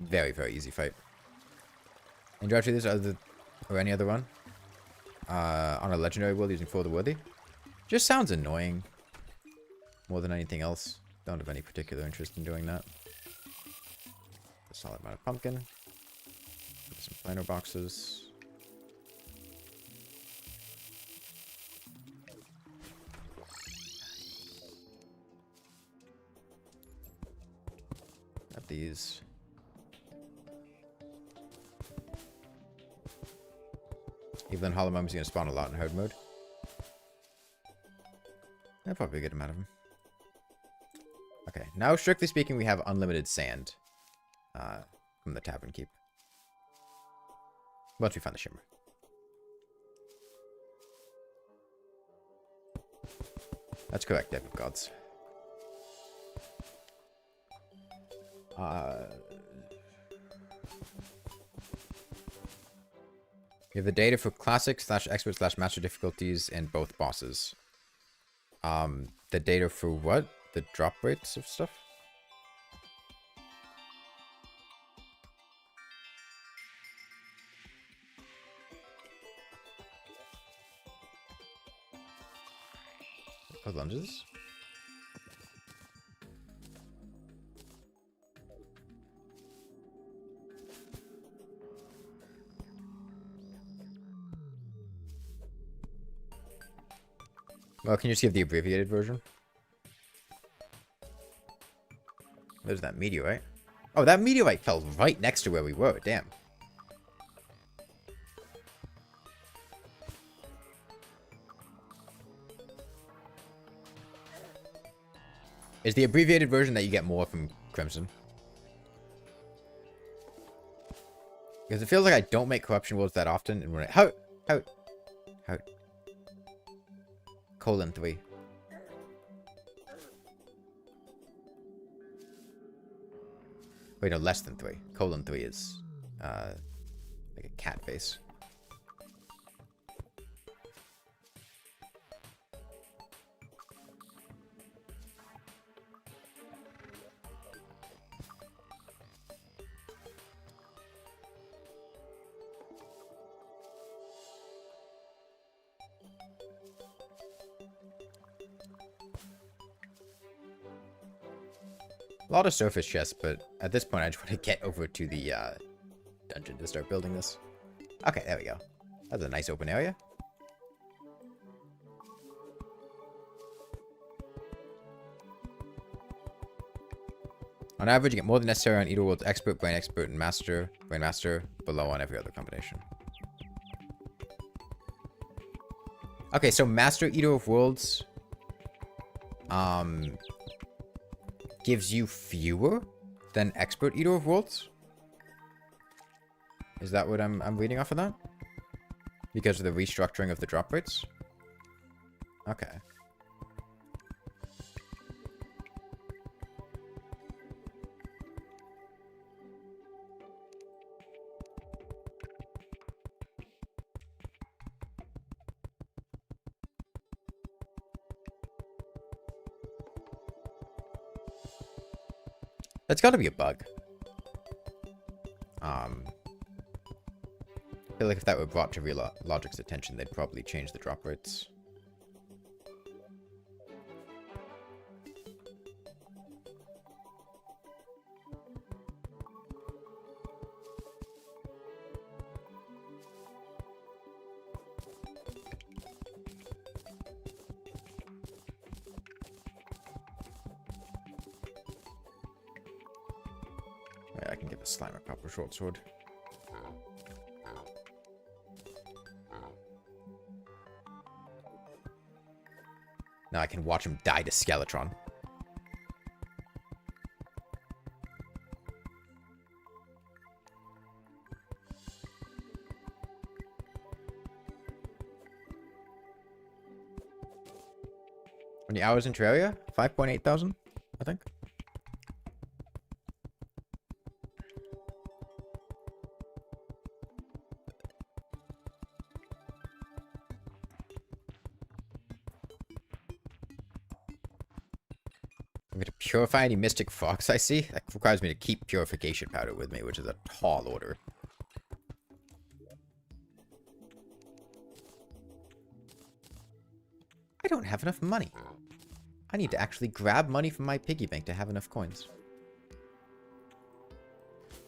Very, very easy fight. And do you actually this or any other run? On a legendary world using For the Worthy? Just sounds annoying. More than anything else. Don't have any particular interest in doing that. A solid amount of pumpkin. Some planter boxes. Got these. Even Hollow Mum's gonna spawn a lot in hard mode. I'll probably get him out of him. Okay, now strictly speaking, we have unlimited sand from the Tavern Keep. Once we find the Shimmer. That's correct, Death of Gods. You have the data for classic / expert / master difficulties in both bosses. The data for what? The drop rates of stuff? What lunges? Well, can you see the abbreviated version? There's that meteorite. Oh, that meteorite fell right next to where we were. Damn. Is the abbreviated version that you get more from Crimson? Because it feels like I don't make corruption worlds that often. And when I... How? :3. Wait, no, less than 3. :3 is, like a cat face. A lot of surface chests, but at this point I just want to get over to the dungeon to start building this. Okay, there we go. That's a nice open area. On average, you get more than necessary on Eater World's Expert, Brain Expert, and Master, Brain Master, below on every other combination. Okay, so Master Eater of Worlds gives you fewer than Expert Eater of Worlds? Is that what I'm reading off of that? Because of the restructuring of the drop rates? Okay. That's got to be a bug. I feel like if that were brought to Real Logic's attention, they'd probably change the drop rates. I can give a Slimer proper short sword. Now I can watch him die to Skeletron. How many hours in Terraria? 5.8 thousand, I think. I'm going to purify any Mystic Fox I see. That requires me to keep Purification Powder with me, which is a tall order. I don't have enough money. I need to actually grab money from my piggy bank to have enough coins.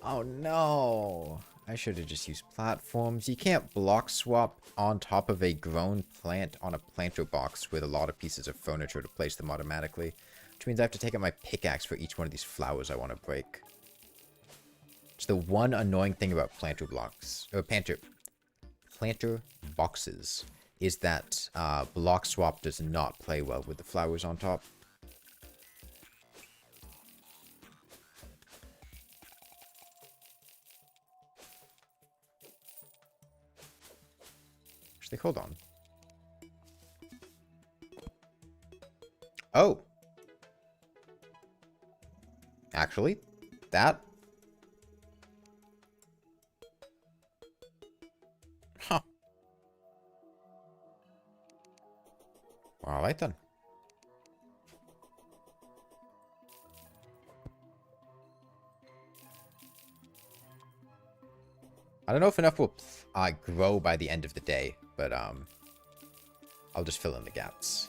Oh no. I should have just used platforms. You can't block swap on top of a grown plant on a planter box with a lot of pieces of furniture to place them automatically. Which means I have to take out my pickaxe for each one of these flowers I want to break. It's the one annoying thing about planter blocks, or planter boxes, is that block swap does not play well with the flowers on top. Actually, hold on. Oh. Actually, that... Huh. Alright then. I don't know if enough will grow by the end of the day, but I'll just fill in the gaps.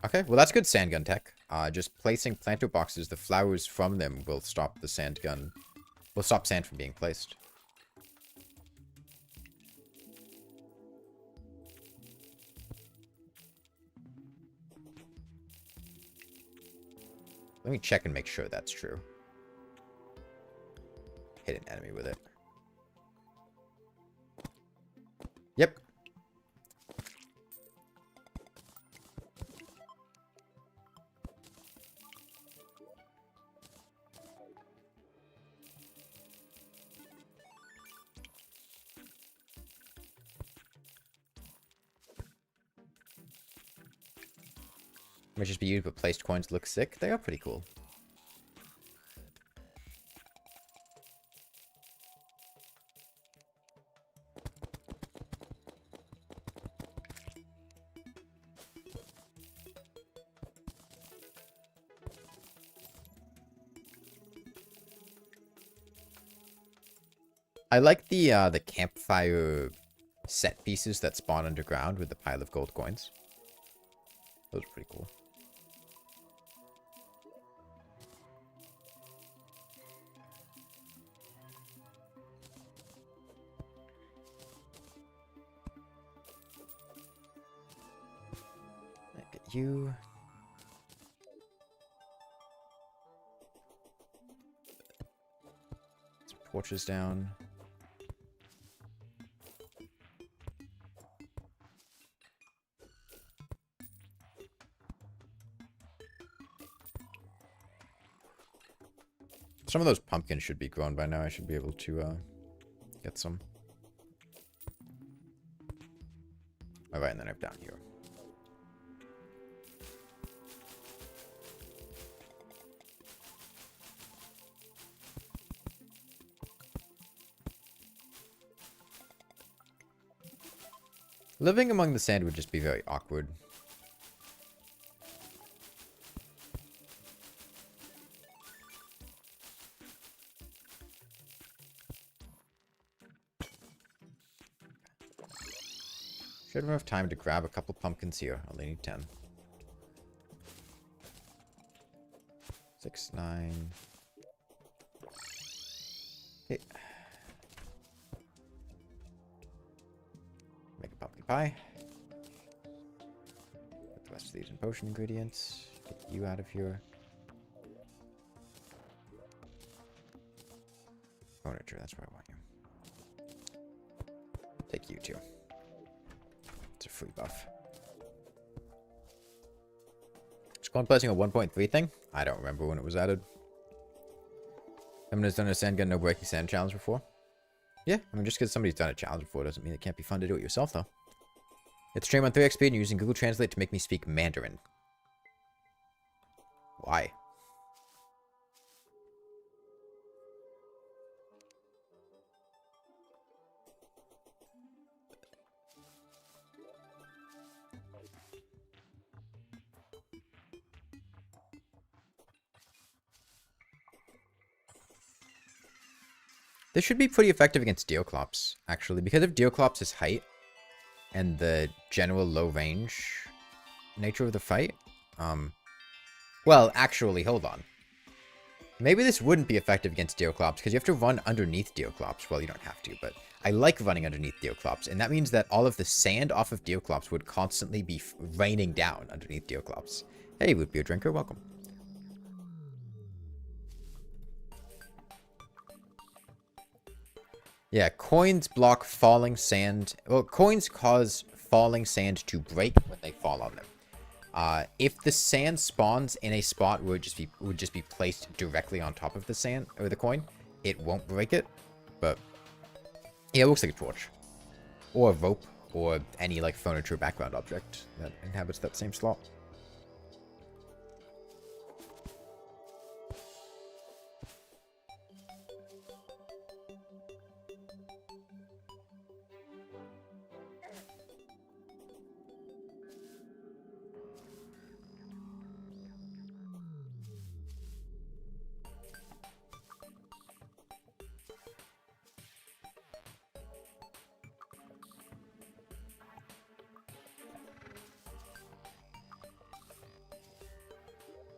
Okay, well that's good Sandgun tech. Just placing planter boxes, the flowers from them will stop the Sandgun. Will stop sand from being placed. Let me check and make sure that's true. Hit an enemy with it. Yep. Might just be used, but placed coins look sick. They are pretty cool. I like the campfire set pieces that spawn underground with the pile of gold coins. Those are pretty cool. Get you. Some torches down. Some of those pumpkins should be grown by now. I should be able to get some. Alright, and then I'm down here. Living among the sand would just be very awkward. Should have enough time to grab a couple pumpkins here. Only need 10. 6, 9. Okay. Make a pumpkin pie. Put the rest of these in potion ingredients. Get you out of here. Furniture, that's where I want you. Take you too. It's a free buff. Is Clone placing a 1.3 thing? I don't remember when it was added. Someone has done a Sandgun no breaking sand challenge before. Yeah, I mean, just because somebody's done a challenge before doesn't mean it can't be fun to do it yourself, though. It's stream on 3x speed and using Google Translate to make me speak Mandarin. Why? This should be pretty effective against Deoclops, actually, because of Deoclops' height and the general low range nature of the fight. Well, actually, hold on. Maybe this wouldn't be effective against Deoclops, because you have to run underneath Deoclops. Well, you don't have to, but I like running underneath Deoclops, and that means that all of the sand off of Deoclops would constantly be raining down underneath Deoclops. Hey, root beer drinker, welcome. Yeah, coins block falling sand. Well, coins cause falling sand to break when they fall on them. If the sand spawns in a spot where it would just be placed directly on top of the sand or the coin, it won't break it. But yeah, it looks like a torch or a rope or any like furniture background object that inhabits that same slot.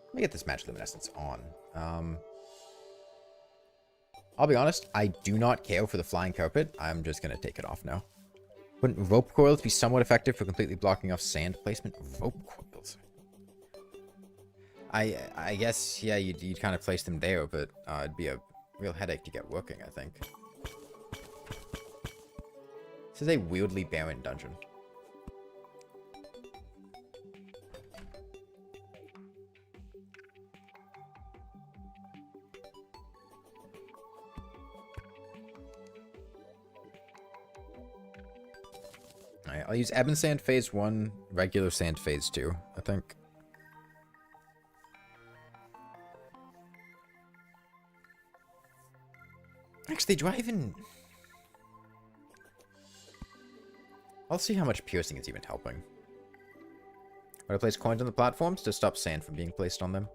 Let me get this match luminescence on. I'll be honest, I do not care for the flying carpet. I'm just going to take it off now. Wouldn't rope coils be somewhat effective for completely blocking off sand placement? Rope coils. I guess, yeah, you'd kind of place them there, but it'd be a real headache to get working, I think. This is a weirdly barren dungeon. Alright, I'll use Ebon Sand Phase 1, regular Sand Phase 2, I think. Actually, do I even... I'll see how much piercing is even helping. Would I place coins on the platforms to stop sand from being placed on them?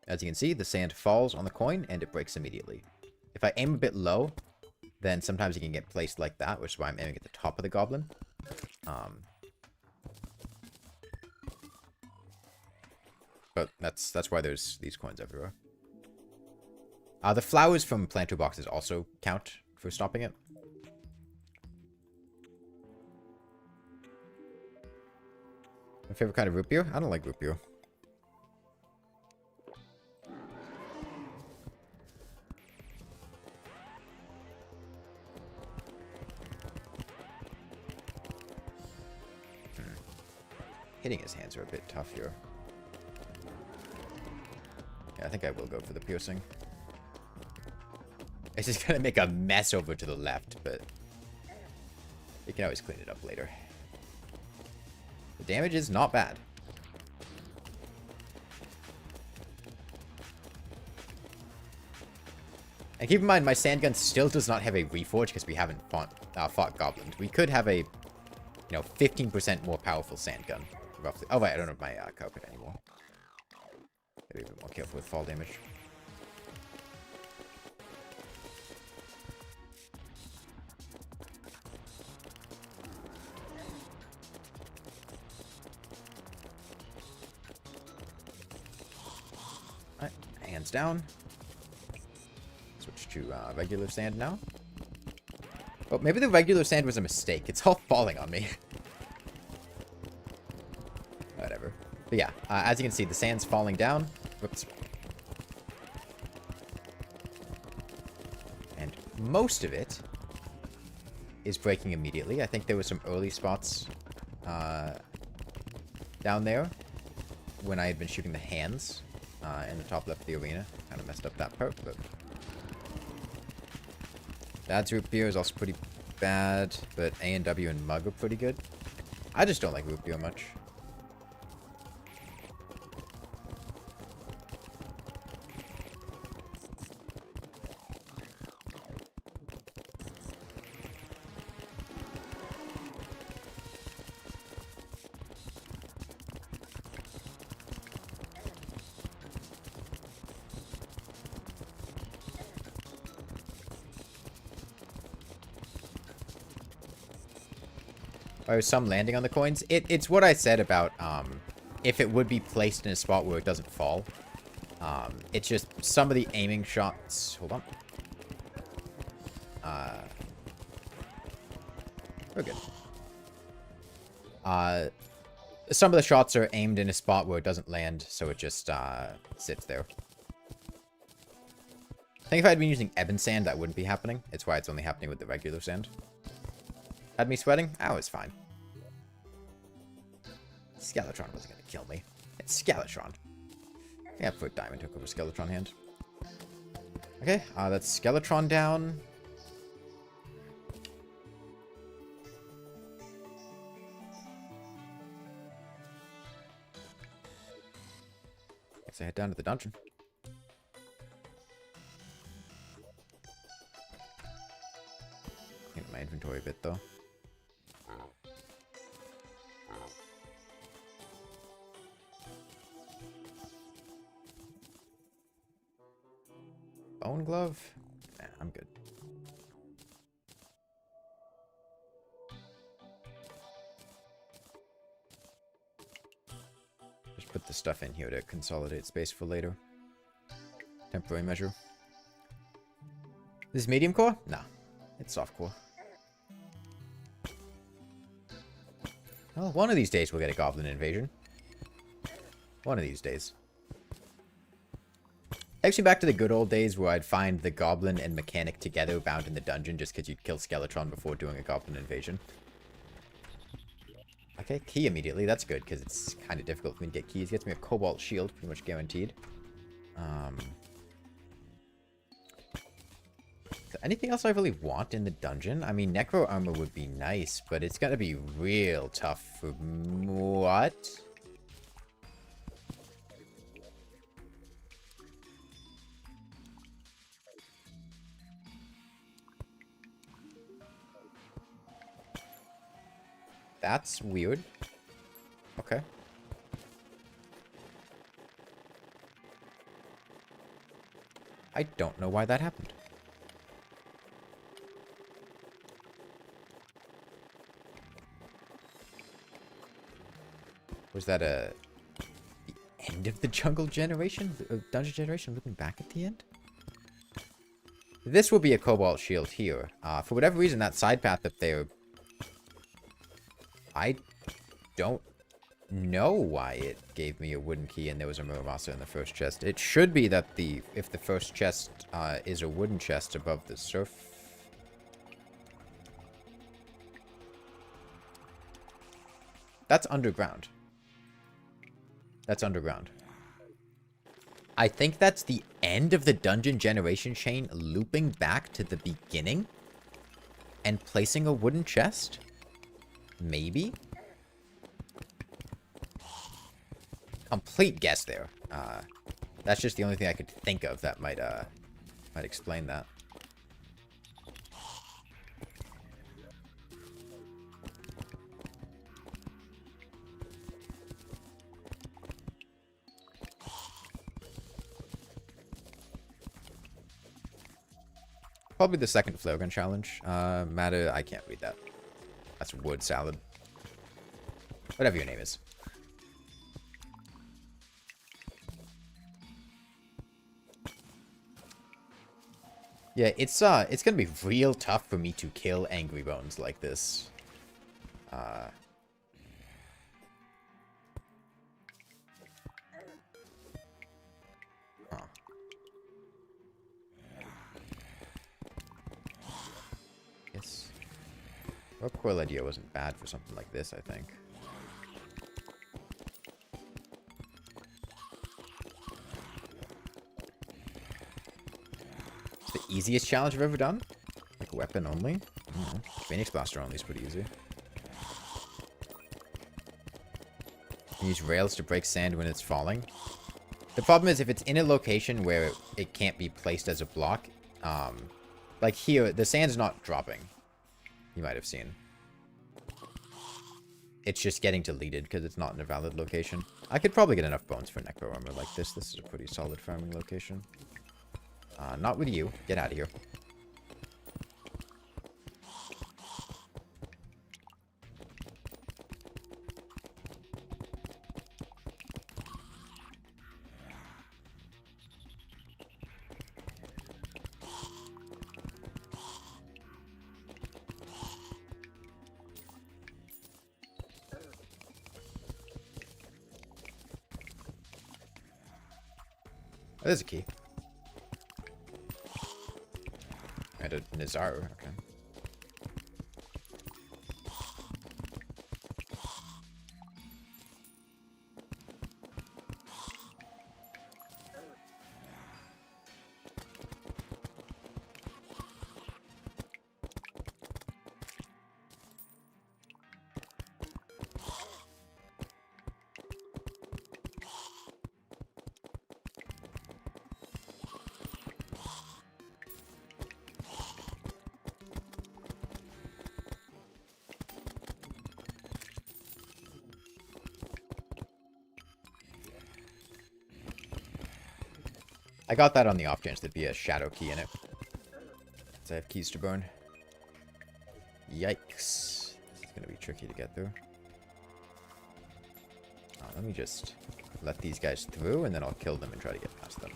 As you can see, the sand falls on the coin and it breaks immediately. If I aim a bit low, then sometimes it can get placed like that, which is why I'm aiming at the top of the goblin. But that's why there's these coins everywhere. The flowers from planter boxes also count for stopping it. My favorite kind of root beer? I don't like root beer. Hitting his hands are a bit tough here. Yeah, I think I will go for the piercing. It's just gonna make a mess over to the left, but you can always clean it up later. The damage is not bad. And keep in mind, my Sandgun still does not have a reforge because we haven't fought goblins. We could have a, you know, 15% more powerful Sandgun. Roughly. Oh, wait, I don't have my carpet anymore. Gotta be a bit more careful with fall damage. Alright, hands down. Switch to regular sand now. Oh, maybe the regular sand was a mistake. It's all falling on me. Whatever. But yeah, as you can see, the sand's falling down. Whoops. And most of it is breaking immediately. I think there were some early spots down there when I had been shooting the hands in the top left of the arena. Kind of messed up that part, but... Dad's root beer is also pretty bad, but A&W and Mug are pretty good. I just don't like root beer much. Or some landing on the coins. It's what I said about if it would be placed in a spot where it doesn't fall. It's just some of the aiming shots. Hold on. We're good. Some of the shots are aimed in a spot where it doesn't land, so it just sits there. think if I had been using Ebon Sand, that wouldn't be happening. It's why it's only happening with the regular sand. Had me sweating? I was fine. Skeletron wasn't going to kill me. It's Skeletron. Yeah, put Diamond Hook over Skeletron hand. Okay, that's Skeletron down. Guess I head down to the dungeon. Get my inventory a bit, though. Bone glove? Nah, I'm good. Just put the stuff in here to consolidate space for later. Temporary measure. This is medium core? Nah, it's soft core. Well, one of these days we'll get a Goblin Invasion. One of these days. Actually, back to the good old days where I'd find the Goblin and Mechanic together bound in the dungeon just because you'd kill Skeletron before doing a Goblin Invasion. Okay, key immediately. That's good because it's kind of difficult for me to get keys. Gets me a Cobalt Shield, pretty much guaranteed. So anything else I really want in the dungeon? I mean, Necro Armor would be nice, but it's going to be real tough for what? That's weird. Okay. I don't know why that happened. Was that the end of the jungle generation? Dungeon generation? Looking back at the end? This will be a Cobalt Shield here. For whatever reason, that side path up there... I don't know why it gave me a wooden key and there was a Muramasa in the first chest. It should be that if the first chest is a wooden chest above the surf. That's underground. That's underground. I think that's the end of the dungeon generation chain looping back to the beginning and placing a wooden chest. Maybe? Complete guess there. That's just the only thing I could think of that might explain that. Probably the second flare gun challenge. Matter, I can't read that. That's wood salad. Whatever your name is. Yeah, it's gonna be real tough for me to kill Angry Bones like this. Huh. Yes. Rope coil idea wasn't bad for something like this, I think. It's the easiest challenge I've ever done. Like weapon only. Phoenix Blaster only is pretty easy. Use rails to break sand when it's falling. The problem is if it's in a location where it can't be placed as a block. Like here, the sand's not dropping. You might have seen. It's just getting deleted because it's not in a valid location. I could probably get enough bones for Necro Armor like this. This is a pretty solid farming location. Not with you. Get out of here. Oh, there's a key. get a Nazar. Okay. I got that on the off chance there'd be a shadow key in it. So I have keys to burn. Yikes. This is going to be tricky to get through. Let me just let these guys through, and then I'll kill them and try to get past them.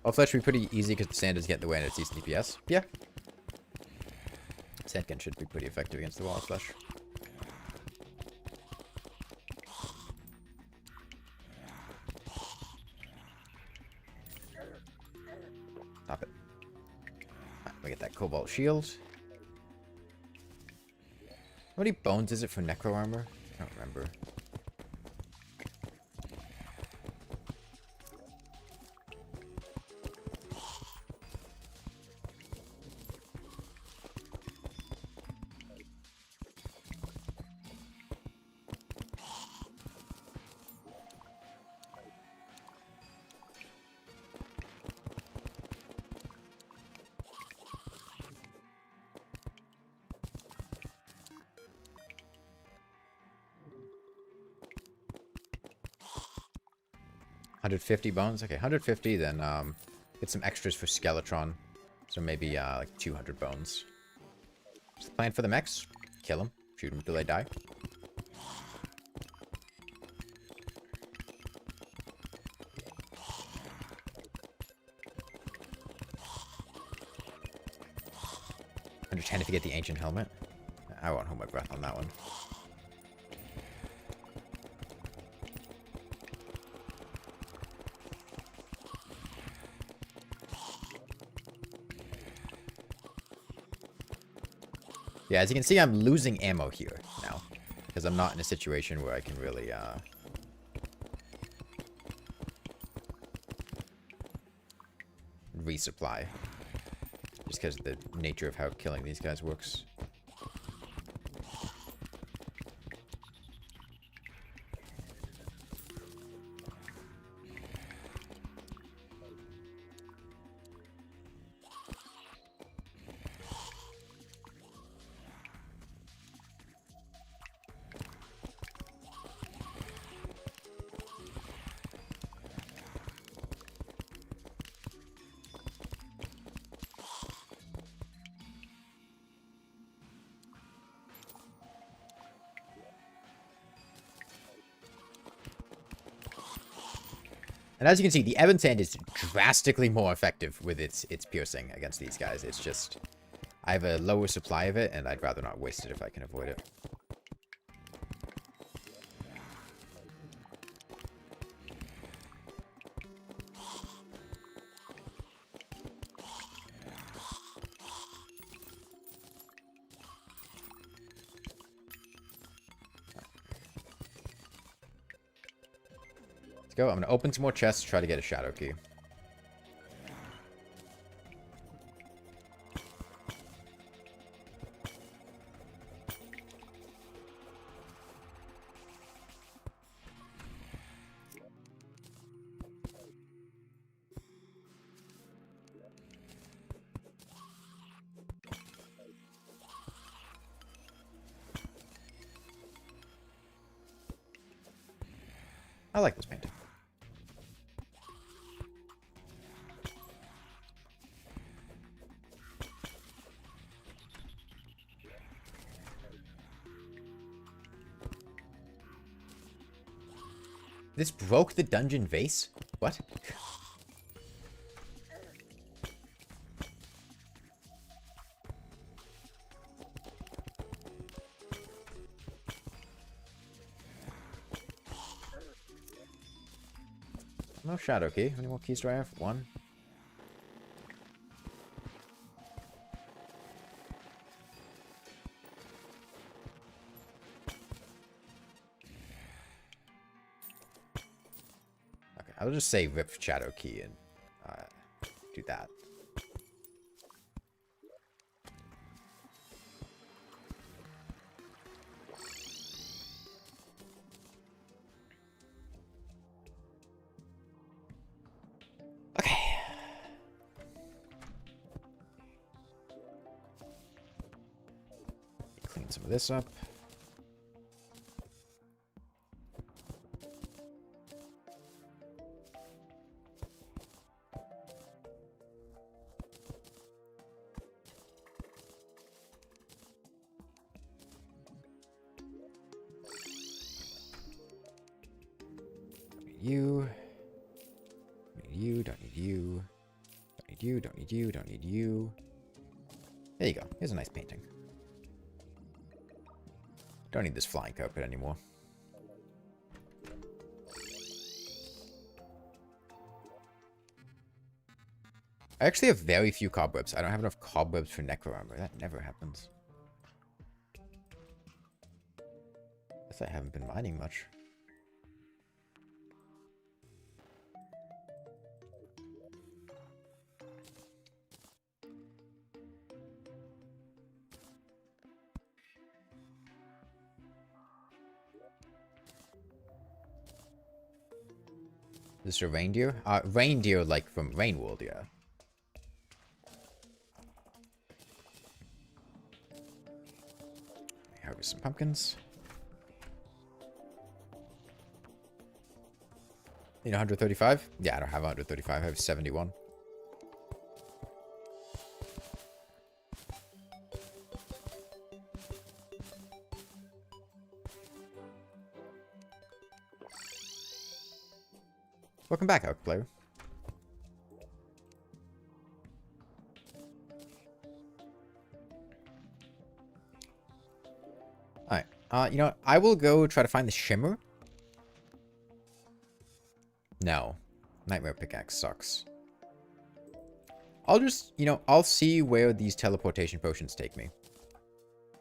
All flesh should be pretty easy because the sand does get in the way and it's decent DPS. Yeah. Sandgun should be pretty effective against the wall of flesh. Stop it. Alright, we get that cobalt shield. How many bones is it for necro armor? I don't remember. $150 bones? Okay, 150, then get some extras for Skeletron. So maybe like 200 bones. What's the plan for the mechs? Kill them. Shoot them till they die. $110 if you get the ancient helmet. I won't hold my breath on that one. Yeah, as you can see, I'm losing ammo here now. Because I'm not in a situation where I can really, resupply. Just because of the nature of how killing these guys works. And as you can see, the Ebon Sand is drastically more effective with its piercing against these guys. It's just, I have a lower supply of it, and I'd rather not waste it if I can avoid it. Go. I'm going to open some more chests, try to get a shadow key. I like this painting. This broke the dungeon vase? What? No shadow key. How many more keys do I have? 1. Okay, I'll just say rip shadow key and do that. Okay. Clean some of this up. You. You, don't need you. Don't need you, don't need you, don't need you. There you go. Here's a nice painting. Don't need this flying carpet anymore. I actually have very few cobwebs. I don't have enough cobwebs for necro armor. That never happens. Guess I haven't been mining much. Is this a reindeer? Reindeer like from Rainworld, yeah. Harvest some pumpkins. Need 135? Yeah, I don't have 135. I have 71. Welcome back, Arc Player. Alright. You know what? I will go try to find the Shimmer. No. Nightmare Pickaxe sucks. I'll just, you know, I'll see where these teleportation potions take me.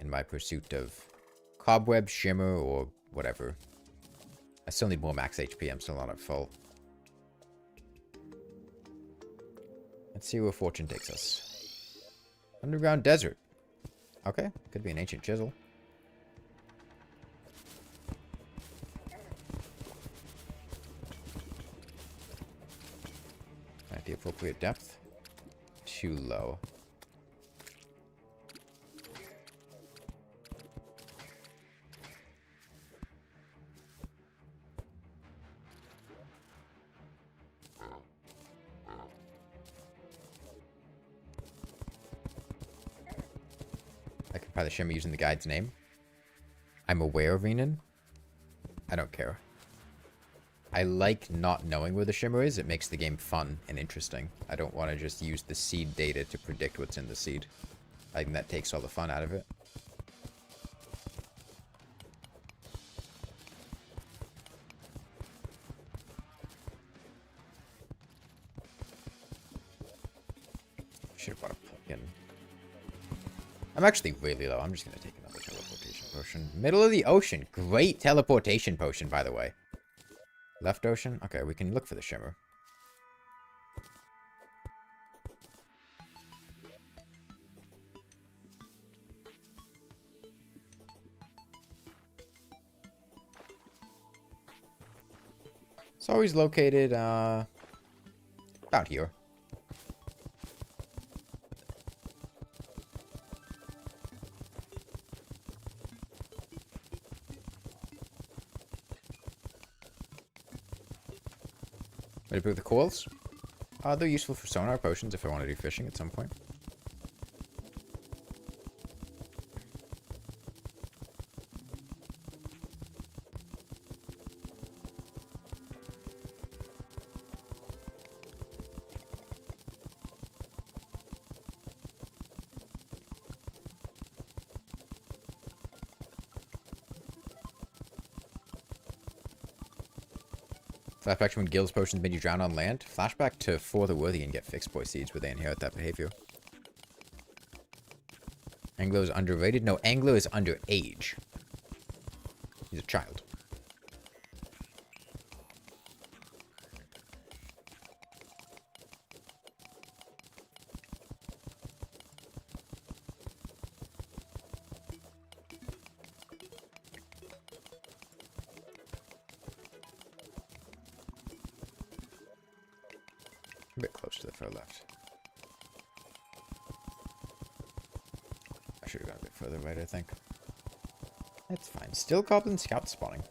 In my pursuit of Cobweb, Shimmer, or whatever. I still need more max HP. I'm still not at full. Let's see where fortune takes us. Underground desert. Okay, could be an ancient chisel. At the appropriate depth. Too low. I can probably shimmer using the guide's name. I'm aware of Renan. I don't care. I like not knowing where the shimmer is. It makes the game fun and interesting. I don't want to just use the seed data to predict what's in the seed. I think that takes all the fun out of it. Should have bought a pumpkin. I'm actually really low. I'm just going to take another teleportation potion. Middle of the ocean. Great teleportation potion, by the way. Left ocean? Okay, we can look for the shimmer. It's always located, about here. Ready to put the coils? They're useful for sonar potions if I want to do fishing at some point. Flashback to when Gills Potions made you drown on land. Flashback to For the Worthy and get fixed boy seeds where they inherit that behavior. Anglo is underrated? No, Anglo is underage. He's a child. A bit close to the far left. I should have gone a bit further right, I think. That's fine. Still Goblin Scout spawning.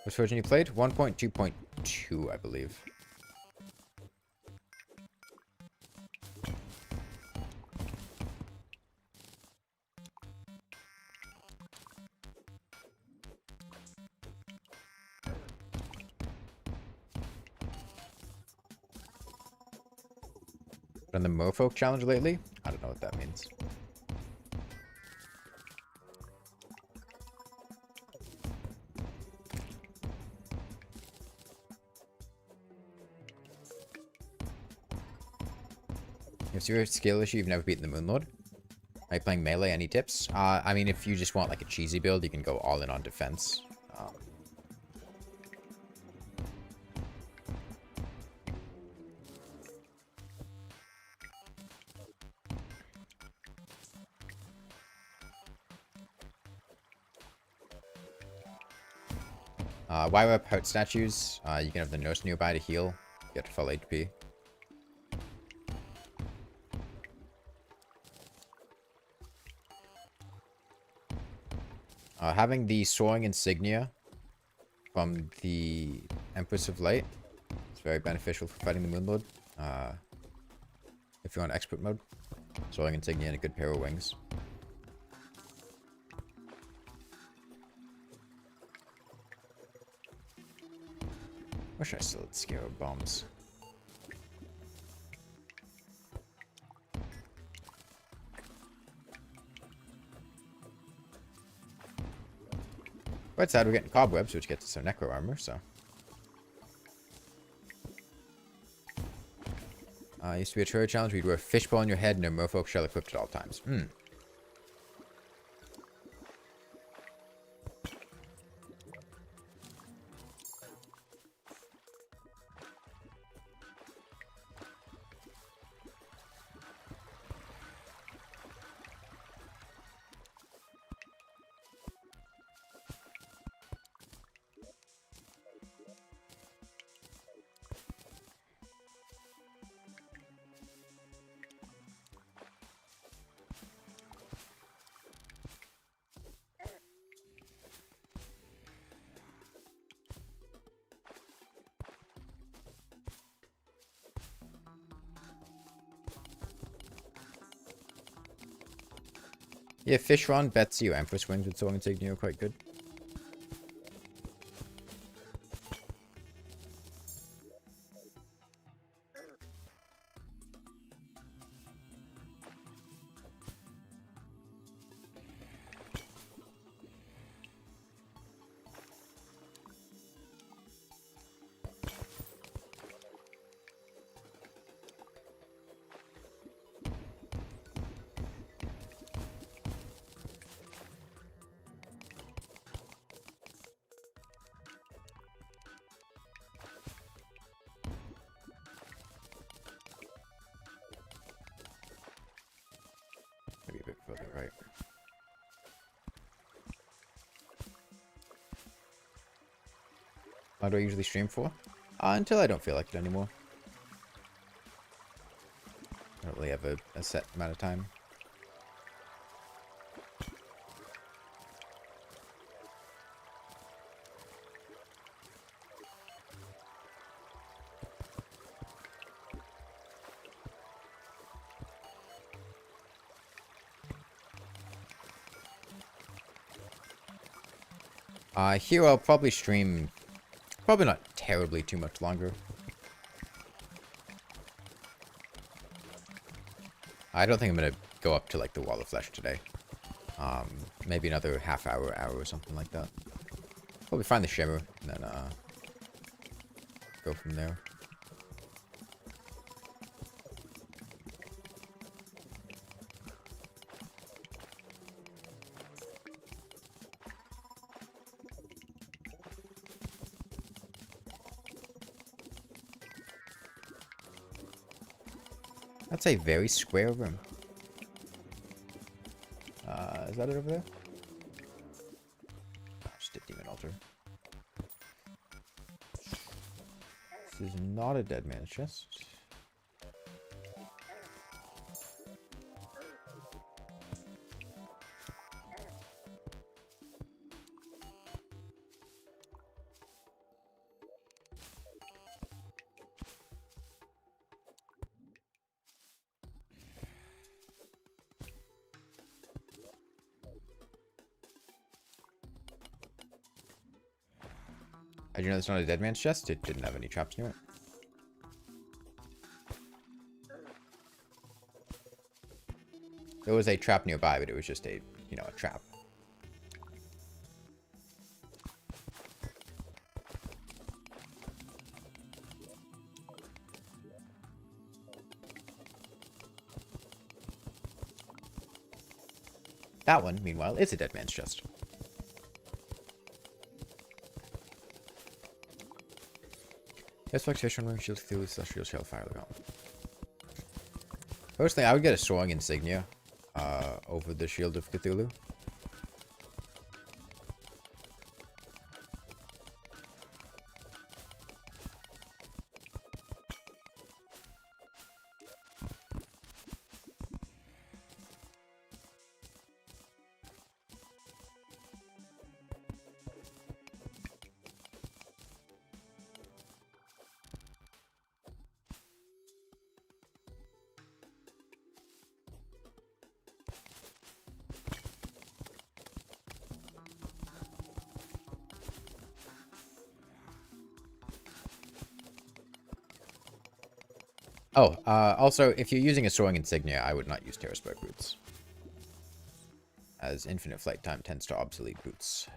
Which version you played? 1.2.2, I believe. Done the Mofolk challenge lately? I don't know what that means. You have serious skill issue, you've never beaten the Moonlord? Are you playing melee? Any tips? I mean, if you just want like a cheesy build, you can go all in on defense. Why wear hurt statues? You can have the nurse nearby to heal. Get full HP. Having the soaring insignia from the Empress of Light is very beneficial for fighting the Moonlord. If you're on expert mode. Soaring insignia and a good pair of wings. Wish I still had Scarab bombs. Right side, we're getting cobwebs, which gets us our necro armor, so. Used to be a Terraria challenge where you'd wear a fishbowl on your head and a merfolk shell equipped at all times. Yeah, Fishron, Betsy, or Empress wings with Soaring Insignia are quite good. Maybe a bit further right. How do I usually stream for? Until I don't feel like it anymore. I don't really have a set amount of time. Here I'll probably stream, probably not terribly too much longer. I don't think I'm gonna go up to like the Wall of Flesh today. Maybe another half hour or something like that. Probably find the Shimmer and then go from there. That's a very square room. Is that it over there? Just a demon altar. This is not a dead man's chest. Did you know that's not a dead man's chest? It didn't have any traps near it. There was a trap nearby, but it was just a, you know, a trap. That one, meanwhile, is a dead man's chest. Yes, fluctuation room, shield Cthulhu, celestial shell, fire the gauntlet. Personally, I would get a soaring insignia over the shield of Cthulhu. Oh, also, if you're using a soaring insignia, I would not use Terraspark boots, as infinite flight time tends to obsolete boots.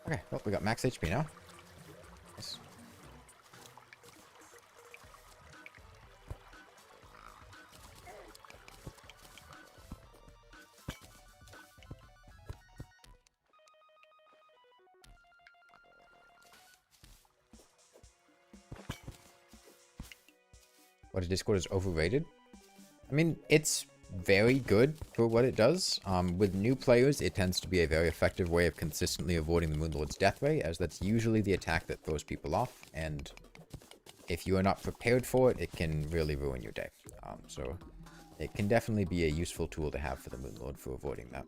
Okay, well, we got max HP now. Nice. What, a Discord is overrated? I mean, it's very good for what it does. With new players, it tends to be a very effective way of consistently avoiding the Moonlord's death ray, as that's usually the attack that throws people off, and if you are not prepared for it, it can really ruin your day. So it can definitely be a useful tool to have for the Moonlord for avoiding that.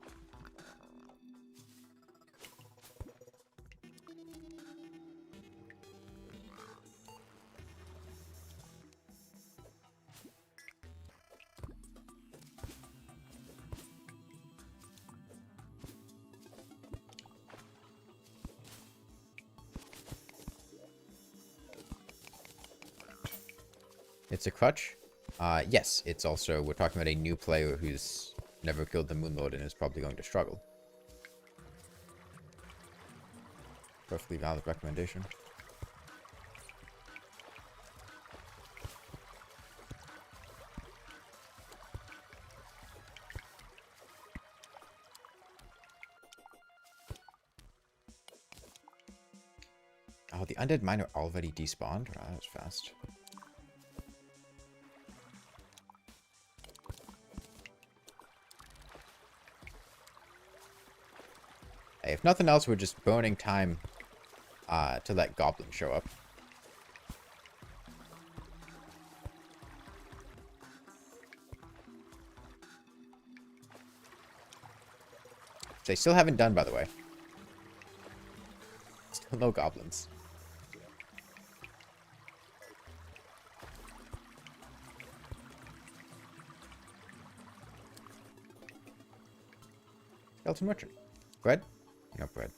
It's a crutch? Yes, it's also, we're talking about a new player who's never killed the Moonlord and is probably going to struggle. Perfectly valid recommendation. Oh, the undead miner already despawned? Wow, that was fast. Hey, if nothing else, we're just burning time to let goblins show up. They still haven't done, by the way. Still no goblins. Skeleton merchant. Bread? No bread.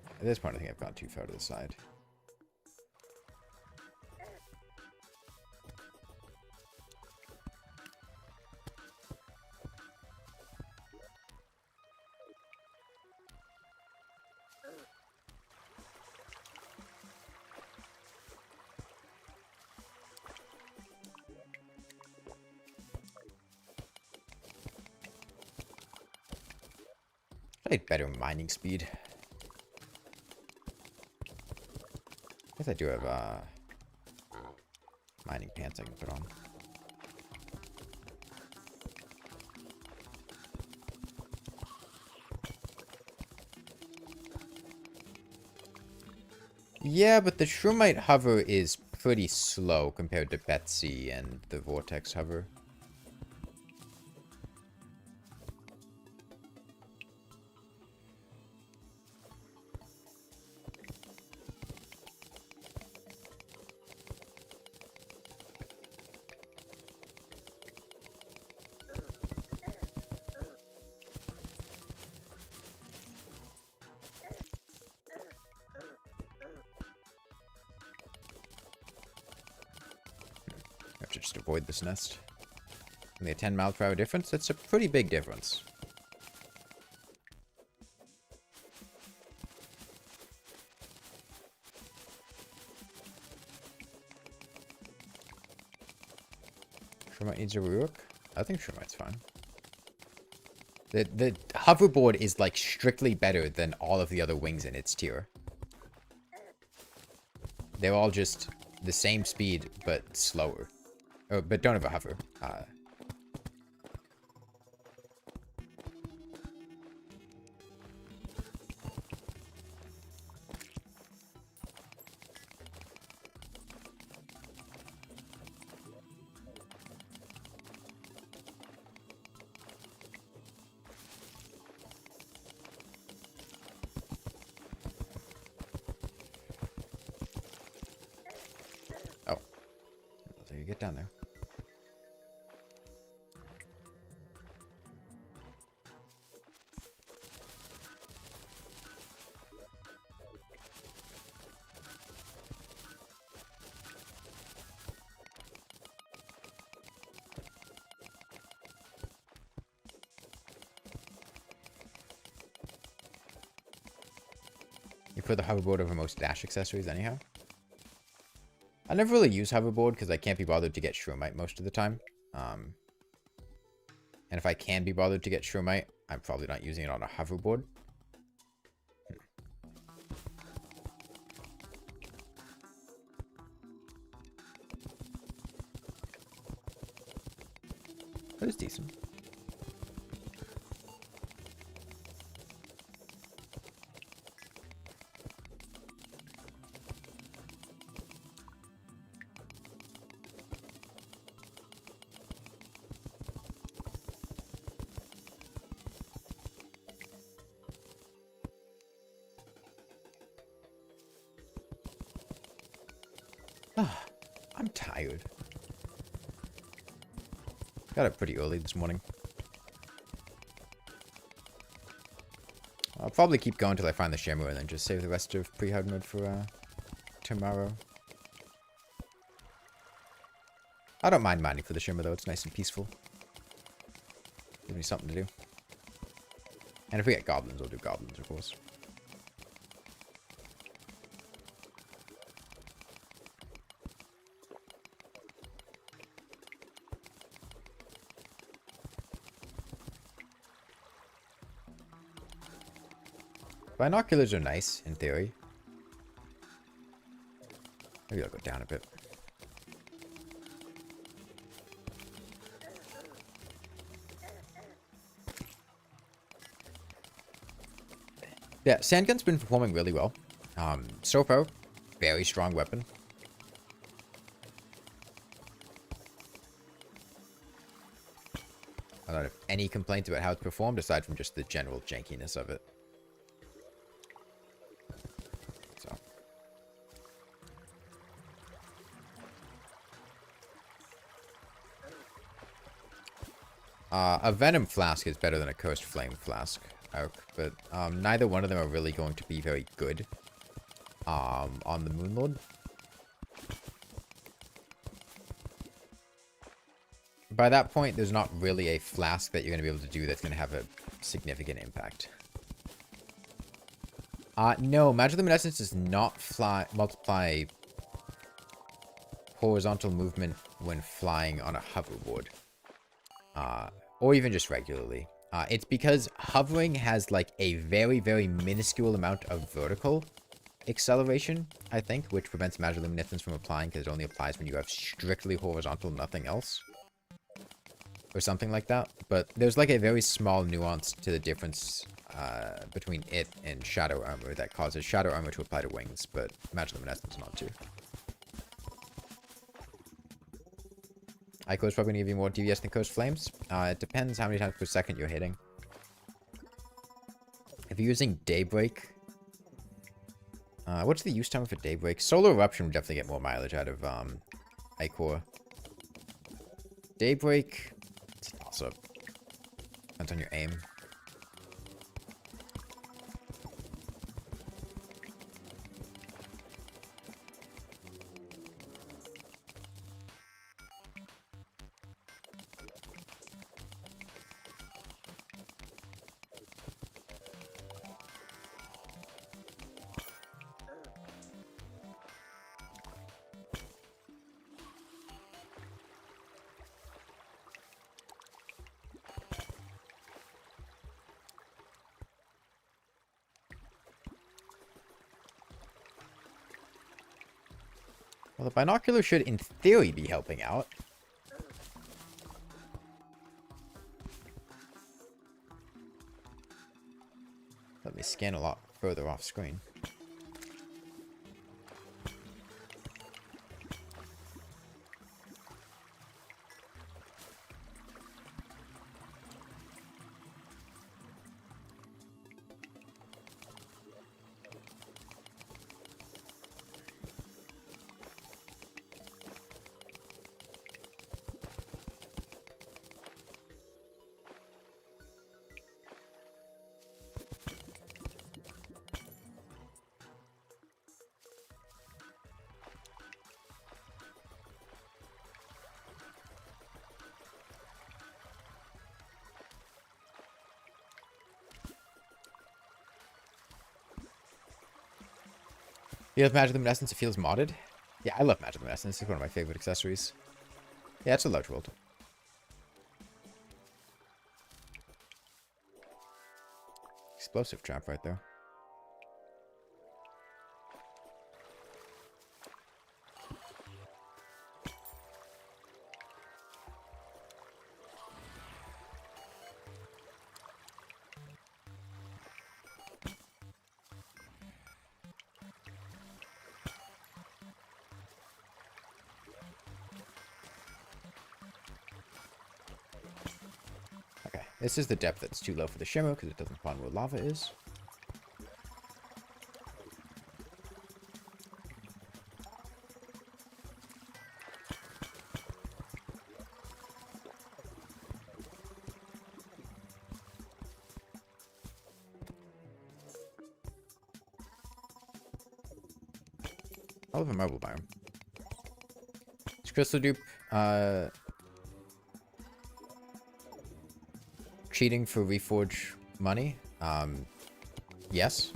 At this point, I think I've gone too far to the side. Like better mining speed. I guess I do have mining pants I can put on. Yeah, but the Shroomite hover is pretty slow compared to Betsy and the Vortex hover. Just avoid this nest. Only a 10 miles per hour difference? That's a pretty big difference. Shroomite needs a rework? I think Shroomite's fine. The hoverboard is like strictly better than all of the other wings in its tier. They're all just the same speed, but slower. Oh, but don't have a hover. Oh. So you get down there. You put the hoverboard over most dash accessories anyhow? I never really use hoverboard because I can't be bothered to get Shroomite most of the time. And if I can be bothered to get Shroomite, I'm probably not using it on a hoverboard. That is decent. I'm tired. Got up pretty early this morning. I'll probably keep going till I find the Shimmer and then just save the rest of pre-hard mode for tomorrow. I don't mind mining for the Shimmer though, it's nice and peaceful. Gives me something to do. And if we get goblins, we'll do goblins, of course. Binoculars are nice, in theory. Maybe I'll go down a bit. Yeah, Sandgun's been performing really well. So far, very strong weapon. I don't have any complaints about how it's performed, aside from just the general jankiness of it. So, A Venom Flask is better than a Cursed Flame Flask, but neither one of them are really going to be very good on the Moonlord. By that point, there's not really a flask that you're going to be able to do that's going to have a significant impact. No, Magiluminescence does not multiply horizontal movement when flying on a hoverboard. Or even just regularly. It's because hovering has like a very, very minuscule amount of vertical acceleration, I think, which prevents Magiluminescence from applying because it only applies when you have strictly horizontal, nothing else. Or something like that. But there's like a very small nuance to the difference between it and Shadow Armor that causes Shadow Armor to apply to wings, but Magiluminescence not to. Ico is probably going to give you more DPS than Cursed Flames. It depends how many times per second you're hitting. If you're using Daybreak... what's the use time for Daybreak? Solar Eruption would definitely get more mileage out of Ichor. Daybreak... It's also... depends on your aim. Well, the binocular should, in theory, be helping out. Let me scan a lot further off screen. You love Magiluminescence, it feels modded? Yeah, I love Magiluminescence. It's one of my favorite accessories. Yeah, it's a large world. Explosive trap right there. This is the depth that's too low for the Shimmer because it doesn't spawn where lava is. I love a marble biome. It's crystal dupe. Cheating for Reforge money? Yes.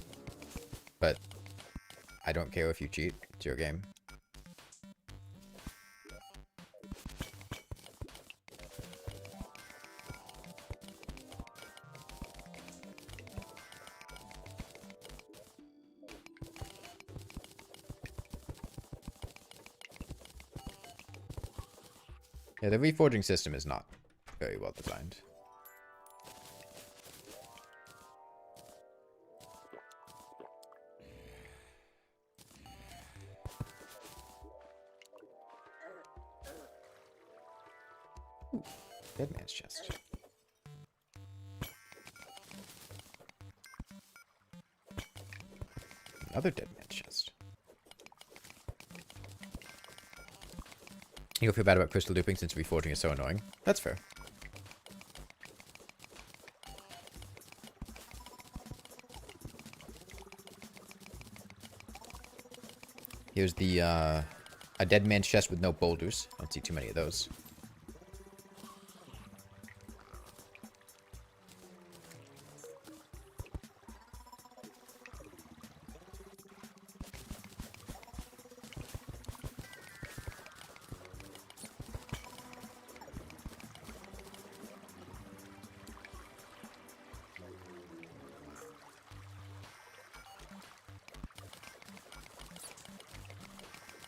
But I don't care if you cheat. It's your game. Yeah, the reforging system is not very well designed. Ooh, dead man's chest. Another dead man's chest. You'll feel bad about crystal duping since reforging is so annoying. That's fair. Here's the, a dead man's chest with no boulders. I don't see too many of those.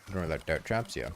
I don't know about dirt traps, yeah.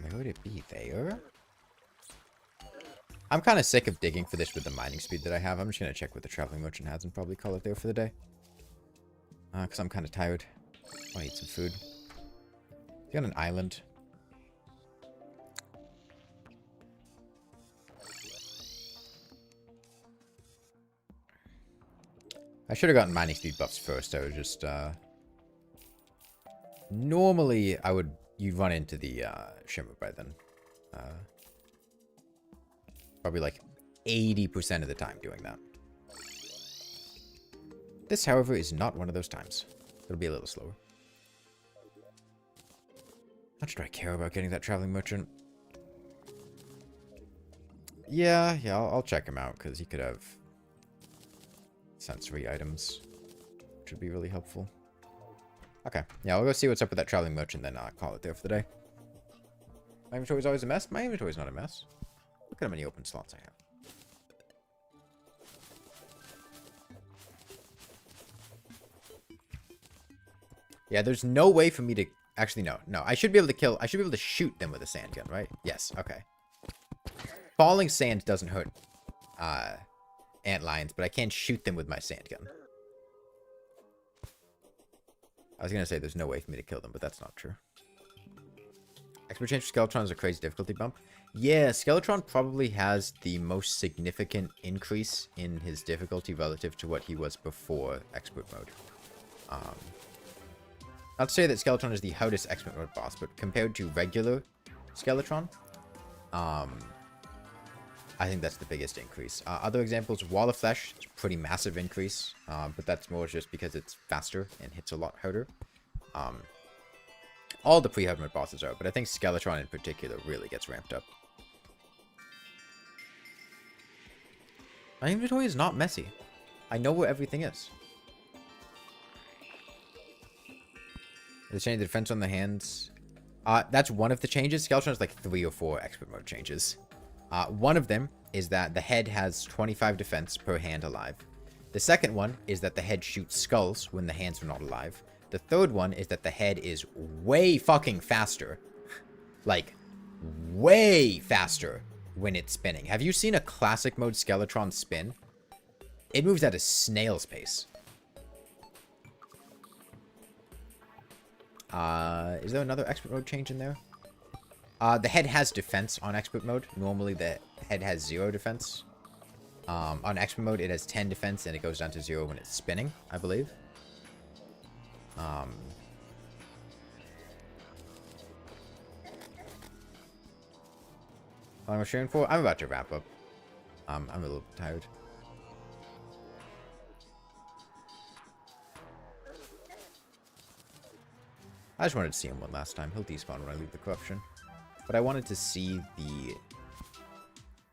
Where would it be? There? I'm kind of sick of digging for this with the mining speed that I have. I'm just going to check what the traveling merchant has and probably call it there for the day. Because I'm kind of tired. I want to eat some food. He's got an island. I should have gotten mining speed buffs first. I was just, normally, you'd run into the, Shimmer by then. Probably like 80% of the time doing that. This, however, is not one of those times. It'll be a little slower. How much do I care about getting that traveling merchant? Yeah, I'll check him out, because he could have sensory items, which would be really helpful. Okay, yeah, I'll go see what's up with that traveling merchant, then call it there for the day. My inventory's always a mess? My inventory's not a mess. Look at how many open slots I have. Yeah, there's no way for me to... Actually, no. I should be able to kill... I should be able to shoot them with a sandgun, right? Yes, okay. Falling sand doesn't hurt antlions, but I can shoot them with my sandgun. I was going to say there's no way for me to kill them, but that's not true. Expert change for Skeletron is a crazy difficulty bump. Yeah, Skeletron probably has the most significant increase in his difficulty relative to what he was before expert mode. Not to say that Skeletron is the hardest expert mode boss, but compared to regular Skeletron, I think that's the biggest increase. Other examples, Wall of Flesh, pretty massive increase, but that's more just because it's faster and hits a lot harder. All the pre-hard mode bosses are, but I think Skeletron in particular really gets ramped up. My inventory is not messy. I know where everything is. They changed the defense on the hands. That's one of the changes. Skeletron has like 3 or 4 expert mode changes. One of them is that the head has 25 defense per hand alive. The second one is that the head shoots skulls when the hands are not alive. The third one is that the head is way fucking faster. Like, way faster when it's spinning. Have you seen a classic mode Skeletron spin? It moves at a snail's pace. Is there another expert mode change in there? The head has defense on expert mode. Normally the head has 0 defense. On expert mode it has 10 defense and it goes down to 0 when it's spinning, I believe. How long am I sharing for? I'm about to wrap up. I'm a little tired. I just wanted to see him one last time. He'll despawn when I leave the corruption. But I wanted to see the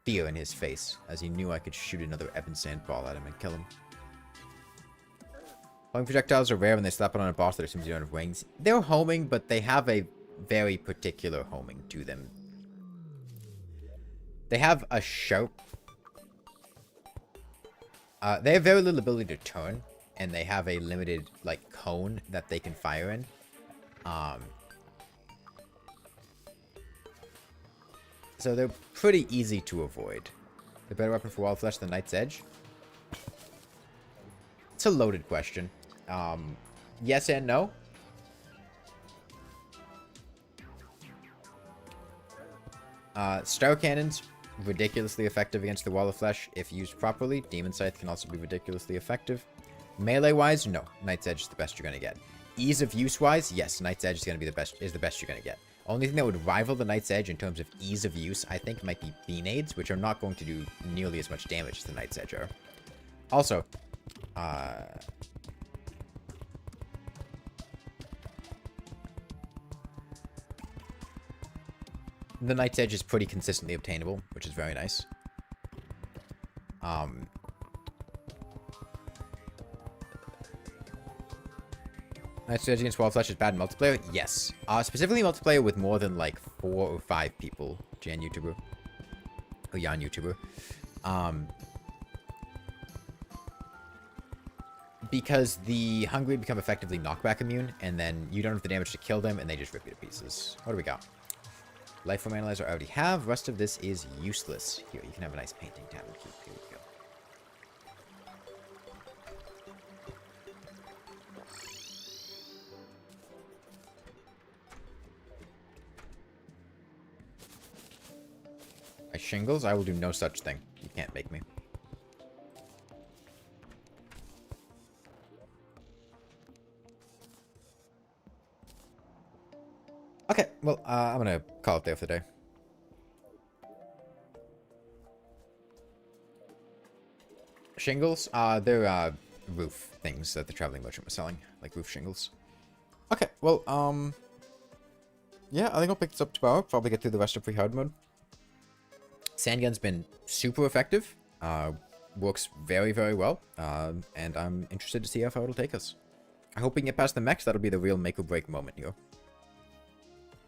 fear in his face, as he knew I could shoot another Ebon Sand ball at him and kill him. Homing projectiles are rare when they slap it on a boss that assumes you don't have wings. They're homing, but they have a very particular homing to them. They have a sharp... they have very little ability to turn, and they have a limited, like, cone that they can fire in. So they're pretty easy to avoid. The better weapon for Wild Flesh than Knight's Edge? It's a loaded question. Yes and no. Star Cannons, ridiculously effective against the Wall of Flesh if used properly. Demon Scythe can also be ridiculously effective. Melee-wise, no. Knight's Edge is the best you're going to get. Ease of use-wise, yes, Knight's Edge is going to be the best you're going to get. Only thing that would rival the Knight's Edge in terms of ease of use, I think, might be Beanades, which are not going to do nearly as much damage as the Knight's Edge are. Also, the Knight's Edge is pretty consistently obtainable, which is very nice. Knight's Edge against Wild Flesh is bad in multiplayer? Yes. Specifically multiplayer with more than like 4 or 5 people. Jan YouTuber. Or Jan YouTuber. Because the Hungry become effectively knockback immune, and then you don't have the damage to kill them, and they just rip you to pieces. What do we got? Lifeform Analyzer I already have. Rest of this is useless. Here, you can have a nice painting tablet cube. Here we go. My shingles? I will do no such thing. You can't make me. Okay, well, I'm gonna call it there for the day. Shingles? They're roof things that the traveling merchant was selling, like roof shingles. Okay, well, yeah, I think I'll pick this up tomorrow. Probably get through the rest of pre-hard mode. Sandgun's been super effective. Works very, very well. And I'm interested to see how far it'll take us. I hope we can get past the mechs. That'll be the real make or break moment here.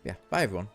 Yeah, bye everyone.